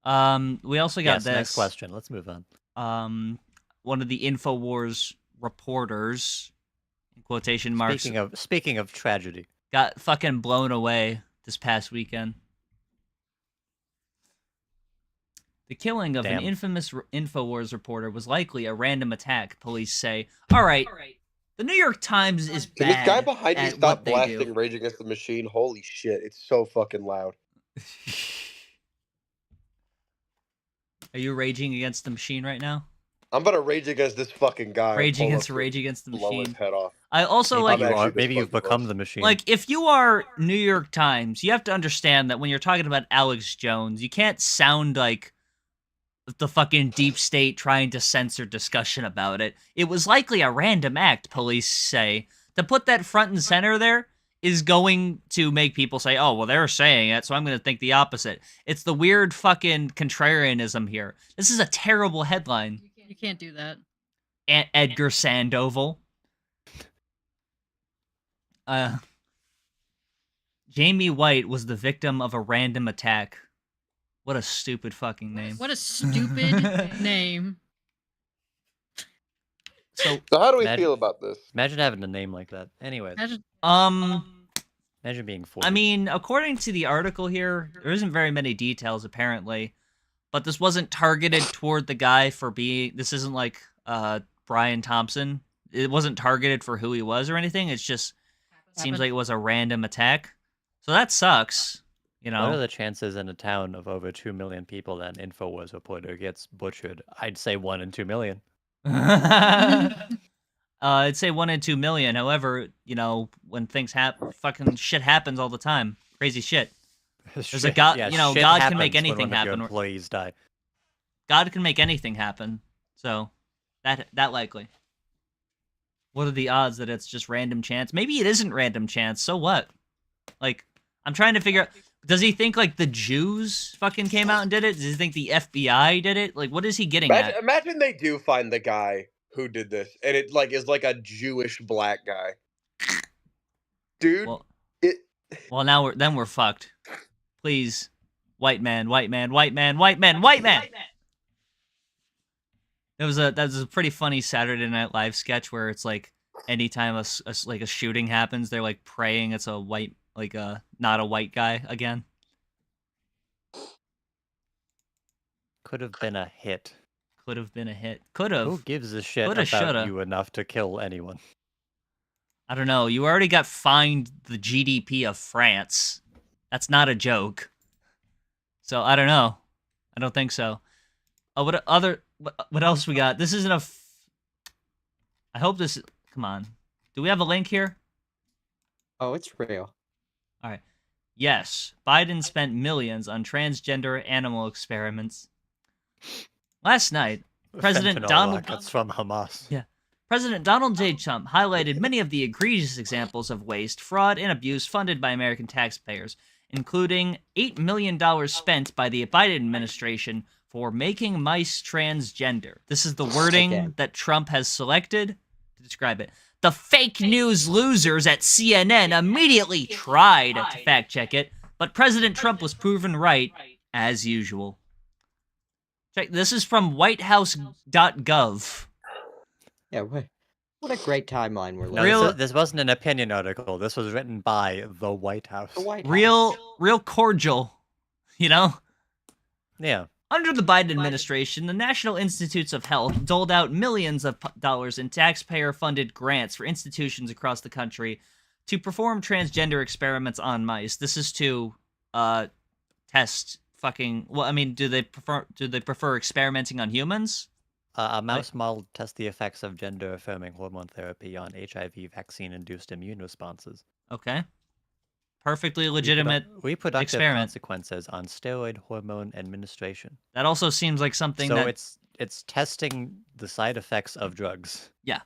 We also got Yes, this. next question. Let's move on. One of the InfoWars reporters, in quotation marks, Speaking of tragedy, got fucking blown away this past weekend. The killing of an Damn. infamous InfoWars reporter was likely a random attack, police say. All right, the New York Times is Can bad this guy behind you at stop what they blasting do. Rage Against the Machine? Holy shit, it's so fucking loud. Are you raging against the machine right now? I'm about to rage against this fucking guy. Rage Pull against up Rage to Against the blow his Machine. head off. I also maybe, like actually you've fucking become close. the machine. Like, if you are New York Times, you have to understand that when you're talking about Alex Jones, you can't sound like the fucking deep state trying to censor discussion about it. It was likely a random act, police say. To put that front and center there is going to make people say, oh, well, they're saying it, so I'm going to think the opposite. It's the weird fucking contrarianism here. This is a terrible headline. You can't do that. Edgar Sandoval. Jamie White was the victim of a random attack. What a stupid fucking name. What a stupid name. So how do we Imagine- feel about this? Imagine having a name like that. Anyways, Imagine- imagine being 40. I mean, according to the article here, there isn't very many details apparently, but this wasn't targeted toward the guy for being. This isn't like Brian Thompson. It wasn't targeted for who he was or anything. It's just seems like it was a random attack. So that sucks. You What are know, the chances in a town of over 2 million people that an InfoWars reporter gets butchered? I'd say 1 in 2 million. I'd say 1 in 2 million. However, you know, when things happen, fucking shit happens all the time. Crazy shit. There's a God, you know, shit God can make happens when anything one of your happen. employees die. God can make anything happen. So that likely. What are the odds that it's just random chance? Maybe it isn't random chance. So what? Like, I'm trying to figure out. Does he think like the Jews fucking came out and did it? Does he think the FBI did it? Like, what is he getting at? Imagine they do find the guy who did this, and it like is like a Jewish black guy. Dude, Well, now we're fucked. Please, white man, white man, white man, white man, white man. That was a pretty funny Saturday Night Live sketch where it's like anytime a shooting happens, they're like praying it's a white, like not a white guy again. Could have been a hit. Could have been a hit. Could have. Who gives a shit Coulda, about shoulda. you enough to kill anyone? I don't know. You already got fined the GDP of France. That's not a joke. So I don't know. I don't think so. Oh, what else we got? This isn't I hope this. Come on. Do we have a link here? Oh, it's real. All right. Yes, Biden spent millions on transgender animal experiments. Last night, President Fentanyl Donald rockets from Hamas. Yeah. President Donald J. Trump highlighted many of the egregious examples of waste, fraud, and abuse funded by American taxpayers, including $8 million spent by the Biden administration for making mice transgender. This is the wording that Trump has selected to describe it. The fake news losers at CNN immediately tried to fact check it, but President Trump was proven right, as usual. Check. This is from whitehouse.gov. Yeah, what a great timeline we're No, living. this wasn't an opinion article. This was written by the White House. The White House. Real cordial, you know? Yeah. Under the Biden administration, the National Institutes of Health doled out millions of dollars in taxpayer-funded grants for institutions across the country to perform transgender experiments on mice. This is to test fucking? Well, I mean, do they prefer experimenting on humans? A mouse model tests the effects of gender-affirming hormone therapy on HIV vaccine-induced immune responses. Okay. Perfectly legitimate Reproductive experiment. consequences on steroid hormone administration. That also seems like something So that... it's testing the side effects of drugs. Yeah.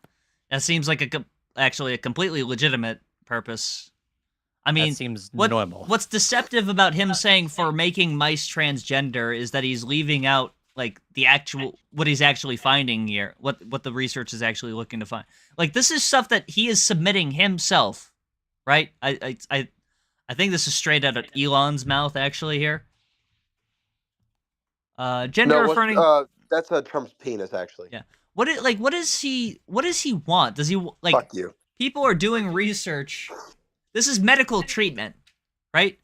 That seems like actually a completely legitimate purpose. I mean, that seems normal. What's deceptive about him saying for making mice transgender is that he's leaving out like what he's actually finding here, what the research is actually looking to find. Like, this is stuff that he is submitting himself, right? I think this is straight out of Elon's mouth actually here. Gender affirming. That's Trump's penis, actually. Yeah. What does he want? Does he like? Fuck you. People are doing research. This is medical treatment, right?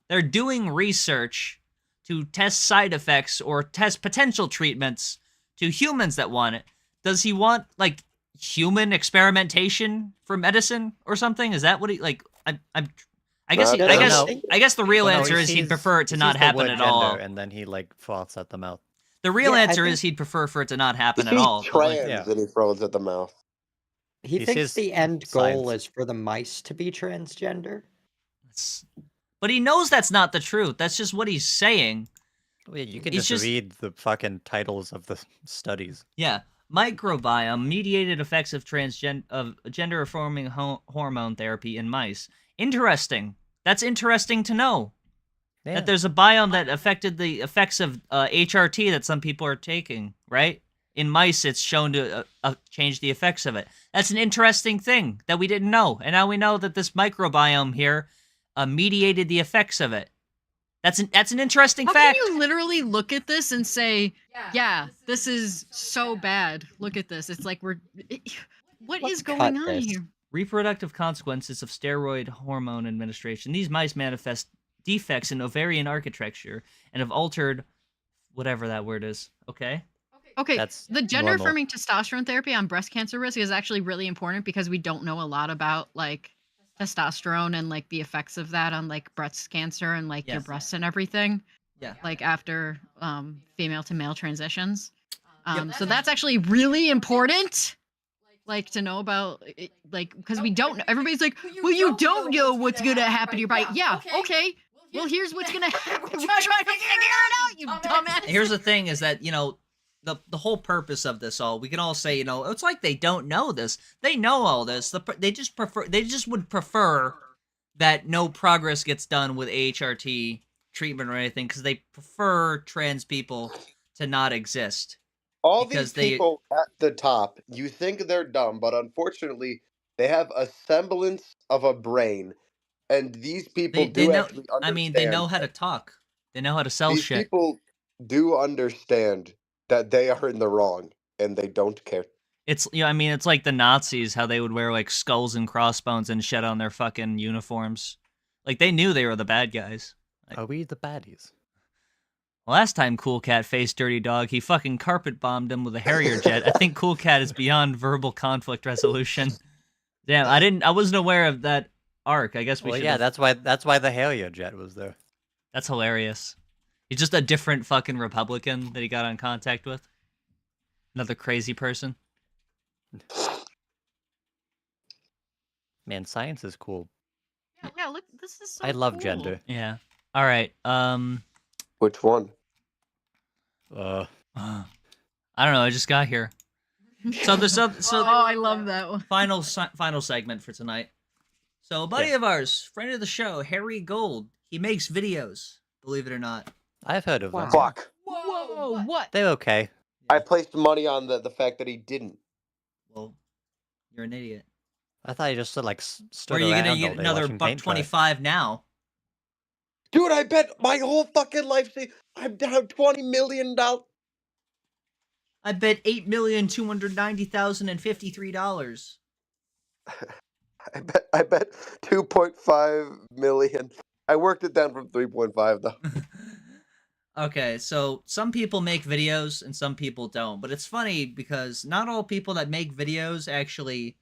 They're doing research to test side effects or test potential treatments to humans that want it. Does he want like human experimentation for medicine or something? Is that what he like? I guess the real answer is he'd prefer it to not happen at all. And then he like froths at the mouth. The real answer is he'd prefer for it to not happen at all. He's trans and he throws at the mouth. He thinks the end goal is for the mice to be transgender. But he knows that's not the truth. That's just what he's saying. Well, yeah, you can just read the fucking titles of the studies. Yeah. Microbiome mediated effects of gender affirming hormone therapy in mice. Interesting. That's interesting to know. Yeah. That there's a biome that affected the effects of HRT that some people are taking, right? In mice, it's shown to change the effects of it. That's an interesting thing that we didn't know. And now we know that this microbiome here mediated the effects of it. That's an interesting fact. How can you literally look at this and say, yeah, this is so bad. Look at this. It's like what is going on here? Reproductive consequences of steroid hormone administration. These mice manifest defects in ovarian architecture and have altered whatever that word is. Okay? Okay, the gender-affirming testosterone therapy on breast cancer risk is actually really important because we don't know a lot about, like, testosterone and, like, the effects of that on, like, breast cancer and, like, your breasts and everything. Yeah. Like, after female-to-male transitions. So that's actually really important, like, to know about, like, because we don't know. Everybody's like, well, you don't know what's going to happen to your body. Yeah, okay. Well, here's what's going to happen. We're trying to figure it out, you dumbass. Here's the thing is that, you know, the whole purpose of this all, we can all say, you know, it's like they don't know this. They know all this. They just would prefer that no progress gets done with AHRT treatment or anything because they prefer trans people to not exist. All these people at the top, you think they're dumb, but unfortunately, they have a semblance of a brain. And these people actually understand. I mean, they know how to talk. They know how to sell shit. These people do understand that they are in the wrong, and they don't care. It's, you know, I mean, it's like the Nazis, how they would wear, like, skulls and crossbones and shit on their fucking uniforms. Like, they knew they were the bad guys. Like, are we the baddies? Last time Cool Cat faced Dirty Dog, he fucking carpet bombed him with a Harrier jet. I think Cool Cat is beyond verbal conflict resolution. Damn, I wasn't aware of that arc. I guess we should. Yeah, that's why the Harrier jet was there. That's hilarious. He's just a different fucking Republican that he got on contact with. Another crazy person. Man, science is cool. Yeah, look, this is so I love cool. gender. Yeah. All right. Which one? I don't know. I just got here. So I love that one. Final segment for tonight. So a buddy of ours, friend of the show, Harry Gold, he makes videos. Believe it or not. I've heard of them. Fuck. Whoa, what? They're okay. I placed money on the fact that he didn't. Well, you're an idiot. I thought you just stood like stood Or are you around gonna all get day another watching paint dry. $1.25 now? Dude, I bet my whole fucking life. I'm down $20 million. I bet $8,290,053. I bet 2.5 million. I worked it down from 3.5 though. Okay, so some people make videos and some people don't, but it's funny because not all people that make videos actually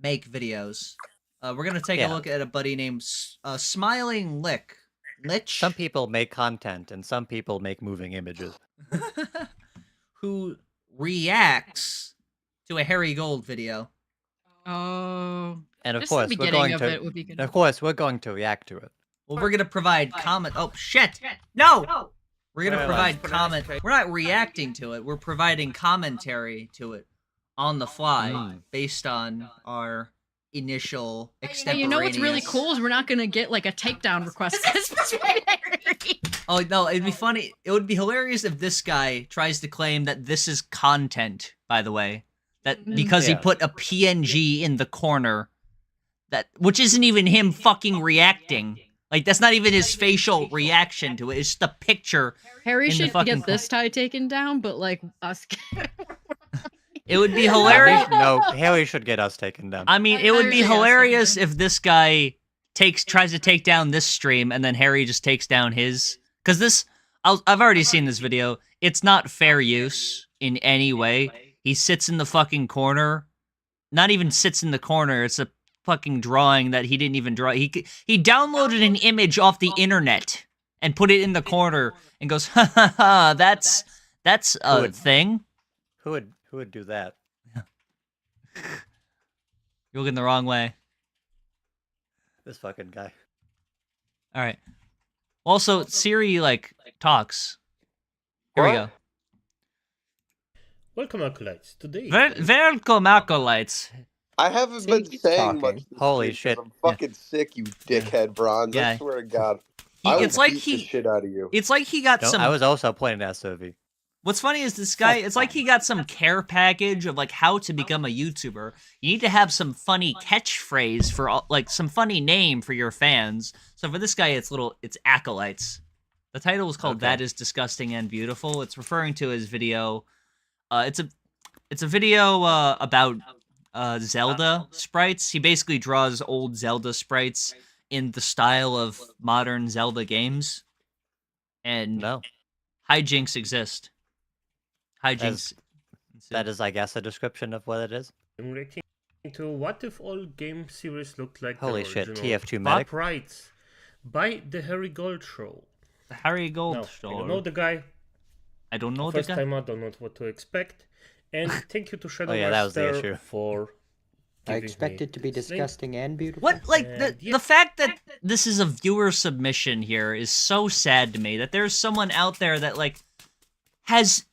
make videos. We're gonna take a look at a buddy named Smiling Lick Lich. Some people make content, and some people make moving images. Who reacts to a Harry Gold video. Oh. And of Just the course, we're beginning going of to. it would be good. Of course, we're going to react to it. Well, we're gonna provide comment. Oh shit! No! We're gonna Wait, provide comment. We're not reacting to it. We're providing commentary to it on the fly, based on our initial Hey, extemporaneous. you know what's really cool is we're not gonna get like a takedown request. Oh no, it'd be funny. It would be hilarious if this guy tries to claim that this is content. By the way, that because he Yeah. put a PNG in the corner, which isn't even him fucking reacting. Like that's not even his facial reaction to it. It's just the picture. Harry in the should fucking get this tie taken down, but like us. It would be hilarious. No, Harry should get us taken down. I mean, it would be Harry hilarious if this guy tries to take down this stream and then Harry just takes down his. Because this, I've already seen this video. It's not fair use in any way. He sits in the fucking corner. Not even sits in the corner. It's a fucking drawing that he didn't even draw. He downloaded an image off the internet and put it in the corner and goes, ha ha ha, that's a thing. Who would do that? You're looking the wrong way. This fucking guy. All right. Also, Siri like talks. Here we go. Welcome, acolytes. Today, Welcome, acolytes. I haven't been keep saying talking. much. This Holy week 'cause shit. I'm fucking sick, you dickhead, Bronze. Yeah. I swear to God. I It's will like beat the shit out of you. It's like he got No, some. I was also pointing at Sylvie. What's funny is this guy. It's like he got some care package of like how to become a YouTuber. You need to have some funny catchphrase for like some funny name for your fans. So for this guy, it's acolytes. The title is called Okay. "That Is Disgusting and Beautiful." It's referring to his video. It's a video about Zelda sprites. He basically draws old Zelda sprites in the style of modern Zelda games. And No. hijinks exist. Hijinks. That is, I guess, a description of what it is. I'm reacting to what if all game series looked like Holy the shit, original. TF2 medic. Rights by the Harry Gold Show. The Harry Gold Now, Show. I don't know the guy. I don't know the First guy. time I don't know what to expect. And thank you to Shadow Oh, yeah, that was the Master issue. for I giving expect me it to be this link. disgusting and beautiful. What, like, the yeah. fact that this is a viewer submission here is so sad to me. That there's someone out there that, like, has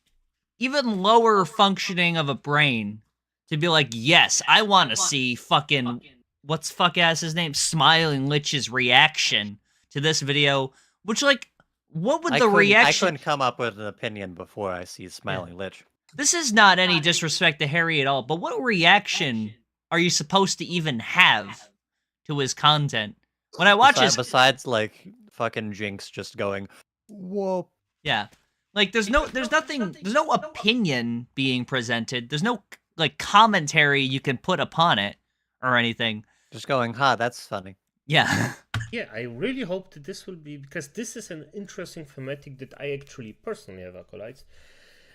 even lower functioning of a brain to be like, yes, I want to see fucking, what's fuck-ass his name? Smiling Lich's reaction to this video. Which, like, what would the I reaction... couldn't come up with an opinion before I see Smiling Lich. This is not any disrespect to Harry at all, but what reaction are you supposed to even have to his content? When I watch his... Besides, like, fucking Jinx just going, whoa. Yeah. Like, there's no opinion being presented. There's no, like, commentary you can put upon it or anything. Just going, ha, that's funny. Yeah. Yeah, I really hope that this will be, because this is an interesting thematic that I actually personally have acolytes.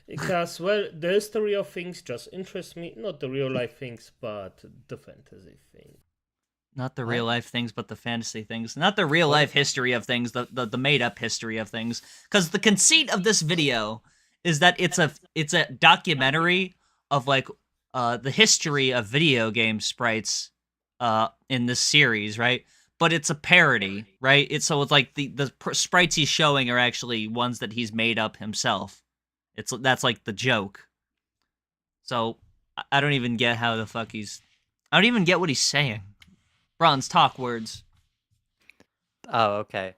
Because, well, the history of things just interests me. Not the real life things, but the fantasy thing. Not the real life things, but the fantasy things. Not the real life history of things, the made up history of things. Because the conceit of this video is that it's a documentary of like the history of video game sprites in this series, right? But it's a parody, right? It's like the sprites he's showing are actually ones that he's made up himself. That's like the joke. So I don't even get how the fuck I don't even get what he's saying. Bronze, talk words. Oh, okay.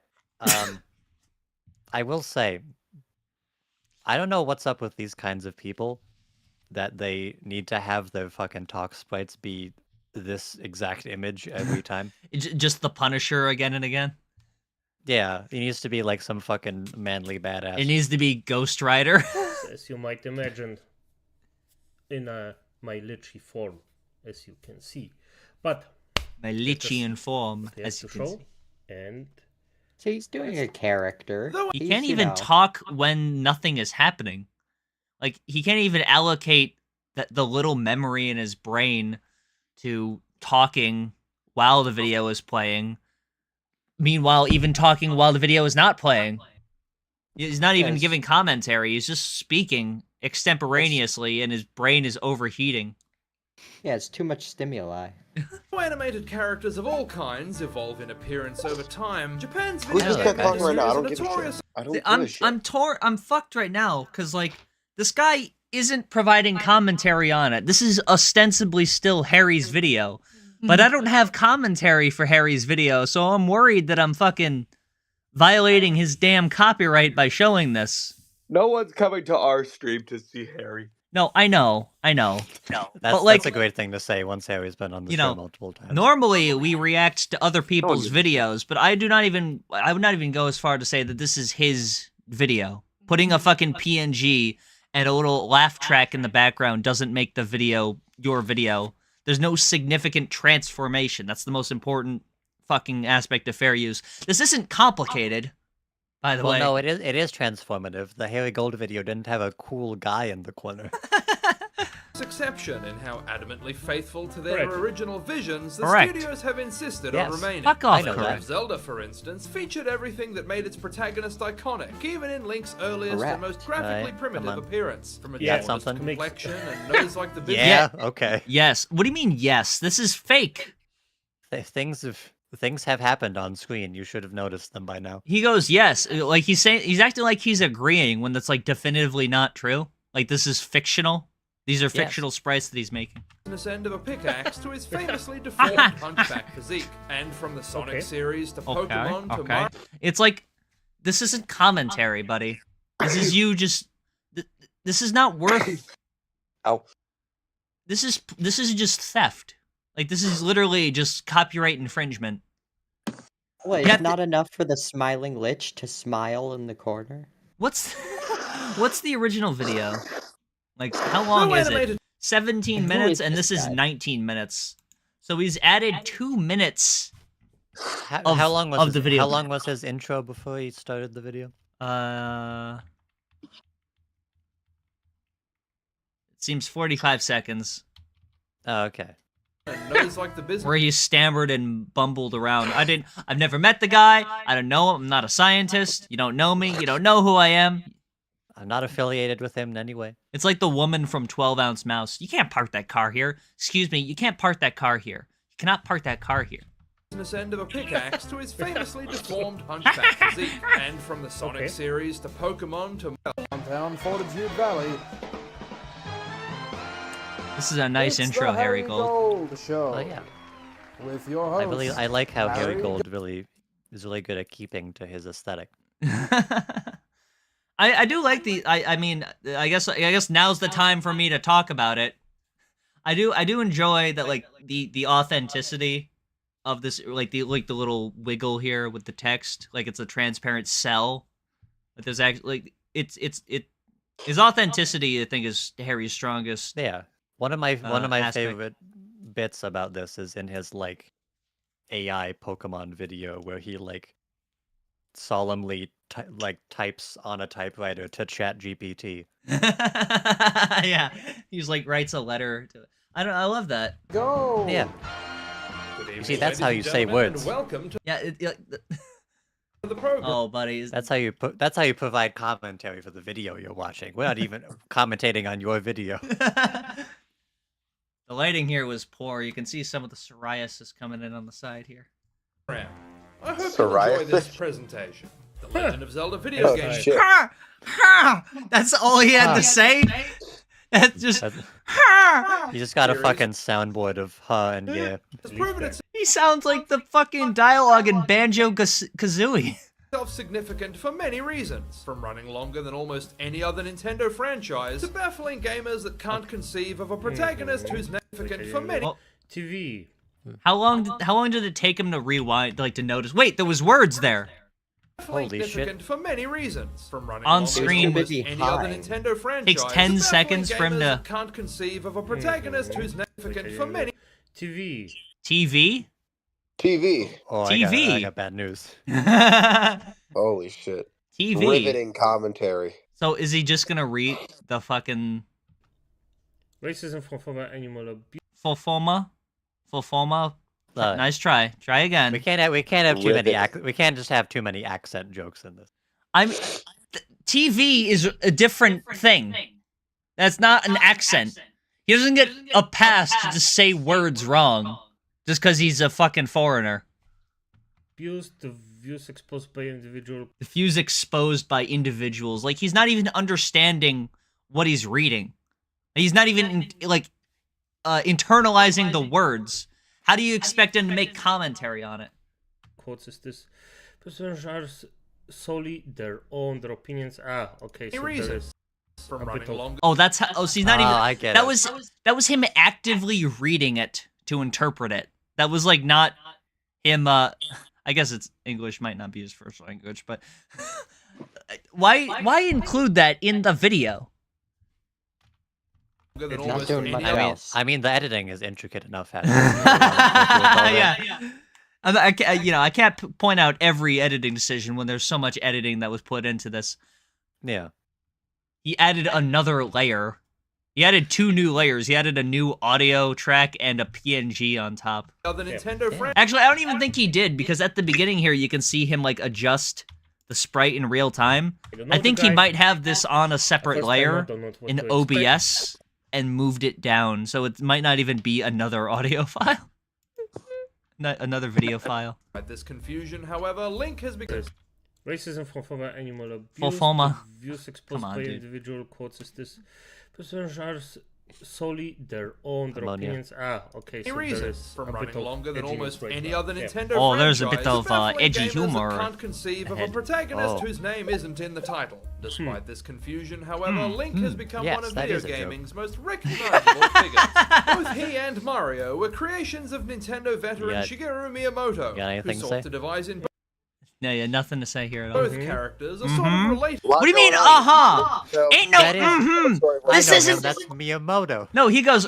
I will say, I don't know what's up with these kinds of people that they need to have their fucking talk sprites be this exact image every time. Just the Punisher again and again? Yeah, he needs to be like some fucking manly badass. It needs to be Ghost Rider. As you might imagine, in my Lichy form, as you can see. But My Lichian form, he has as you to can show, see. and So he's doing a character. He He's, can't you even know, talk when nothing is happening. Like, he can't even allocate the little memory in his brain to talking while the video is playing. meanwhile, even talking while the video is not playing. He's not even Yes. giving commentary. He's just speaking extemporaneously, and his brain is overheating. Yeah, it's too much stimuli. Animated characters of all kinds evolve in appearance over time. Japan's Who's video this cat game talking right now? I industry don't is give a shit. notorious. I don't give a shit. I'm fucked right now because like this guy isn't providing commentary on it. This is ostensibly still Harry's video, but I don't have commentary for Harry's video, so I'm worried that I'm fucking violating his damn copyright by showing this. No one's coming to our stream to see Harry. No, I know. That's a great thing to say once Harry's been on the show multiple times. Normally we react to other people's videos, but I would not even go as far to say that this is his video. Putting a fucking PNG and a little laugh track in the background doesn't make the video your video. There's no significant transformation. That's the most important fucking aspect of fair use. This isn't complicated, by the way. Well, no, it is transformative. The Harry Gold video didn't have a cool guy in the corner. Exception in how adamantly faithful to their Correct. original visions the Correct. studios have insisted Yes. on remaining. Fuck off, Legend correct. of Zelda, for instance, featured everything that made its protagonist iconic, even in Link's earliest Correct. and most graphically Right, primitive come on. appearance. From a Yeah, jaundiced something. complexion and nose like the business. Yeah, okay. Yes. What do you mean, yes? This is fake. Things have happened on screen. You should have noticed them by now. He goes, yes. Like he's acting like he's agreeing when that's like definitively not true. Like this is fictional. These are fictional sprites that he's making. End of a pickaxe to his famously deformed hunchback physique. And from the Sonic Okay. series to Pokemon to Mario. It's like, this isn't commentary, buddy. This is you just... This is not worth... Ow. This is just theft. Like, this is literally just copyright infringement. What, Yeah, it's not enough for the smiling lich to smile in the corner? What's the original video? Like, how long is it? 17 Who minutes, is and this this is guy? 19 minutes. So he's added 2 minutes How long was of the video. How long was his intro before he started the video? It seems 45 seconds. Oh, okay. Nose like the business. Where he stammered and bumbled around. I've never met the guy. I don't know him. I'm not a scientist. You don't know me. You don't know who I am. I'm not affiliated with him in any way. It's like the woman from 12 Ounce Mouse. You can't park that car here. Excuse me, you can't park that car here. You cannot park that car here. End of a pickaxe to his famously deformed hunchback physique. And from the Sonic series to Pokemon to Downtown Fortitude Valley. This is a nice It's intro, the Harry Gold. Show. Oh yeah. With your host. I like how Harry Harry Gold is really good at keeping to his aesthetic. I do like the I mean I guess now's the time for me to talk about it. I do enjoy that, like the authenticity of this, like the little wiggle here with the text, like it's a transparent cell. But there's actually like his authenticity, I think, is Harry's strongest. Yeah. One of my aspect. favorite bits about this is in his like AI Pokemon video where he like solemnly types on a typewriter to Chat GPT. Yeah, he's like writes a letter to. I love that. Go. Yeah. You see, that's how you say words. Welcome to Yeah. the program. Oh, buddy. That's how you provide commentary for the video you're watching. We're not even commentating on your video. The lighting here was poor. You can see some of the psoriasis coming in on the side here. I hope you enjoy this Psoriasis? presentation. The Legend of Zelda video Oh, game. shit. That's all he had to say. That's just. You just got a fucking soundboard of huh and yeah. Has proven itself He sounds like the fucking dialogue in Banjo Kazooie. significant for many reasons, from running longer than almost any other Nintendo franchise to baffling gamers that can't conceive of a protagonist who's significant for many. Well, TV. how long did it take him to rewind, like to notice? Wait, there was words there. Holy shit. Significant for many reasons, from running On longer than screen, almost busy any other high. Nintendo franchise. Takes 10 to baffling seconds for him gamers to- that can't conceive of a protagonist who's significant for many. TV. TV. TV. Oh, TV. I got bad news. Holy shit. TV. Riveting commentary. So is he just gonna read the fucking Racism from former animal abuse. Fulfoma Nice try. Try again. We can't have too many. We can't just have too many accent jokes in this. TV is a different thing. That's not an accent. He doesn't get a pass to just say words wrong just because he's a fucking foreigner. The views exposed by individual. The views exposed by individuals. Like, he's not even understanding what he's reading. He's not even, internalizing the words. How do you expect him to make commentary on it? Quotes is this. Persons are solely their opinions. Okay, so there is from running longer. Oh, that's how. Oh, so he's not even. I get that it. that was him actively reading it to interpret it. That was like not him. I guess it's English might not be his first language, but why include that in the video? It's not doing much else. I mean, the editing is intricate enough. Yeah. I can't point out every editing decision when there's so much editing that was put into this. Yeah. He added another layer. He added 2 new layers. He added a new audio track and a PNG on top. Actually, I don't even think he did, because at the beginning here, you can see him like adjust the sprite in real time. I think he might have this on a separate layer in OBS and moved it down, so it might not even be another audio file. Another video file. At this confusion, however, Link has become racism for former animal abuse. For former. Views exposed by individual quotes is this. Persons are solely their opinions. Okay, so there is from running longer than almost any other Nintendo Oh, there's a franchise, bit of baffling edgy gamers humor that can't conceive of a protagonist whose name isn't in the title. Despite this confusion, however, Link has become one of video gaming's most recognizable figures. Both he and Mario were creations of Nintendo veteran Shigeru Miyamoto, who sought to devise in No, yeah, nothing to say here at all. both characters are sort of related. What do you mean, Ain't no, This isn't. That's Miyamoto. No, he goes,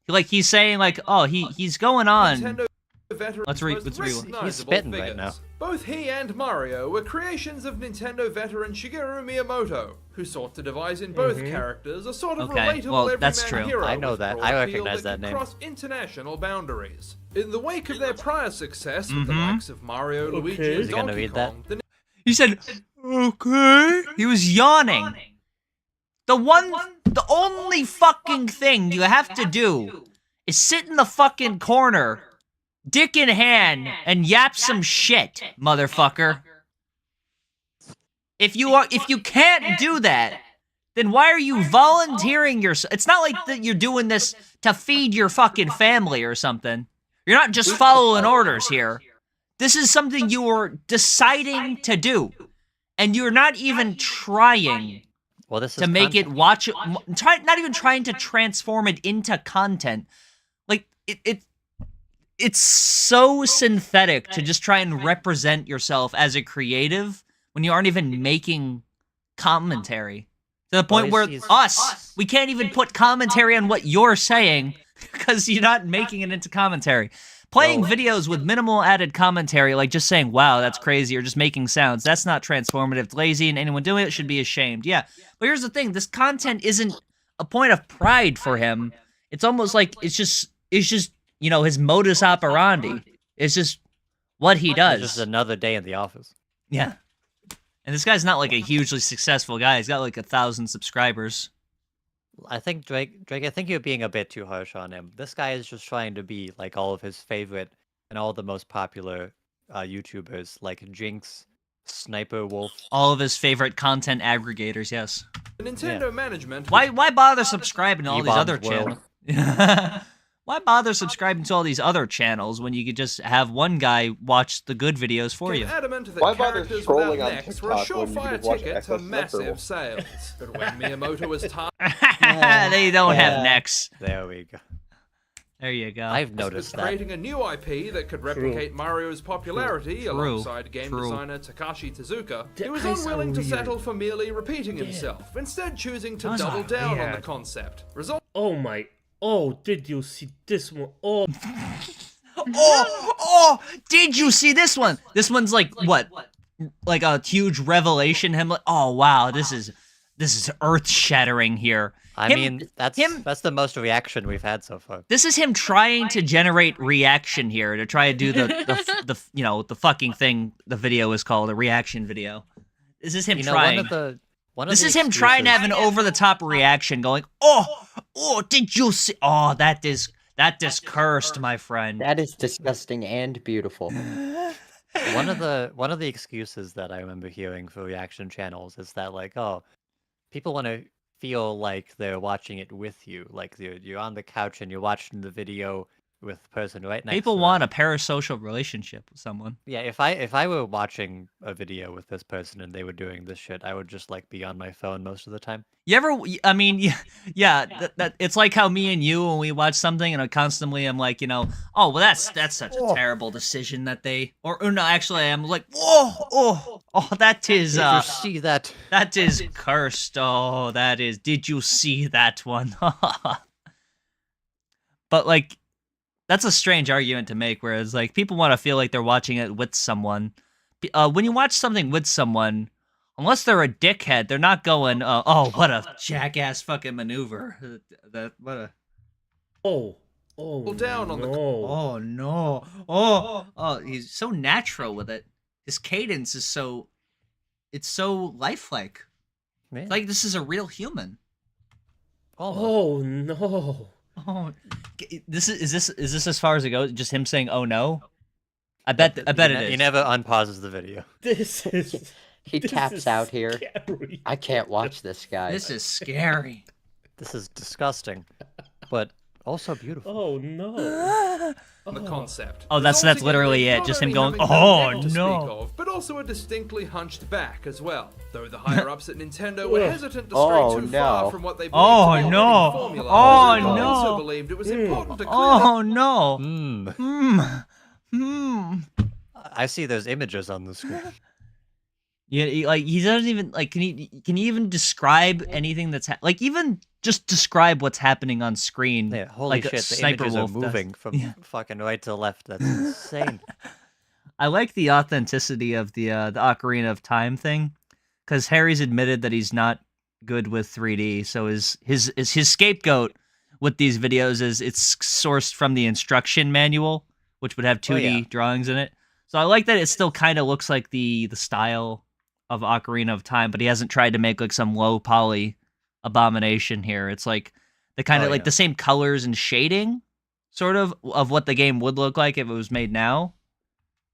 Like, he's saying, like, oh, he's going on. Let's read one. He's spitting right now. Both he and Mario were creations of Nintendo veteran Shigeru Miyamoto, who sought to devise in both characters a sort of relatable that's everyman true. hero I know that. with a I broad recognize appeal that name. Cross international boundaries. In the wake of their prior success with the likes of Mario, Luigi, and Is he gonna Donkey read that? Kong, the He said, okay. He was yawning. The only fucking thing you have to do is sit in the fucking corner, dick in hand, and yap some shit, motherfucker. If you can't do that, then why are you volunteering yourself? It's not like that you're doing this to feed your fucking family or something. You're not just following orders here. This is something you are deciding to do, and you're not even trying to make it watch. Not even trying to transform it into content. Like it's so synthetic to just try and represent yourself as a creative when you aren't even making commentary. To the point where we can't even put commentary on what you're saying because you're not making it into commentary. Playing videos with minimal added commentary, like just saying, wow, that's crazy, or just making sounds, that's not transformative. It's lazy, and anyone doing it should be ashamed. Yeah, but here's the thing. This content isn't a point of pride for him. It's almost like it's just you know, his modus operandi. It's just what he does. It's just another day in the office. Yeah. And this guy's not like a hugely successful guy. He's got like 1,000 subscribers. I think Drake, I think you're being a bit too harsh on him. This guy is just trying to be like all of his favorite and all the most popular YouTubers, like Hijinks, Sniper Wolf. All of his favorite content aggregators, yes. Nintendo management. Why bother subscribing to all these other channels? Why bother subscribing to all these other channels when you could just have one guy watch the good videos for you? Why bother scrolling on TikTok when you could watch ticket to massive sales. But when Miyamoto was they don't have necks. There we go. There you go. I've noticed that. Creating a new IP that could replicate Mario's popularity alongside game designer Takashi Tezuka, he was unwilling to settle for merely repeating himself, instead choosing to double down on the concept. Oh, did you see this one? Oh. Did you see this one? This one's like, what? Like a huge revelation. Him like, oh, wow, this is is earth-shattering here. I mean, that's the most reaction we've had so far. This is him trying to generate reaction here to try to do the fucking thing the video is called, a reaction video. This is him trying. This is him trying to have an over-the-top reaction, going, "Oh, did you see? Oh, that is cursed, my friend. That is disgusting and beautiful." One of the excuses that I remember hearing for reaction channels is that, like, oh, people want to feel like they're watching it with you, like you're on the couch and you're watching the video with the person right next to People them. want a parasocial relationship with someone. Yeah, if I were watching a video with this person and they were doing this shit, I would just like be on my phone most of the time. You ever? I mean, yeah. That it's like how me and you, when we watch something, and I constantly am like, oh, well, that's such a terrible decision that they, or no, actually, I'm like, oh, that is. Did you see that? That is cursed. Oh, that is. Did you see that one? But like, that's a strange argument to make. Whereas like people want to feel like they're watching it with someone. When you watch something with someone, unless they're a dickhead, they're not going, oh, what a jackass fucking maneuver. Pull down on the... Oh, no. Oh, he's so natural with it. His cadence is so... It's so lifelike. Man. Like this is a real human. Oh, no. Oh, is this as far as it goes? Just him saying, "Oh no." I bet it is. He never unpauses the video. He taps out here. I can't watch this guy. This is scary. This is disgusting, but also beautiful. Oh no. The concept. Oh, that's literally it. Just him going, "Oh no." But also a distinctly hunched back as well. Though the higher ups at Nintendo were hesitant to stray too far from what they believed to be the formula. They also believed it was important to I see those images on the screen. Yeah, like he doesn't even like. Can he even describe anything that's like even just describe what's happening on screen? Yeah, holy like shit! The images are moving from fucking right to left. That's insane. I like the authenticity of the Ocarina of Time thing, because Harry's admitted that he's not good with 3D. So his scapegoat with these videos is it's sourced from the instruction manual, which would have 2D drawings in it. So I like that it still kind of looks like the style of Ocarina of Time, but he hasn't tried to make like some low poly abomination here. It's like the kind of like the same colors and shading sort of what the game would look like if it was made now,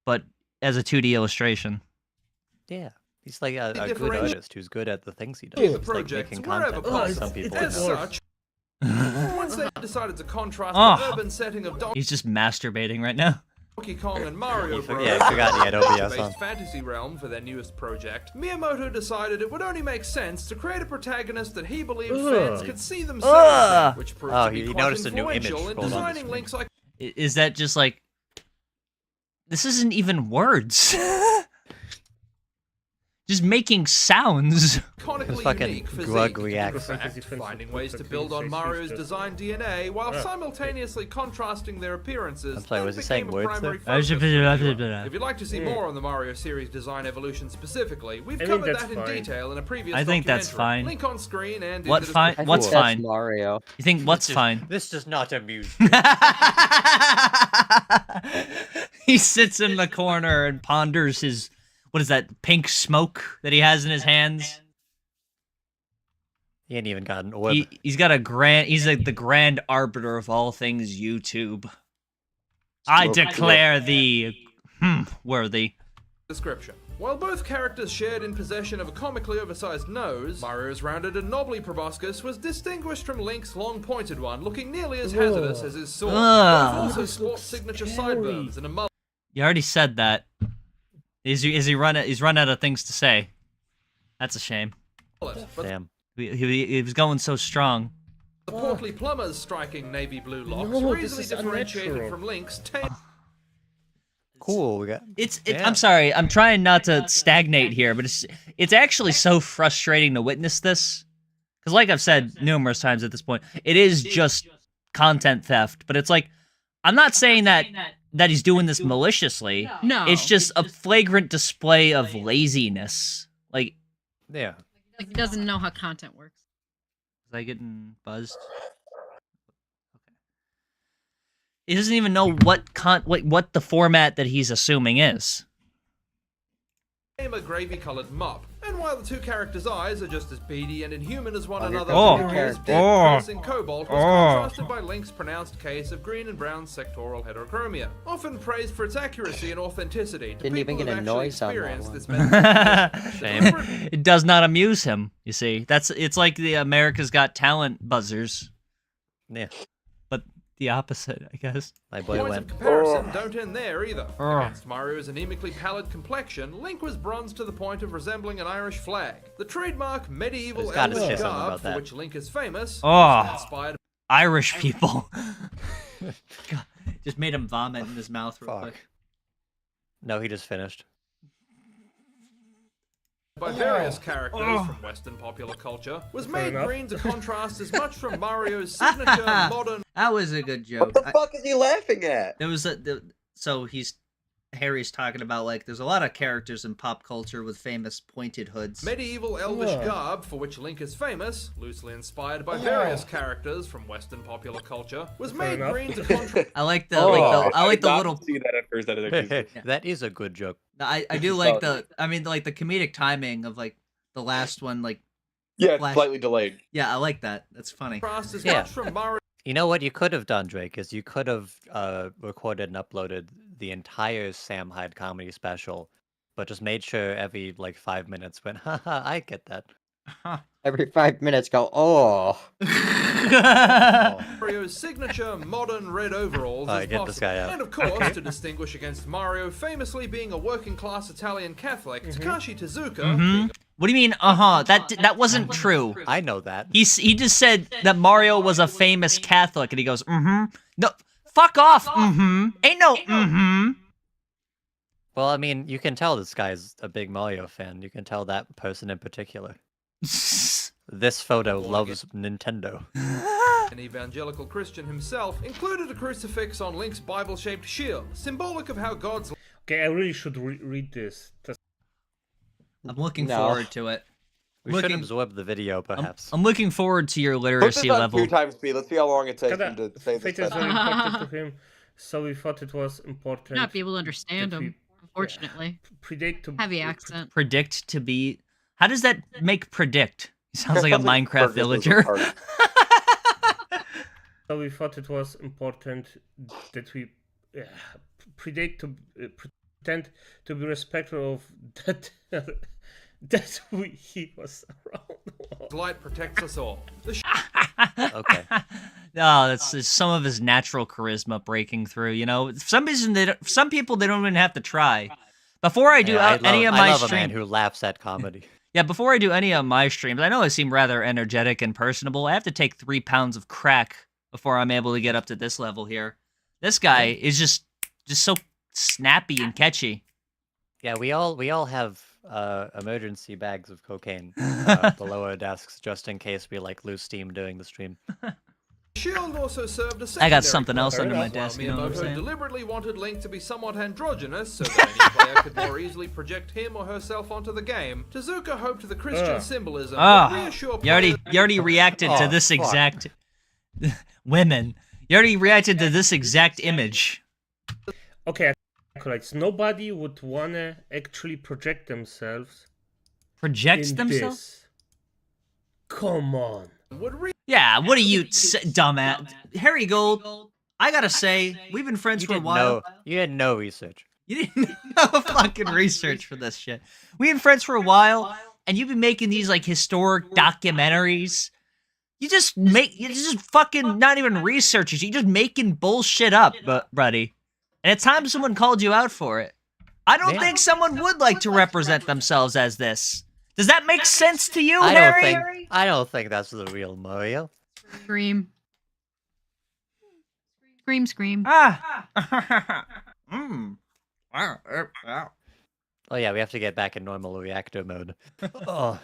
but as a 2D illustration. Yeah. He's like a good artist who's good at the things he does. He's like making content for some people. Once they decided to contrast the urban setting of He's just masturbating right now. Donkey Kong and Mario Bros. I forgot he had OBS on. Fantasy realm for their newest project, Miyamoto decided it would only make sense to create a protagonist that he believed fans could see themselves in, which proved to be he quite noticed a new image. influential in designing Link's like. Is that just like... This isn't even words. Just making sounds. Iconically unique physique. Finding ways to build on Mario's design DNA while simultaneously contrasting their appearances. I'm sorry, was he saying words there? If you'd like to see more on the Mario series design evolution specifically, we've covered that in detail in a previous I think that's fine. Link on screen and what's fine? What's fine? Mario. You think what's fine? This does not amuse me. He sits in the corner and ponders his... What is that pink smoke that he has in his hands? He ain't even got an orb. He's got a grand... He's like the grand arbiter of all things YouTube. I declare thee... worthy. Description. While both characters shared in possession of a comically oversized nose, Mario's rounded and knobbly proboscis was distinguished from Link's long-pointed one, looking nearly as hazardous as his sword. Both also sport signature sideburns and a mullet. You already said that. He's run out of things to say. That's a shame. Damn. He was going so strong. The portly plumber's striking navy blue locks were easily differentiated from Link's Cool. We got. I'm sorry. I'm trying not to stagnate here, but it's actually so frustrating to witness this, because like I've said numerous times at this point, it is just content theft. But it's like, I'm not saying that he's doing this maliciously. No. It's just a flagrant display of laziness. Like, yeah. Like he doesn't know how content works. Was I getting buzzed? Okay. He doesn't even know what the format that he's assuming is. A gravy-colored mop, and while the two characters' eyes are just as beady and inhuman as one another, Mario's deep piercing cobalt was contrasted by Link's pronounced case of green and brown sectoral heterochromia, often praised for its accuracy and authenticity. Didn't even get a noise on that one. Shame. It does not amuse him. You see, it's like the America's Got Talent buzzers. Yeah. The opposite, I guess. My boy Points went. of comparison don't end there either. Against Mario's anemically pallid complexion, Link was bronzed to the point of resembling an Irish flag. The trademark medieval elvish garb for which Link is famous was inspired. Irish people. God, just made him vomit in his mouth real quick. No, he just finished. By various characters from Western popular culture, was made green to contrast as much from Mario's signature modern. That was a good joke. What the fuck is he laughing at? There was Harry's talking about, like, there's a lot of characters in pop culture with famous pointed hoods. Medieval elvish garb for which Link is famous, loosely inspired by various characters from Western popular culture, was made green to contrast. I like the little. See that at first. That is a good joke. I do like the comedic timing of like the last one, like. Yeah, it's slightly delayed. Yeah, I like that. That's funny. Yeah. From Mario. You know what you could have done, Drake, is you could have recorded and uploaded the entire Sam Hyde comedy special, but just made sure every, like, 5 minutes went, haha, I get that. Every 5 minutes go, oh. Mario's signature modern red overalls is get this guy out. And of course, to distinguish against Mario famously being a working-class Italian Catholic, Takashi Tezuka... What do you mean, That wasn't true. I know that. He just said that Mario was a famous Catholic, and he goes, No, fuck off, Ain't no, Well, I mean, you can tell this guy's a big Mario fan. You can tell that person in particular. This photo loves Nintendo. An evangelical Christian himself included a crucifix on Link's Bible-shaped shield, symbolic of how God's... Okay, I really should read this. I'm looking forward to it. We should absorb the video, perhaps. I'm looking forward to your literacy level. 2 times speed. Let's see how long it takes him to say this. Fate is very important to him, so we thought it was important. Not be able to understand him, unfortunately. Heavy accent. Predict to be. How does that make predict? He sounds like a Minecraft villager. So we thought it was important that we pretend to be respectful of that. He was around. Light protects us all. Okay. No, that's some of his natural charisma breaking through. You know, some people they don't even have to try. Before I do any of my I love streams, a man who laughs at comedy. Yeah, before I do any of my streams, I know I seem rather energetic and personable. I have to take 3 pounds of crack before I'm able to get up to this level here. This guy is just so snappy and catchy. Yeah, we all have emergency bags of cocaine below our desks just in case we like lose steam during the stream. Shield also served a I got something else under my desk, you know what I'm saying? Deliberately wanted Link to be somewhat androgynous so that any player could more easily project him or herself onto the game. Tezuka hoped the Christian symbolism would reassure players. You already reacted to this exact women. You already reacted to this exact image. Okay, nobody would wanna actually project themselves. Project themselves? This. Come on. Yeah, what are you, dumbass? Harry Gold, I gotta say, we've been friends for a while. You had no research. You didn't know fucking research for this shit. We've been friends for a while, and you've been making these, like, historic documentaries. You just fucking not even researchers. You're just making bullshit up, buddy. And it's time someone called you out for it. I don't think someone would like to represent themselves as this. Does that make sense to you, Harry? I don't think that's the real Mario. Scream. Scream, scream. Oh yeah, we have to get back in normal reactor mode. Oh.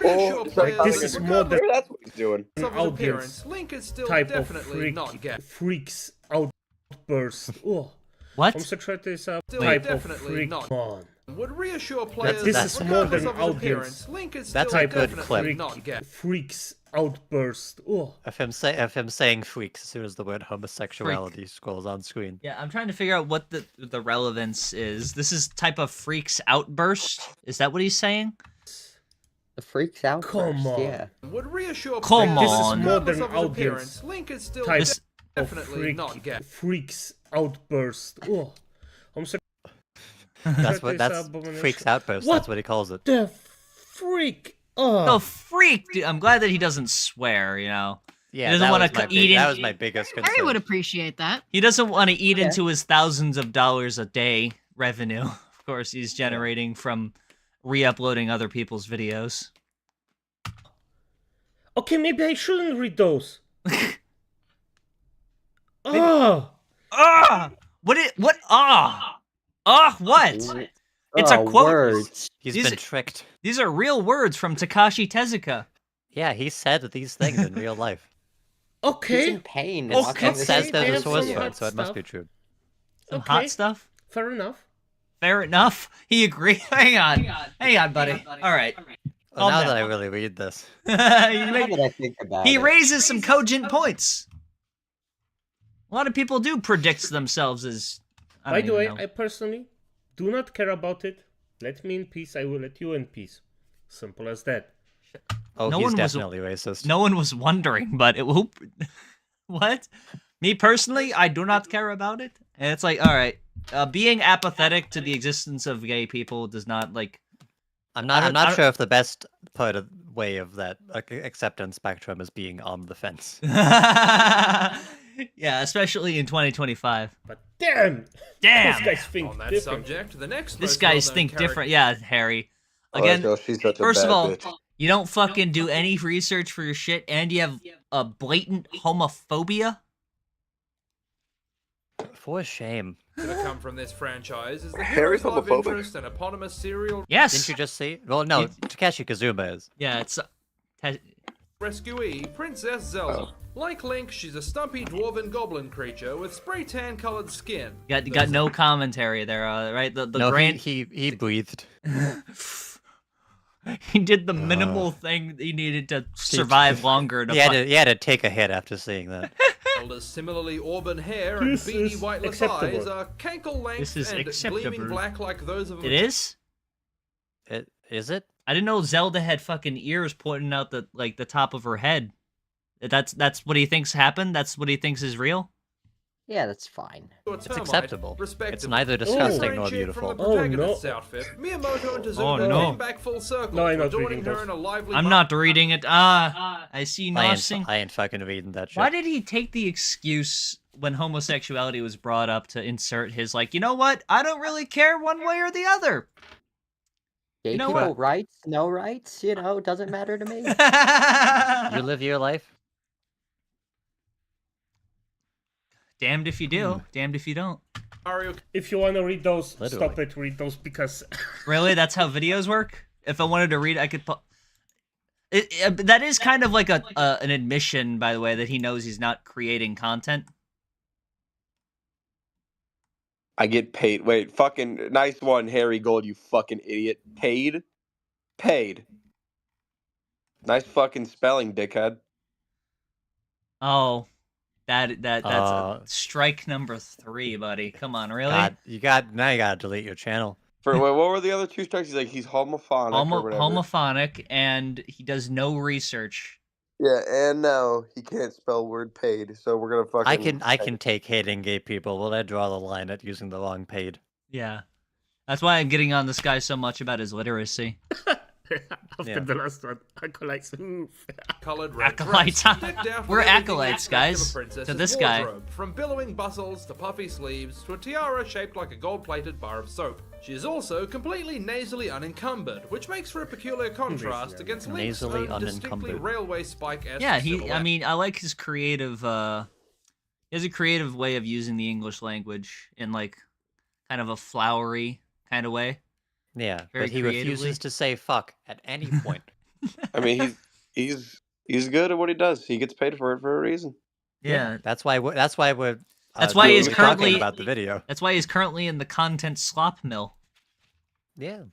This is more than that's what he's doing. Audience Link is still type definitely of not gay. freaks outburst. Oh. What? Homosexuality is a Still type of definitely freak. not. Come on. Would reassure players This that is more than regardless of his audience. appearance, Link is That's still a good definitely clip. not gay. Freaks outburst. Oh. Of him saying freaks as soon as the word homosexuality scrolls on screen. Yeah, I'm trying to figure out what the relevance is. This is type of freaks outburst. Is that what he's saying? The freaks out. Come on. Yeah. Would reassure Come players on. that regardless This is of his modern appearance, audience Link is still type definitely not gay. Freaks outburst. Oh. That's Homosexuality freaks outburst. What That's what he calls it. the freak? Oh. The freak! Dude, I'm glad that he doesn't swear. You know. Yeah, He doesn't that want was to my eat big- in. That was my biggest concern. Harry would appreciate that. He doesn't want to eat into his thousands of dollars a day revenue. Of course, he's generating from re-uploading other people's videos. Okay, maybe I shouldn't read those. Oh. Ah! What? Ah! Ah! What? It's a quote. Words. He's These- been tricked. These are real words from Takashi Tezuka. Yeah, he said these things in real life. He's Okay. in pain. Okay. watching It this says there's a have source some for hot it, so it must stuff. be true. Some Okay. hot stuff. Fair enough. Fair enough. He agreed. Hang on, buddy. All right. Well, Calm now down. that I really read this, He Now that I think about it. raises some cogent points. A lot of people do predict themselves as. By the way, know. I personally do not care about it. Let me in peace. I will let you in peace. Simple as that. oh, No he's one was- definitely racist. No one was wondering, but it will. What? Me personally, I do not care about it. And it's like, all right, being apathetic to the existence of gay people does not like. I'm I not. don't- I'm not I don't- sure if the best way of that acceptance spectrum is being on the fence. Yeah, especially in 2025. But damn, Damn, those guys think On that different. subject, the next this most guys well-known think character- different. Yeah, Harry. Oh, Again, that girl, she's such a first of bad all, bitch. you don't fucking do any research for your shit, and you have a blatant homophobia. For shame. to come from this franchise is the Harry's hero's love homophobic. interest and eponymous serial Yes. Didn't you just see? Well, no. You- Takeshi Kazuma is. Yeah, it's. rescuee, Princess Zelda. Oh. Like Link, she's a stumpy dwarven goblin creature with spray tan colored skin. Got no commentary there, right? The No, grand he breathed. he did the minimal thing he needed to survive longer. To He had to take a hit after seeing that. Zelda's similarly auburn hair and This beady is whiteless acceptable. eyes are cankle length This is and acceptable. gleaming black like those of a It is. Is it? I didn't know Zelda had fucking ears pointing out the top of her head. That's what he thinks happened. That's what he thinks is real. Yeah, that's fine. It's acceptable. It's respectively. neither disgusting nor Differentiate beautiful. From the Oh, protagonist's no. outfit, Miyamoto and Tezuka Oh, no. came back full circle, No, I'm not adorning reading her those. in a lively I'm not reading it. I see nothing. I ain't fucking reading that shit. Why did he take the excuse when homosexuality was brought up to insert his you know what? I don't really care one way or the other. Gay You know people what? rights, no rights, doesn't matter to me. You live your life? Damned if you do, damned if you don't. Mario If you want to read those, stop Literally. it. Read those because Really? That's how videos work? If I wanted to read, I could put. That is kind of like an admission, by the way, that he knows he's not creating content. I get paid. Wait, fucking nice one, Harry Gold, you fucking idiot. Paid? Paid. Nice fucking spelling, dickhead. Oh, that's strike number 3, buddy. Come on, really? God, now you gotta delete your channel. Wait, what were the other 2 strikes? He's like, he's homophonic or whatever. Homophonic, and he does no research. Yeah, and no, he can't spell word paid, so we're gonna fucking... I can take hating gay people. Will I draw the line at using the wrong paid? Yeah. That's why I'm getting on this guy so much about his literacy. after the last one, acolytes. colored red Acolytes, dress, huh? decked out We're with everything acolytes, expected of a guys, princess's to this guy. wardrobe, from billowing bustles to puffy sleeves to a tiara shaped like a gold-plated bar of soap. She is also completely nasally unencumbered, which makes for a peculiar contrast against Link's Nasally own distinctly unencumbered. railway spike-esque Yeah, I silhouette. mean, I like his creative, he has a creative way of using the English language in, kind of a flowery kind of way. Yeah, Very but he creatively. refuses to say fuck at any point. I mean, he's good at what he does. He gets paid for it for a reason. Yeah. That's why we're That's why he's currently talking about the video. That's why he's currently in the content slop mill. Yeah.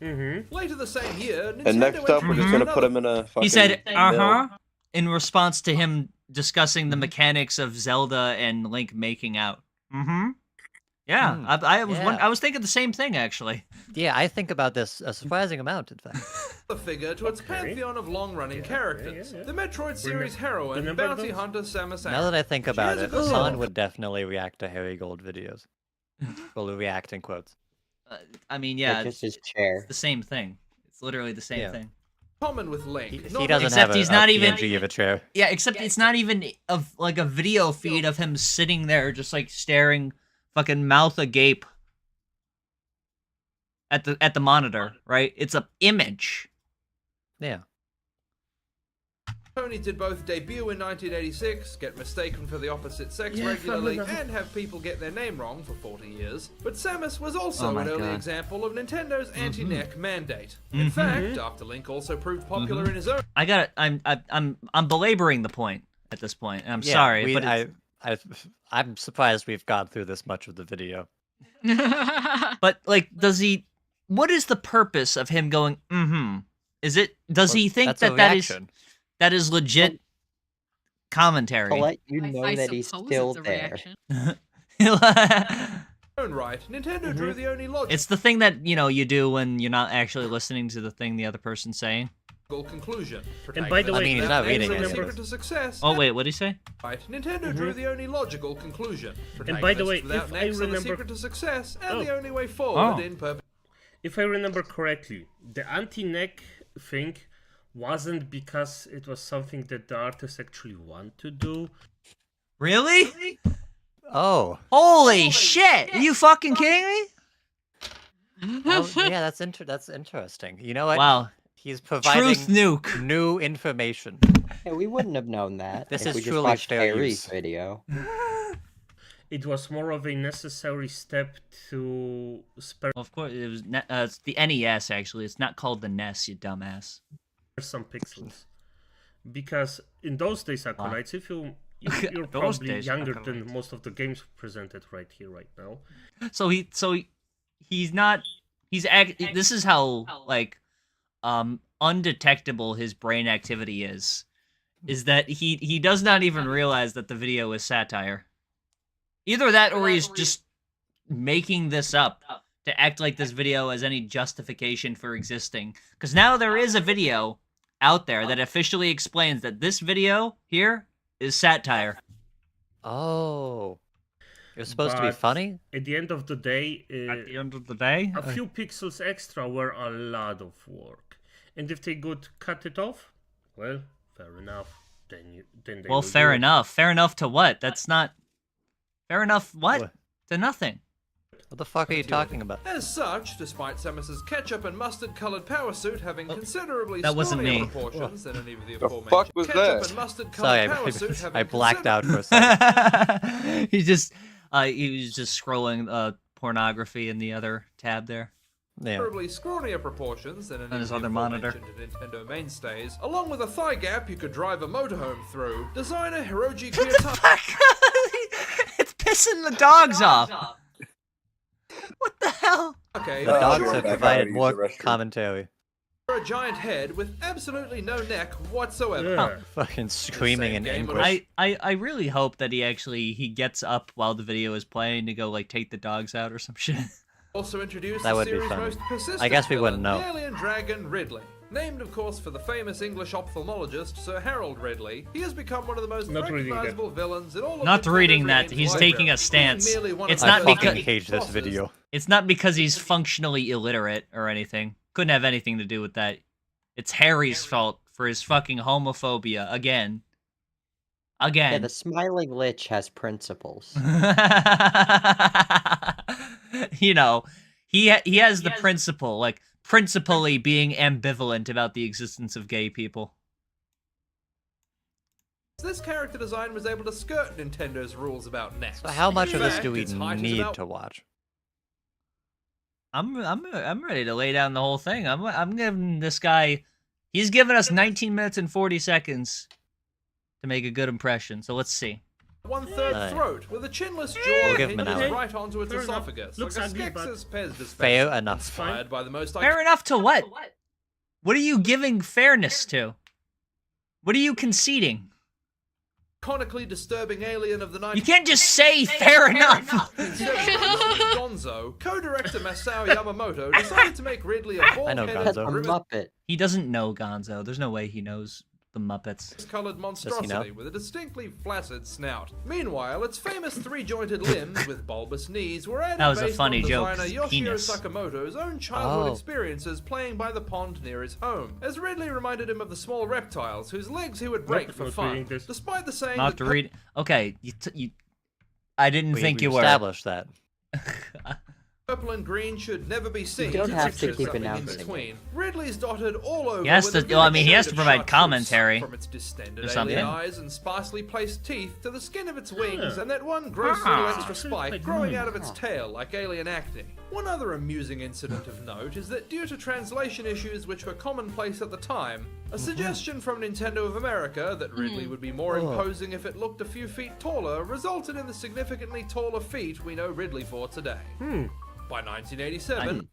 Later the same year, And next up, we're just gonna put him in a fucking. He said, mill. in response to him discussing the mechanics of Zelda and Link making out. Yeah, I was thinking the same thing, actually. Yeah, I think about this a surprising amount, in fact. The figure to its pantheon of long-running characters. The Metroid series heroine, bounty hunter Samus Aran. Now that I think about it, Hassan would definitely react to Harry Gold videos. Well, react in quotes. I mean, yeah, just his chair. It's the same thing. It's literally the same thing. Common with Link. He doesn't have a PNG of a chair. Yeah, except it's not even like a video feed of him sitting there just like staring, fucking mouth agape at the monitor, right? It's a image. Yeah. Tony did both debut in 1986, get mistaken for the opposite sex regularly, and have people get their name wrong for 40 years. But Samus was also an early example of Nintendo's anti-neck mandate. In fact, after Link also proved popular in his own... I'm belaboring the point at this point. I'm sorry, but I'm surprised we've gone through this much of the video. But like, what is the purpose of him going, does he think that is legit commentary? To let you know that he's still there. Right, Nintendo drew the only logical It's the thing that, you do when you're not actually listening to the thing the other person's saying. conclusion. And by the way, he's not reading it. Secret to success. Oh wait, what did he say? Right, Nintendo drew the only logical conclusion. And by the way, without if I necks are the remember, secret to success and the only way forward in purpose. If I remember correctly, the anti-neck thing wasn't because it was something that the artists actually want to do. Really? Oh. Holy shit! Are you fucking kidding me? Oh, yeah, that's interesting. You know what? Wow. He's providing Truth nuke. New information. Yeah, we wouldn't have known that. This if is we just truly watched fair Harry's use. video. It was more of a necessary step to spare. Of course, it was. It's the NES actually. It's not called the NES, you dumbass. Some pixels, because in those days, acolytes, if you're probably younger than most of the games presented right here, right now. So he's not. This is how like undetectable his brain activity is that he does not even realize that the video is satire. Either that or he's just making this up to act like this video has any justification for existing. Because now there is a video out there that officially explains that this video here is satire. Oh. It was supposed to be funny? At the end of the day... a few pixels extra were a lot of work. And if they could cut it off, well, fair enough. Then they well, fair enough. Fair enough to what? That's not... Fair enough what? To nothing. What the fuck are you talking about? As such, despite Samus's ketchup and mustard-colored power suit having considerably that wasn't scrawnier me. proportions than any of the The aforementioned, fuck was ketchup that? and mustard-colored power suit Sorry, having I blacked out for a second. he was just scrolling pornography in the other tab there. Yeah. considerably scrawnier proportions than any On his of the other monitor. aforementioned Nintendo mainstays, along with a thigh gap you could drive a motorhome through. Designer Hiroji Kiyotaka. It's pissing the dogs off. What the hell? Okay, The dogs sure. have Back out, provided use more the restroom. commentary. a giant head with absolutely no neck whatsoever. Yeah. Fucking screaming in game anguish. I really hope that he gets up while the video is playing to go like take the dogs out or some shit. Also introduced That the would be series' funny. most persistent I guess we wouldn't villain, know. the alien dragon Ridley. Named, of course, for the famous English ophthalmologist Sir Harold Ridley, he has become one of the most Not reading that. recognizable villains in all of Not Nintendo's reading that. games He's library. taking a stance. Being merely one It's of not the I because- fucking hate this video. It's not because he's functionally illiterate or anything. Couldn't have anything to do with that. It's Harry's fault for his fucking homophobia again. Yeah, Again. the smiling lich has principles. You know, he has the principle, like principally being ambivalent about the existence of gay people. This character design was able to skirt Nintendo's rules about necks. So how much In of this fact, do we its height is need about to watch? I'm ready to lay down the whole thing. I'm giving this guy. He's given us 19 minutes and 40 seconds to make a good impression. So let's see. 1/3 throat with a chinless jaw hinging right onto its esophagus, like a Skex's Pez dispenser. Fair enough. Inspired by the most Fair enough to what? What are you giving fairness to? What are you conceding? iconically disturbing alien of the night. You can't just say fair enough. Gonzo, co-director Masao Yamamoto decided to make Ridley a bald-headed Muppet. He doesn't know Gonzo. There's no way he knows the Muppets. Colored monstrosity with a distinctly flaccid snout. Meanwhile, its famous three-jointed limbs with bulbous knees were added That was a based funny on joke, designer his Yoshio penis. Sakamoto's own childhood experiences playing by the pond near his home, as Ridley reminded him of the small reptiles whose legs he would break for fun. Despite the saying Not to read. Okay, I didn't think you were. Established that. Purple and green should never be seen. You don't have to keep in announcing between. Ridley's dotted all over. He has with to. a Well, I mean, he has shade to of provide chartreuse, commentary. From its distended Or something. alien eyes and sparsely placed teeth to the skin of its wings and that one gross little extra spike growing out of its tail like alien acne. One other amusing incident of note is that due to translation issues which were commonplace at the time, a suggestion from Nintendo of America that Ridley would be more imposing if it looked a few feet taller resulted in the significantly taller feet we know Ridley for today. By 1987,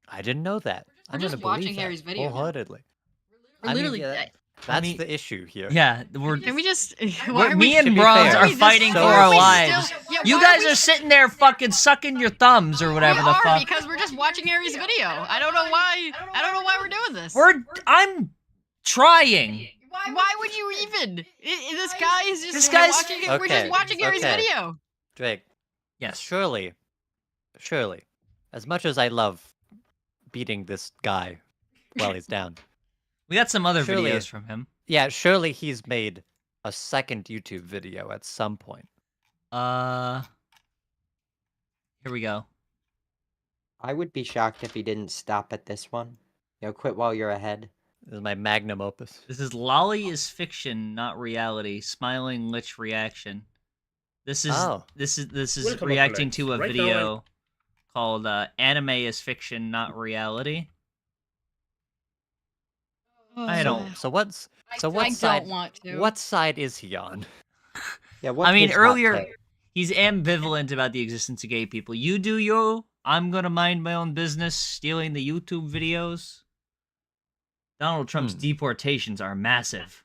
I didn't know that. I'm just gonna watching believe that Harry's video now. wholeheartedly. We're literally. That's the issue here. Yeah, Can we just? Why are me we, and Bronze are fighting for our lives. Still, yeah, You why guys we are sitting there fucking sucking your thumbs or whatever we the are fuck. because we're just watching Harry's video. I don't know why. I don't know why we're doing this. I'm trying. Why would you even? This guy is just. This guy's- We're just watching Harry's video. Drake. Yes. Surely, as much as I love beating this guy while he's down. We got some other Surely- videos from him. Yeah, surely he's made a second YouTube video at some point. Here we go. I would be shocked if he didn't stop at this one. Quit while you're ahead. This is my magnum opus. This is Lolly is fiction, not reality. Smiling Lich reaction. This is Welcome, reacting Acolytes. to a Right now video called Anime is Fiction, Not Reality. I don't. So what I side? don't want to. What side is he on? Yeah, I mean, earlier he's ambivalent about the existence of gay people. You do you. I'm gonna mind my own business, stealing the YouTube videos. Donald Trump's deportations are massive.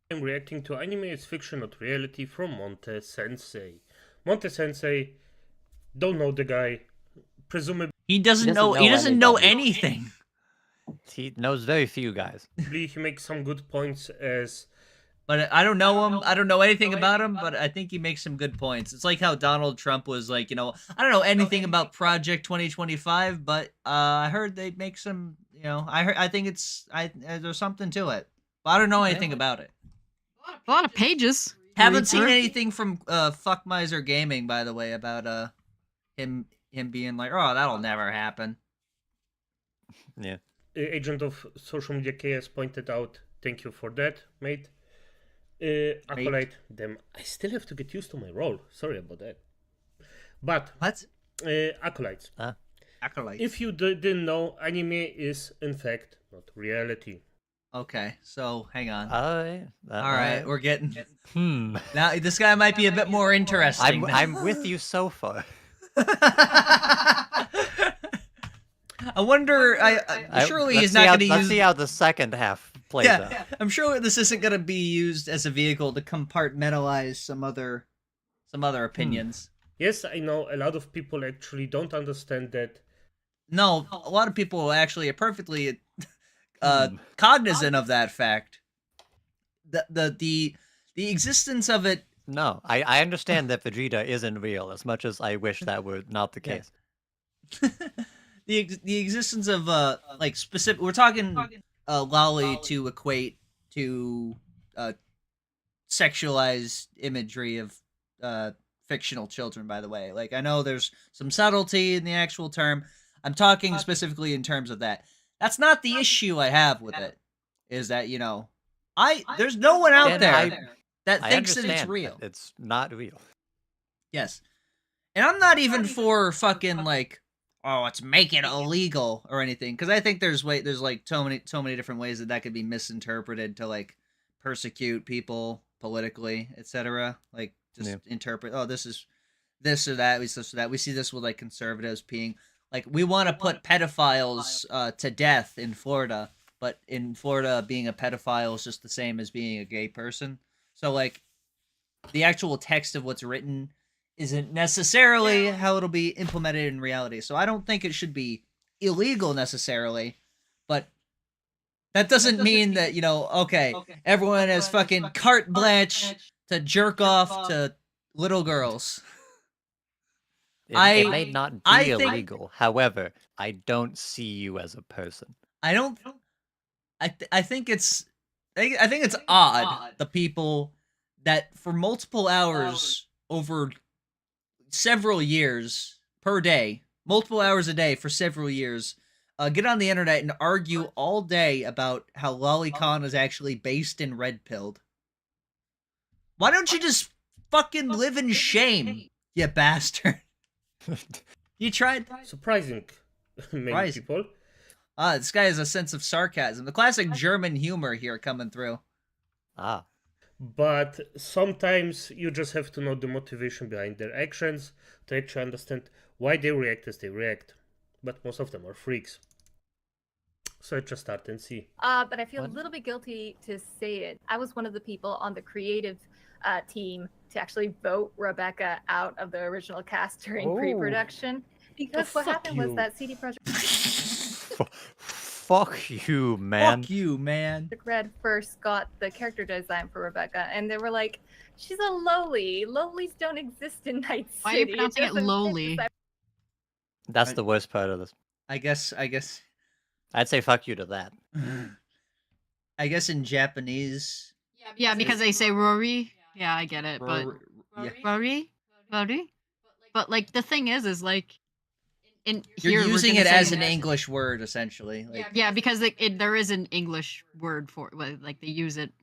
I'm reacting to anime is fiction, not reality from Monte Sensei. Monte Sensei, don't know the guy. Presumably He doesn't know anything. He knows very few guys. he makes some good points as. But I don't know him. I don't know anything about him, but I think he makes some good points. It's like how Donald Trump was like, I don't know anything about Project 2025, but I heard they make some, I think there's something to it. But I don't know anything about it. A lot of pages. Haven't seen anything from Fuck Miser Gaming, by the way, about him being like, oh, that'll never happen. Yeah. Agent of Social Media Chaos pointed out, thank you for that, mate. Acolyte, them. I still have to get used to my role. Sorry about that. But what? Acolytes. Acolyte. If you didn't know, anime is in fact not reality. Okay, so hang on. All right, we're getting. Now this guy might be a bit more interesting. I'm with you so far. I wonder. Surely he's not going to use. Let's see how the second half plays out. I'm sure this isn't going to be used as a vehicle to compartmentalize some other opinions. Yes, I know a lot of people actually don't understand that. No, a lot of people actually are perfectly cognizant of that fact. The existence of it. No, I understand that Vegeta isn't real as much as I wish that were not the case. The existence of like specific. We're talking lolly to equate to sexualized imagery of fictional children. By the way, like I know there's some subtlety in the actual term. I'm talking specifically in terms of that. That's not the issue I have with it. Is that there's no one out there that thinks that it's real. It's not real. Yes, and I'm not even for fucking like. Oh, let's make it illegal or anything, because I think there's like so many different ways that could be misinterpreted to like persecute people politically, etc. Like just interpret. Oh, this is this or that. We this or that. We see this with like conservatives being like, we want to put pedophiles to death in Florida, but in Florida, being a pedophile is just the same as being a gay person. So like, the actual text of what's written isn't necessarily how it'll be implemented in reality. So I don't think it should be illegal necessarily, but that doesn't mean that, okay, everyone has fucking carte blanche to jerk off to little girls. It may not be illegal. However, I don't see you as a person. I don't. I think it's. I think it's odd, the people that for multiple hours over several years per day, multiple hours a day for several years, get on the internet and argue all day about how Lolicon is actually based in Red Pilled. Why don't you just fucking live in shame, you bastard? You tried? Surprising many people. This guy has a sense of sarcasm. The classic German humor here coming through. But sometimes you just have to know the motivation behind their actions to actually understand why they react as they react. But most of them are freaks. So just start and see. But I feel a little bit guilty to say it. I was one of the people on the creative team to actually vote Rebecca out of the original cast during pre-production. Because what happened was that CD Projekt Fuck you, man. Fuck you, man. Red first got the character design for Rebecca, and they were like, she's a lowly. Lowlies don't exist in Night City. Why are you pronouncing it lowly? That's the worst part of this. I guess. I'd say fuck you to that. I guess in Japanese. Yeah, because they say Rory. Yeah, I get it, but Rory. But like the thing is like, you're using it as an English word essentially. Like, yeah, because there is an English word for it. Like they use it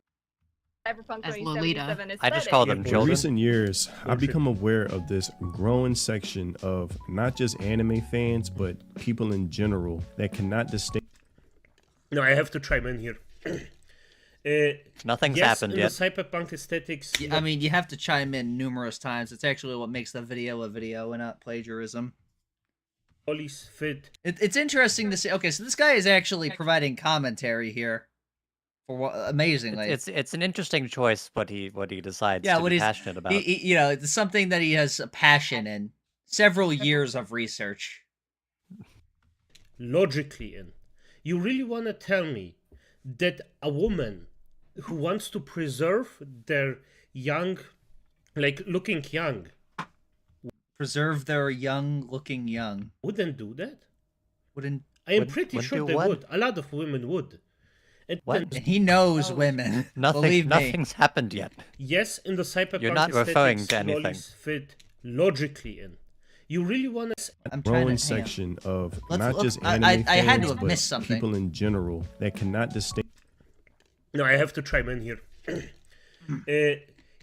Cyberpunk as 2077 Lolita. aesthetic. I just call them In children. recent years, I've become aware of this growing section of not just anime fans, but people in general that cannot distinguish. No, I have to chime in here. Nothing's yes, happened in yet. The cyberpunk aesthetics. I mean, you have to chime in numerous times. It's actually what makes the video a video and not plagiarism. Fit. It's interesting to see. Okay, so this guy is actually providing commentary here. Amazingly, it's an interesting choice what he decides to what be he's passionate about. It's something that he has a passion in. Several years of research. Logically, you really want to tell me that a woman who wants to preserve their young, like looking young, preserve their looking young, wouldn't do that? I am pretty would sure they would. A lot of women would. And he knows women. Nothing's happened yet. Yes, in the cyberpunk You're not referring to anything. Fit logically in. You really want to... Growing section of not just anime fans, I had to have but missed something. people in general that cannot distinguish. No, I have to chime in here.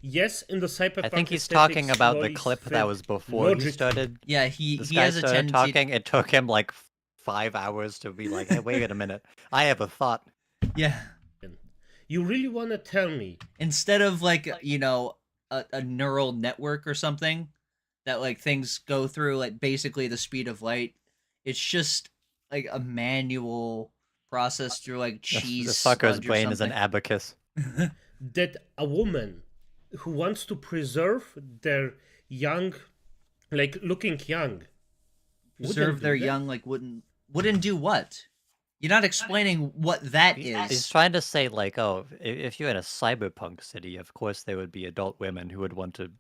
Yes, in the cyberpunk I think he's talking about the clip that was before he started. Yeah, he this he guy has a started tendency. talking. It took him like 5 hours to be like, hey, wait a minute. I have a thought. Yeah. You really want to tell me instead of like a neural network or something that like things go through like basically the speed of light, it's just like a manual process through like cheese. This fucker's brain is an abacus. that a woman who wants to preserve their young, like looking young, preserve their young, like wouldn't do what? You're not explaining what that is. He's trying to say, like, oh, if you're in a cyberpunk city, of course there would be adult women who would want to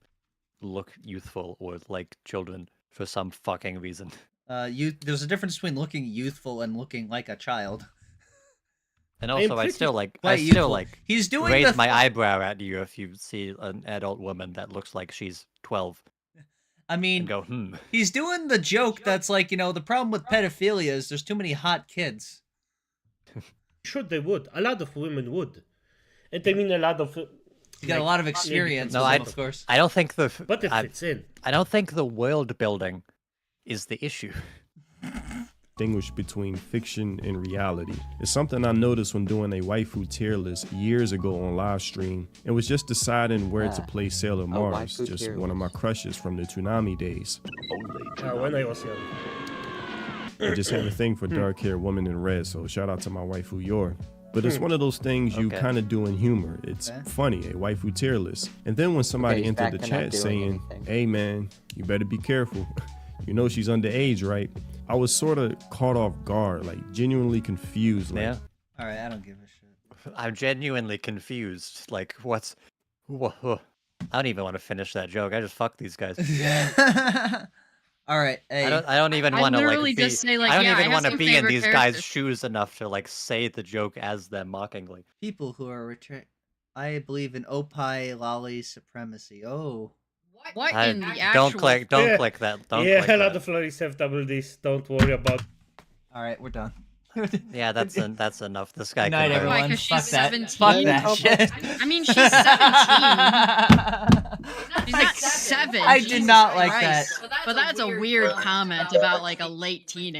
look youthful or like children for some fucking reason. There's a difference between looking youthful and looking like a child. And also, I still he's doing raise my eyebrow at you if you see an adult woman that looks like she's 12. I mean, and go, He's doing the joke that's like, the problem with pedophilia is there's too many hot kids. Sure, they would. A lot of women would. And I mean, a lot of... You got a lot of experience with them, of course. I don't think But if it's in. I don't think the world building is the issue. distinguish between fiction and reality. It's something I noticed when doing a waifu tier list years ago on live stream. It was just deciding where to place Sailor Mars, just one of my crushes from the Toonami days. When I was young. I just had a thing for dark-haired women in red, so shout out to my waifu Yor. But it's one of those things you kind of do in humor. It's funny, a waifu tier list. And then when somebody entered the chat saying, hey man, you better be careful. You know she's underage, right? I was sort of caught off guard, like genuinely confused. Like, Alright, I don't give a shit. I'm genuinely confused. Like, what's... I don't even want to finish that joke. I just fuck these guys. All right, hey. I don't even want to like be. Say, like, I don't yeah, even want to be in these guys' characters. shoes enough to like say the joke as them mockingly. People who are I believe in Opie Lolly supremacy. Oh. What in the actual... Don't click that. Don't yeah, click a lot that. of lollies have double Ds. Don't worry about. All right, we're done. Yeah, that's enough. This guy. Good night, can everyone. Because Fuck she's that. 17. Fuck that shit. I mean, she's 17. She's not 7. I did not like that. But that's a weird comment about like a late teenager.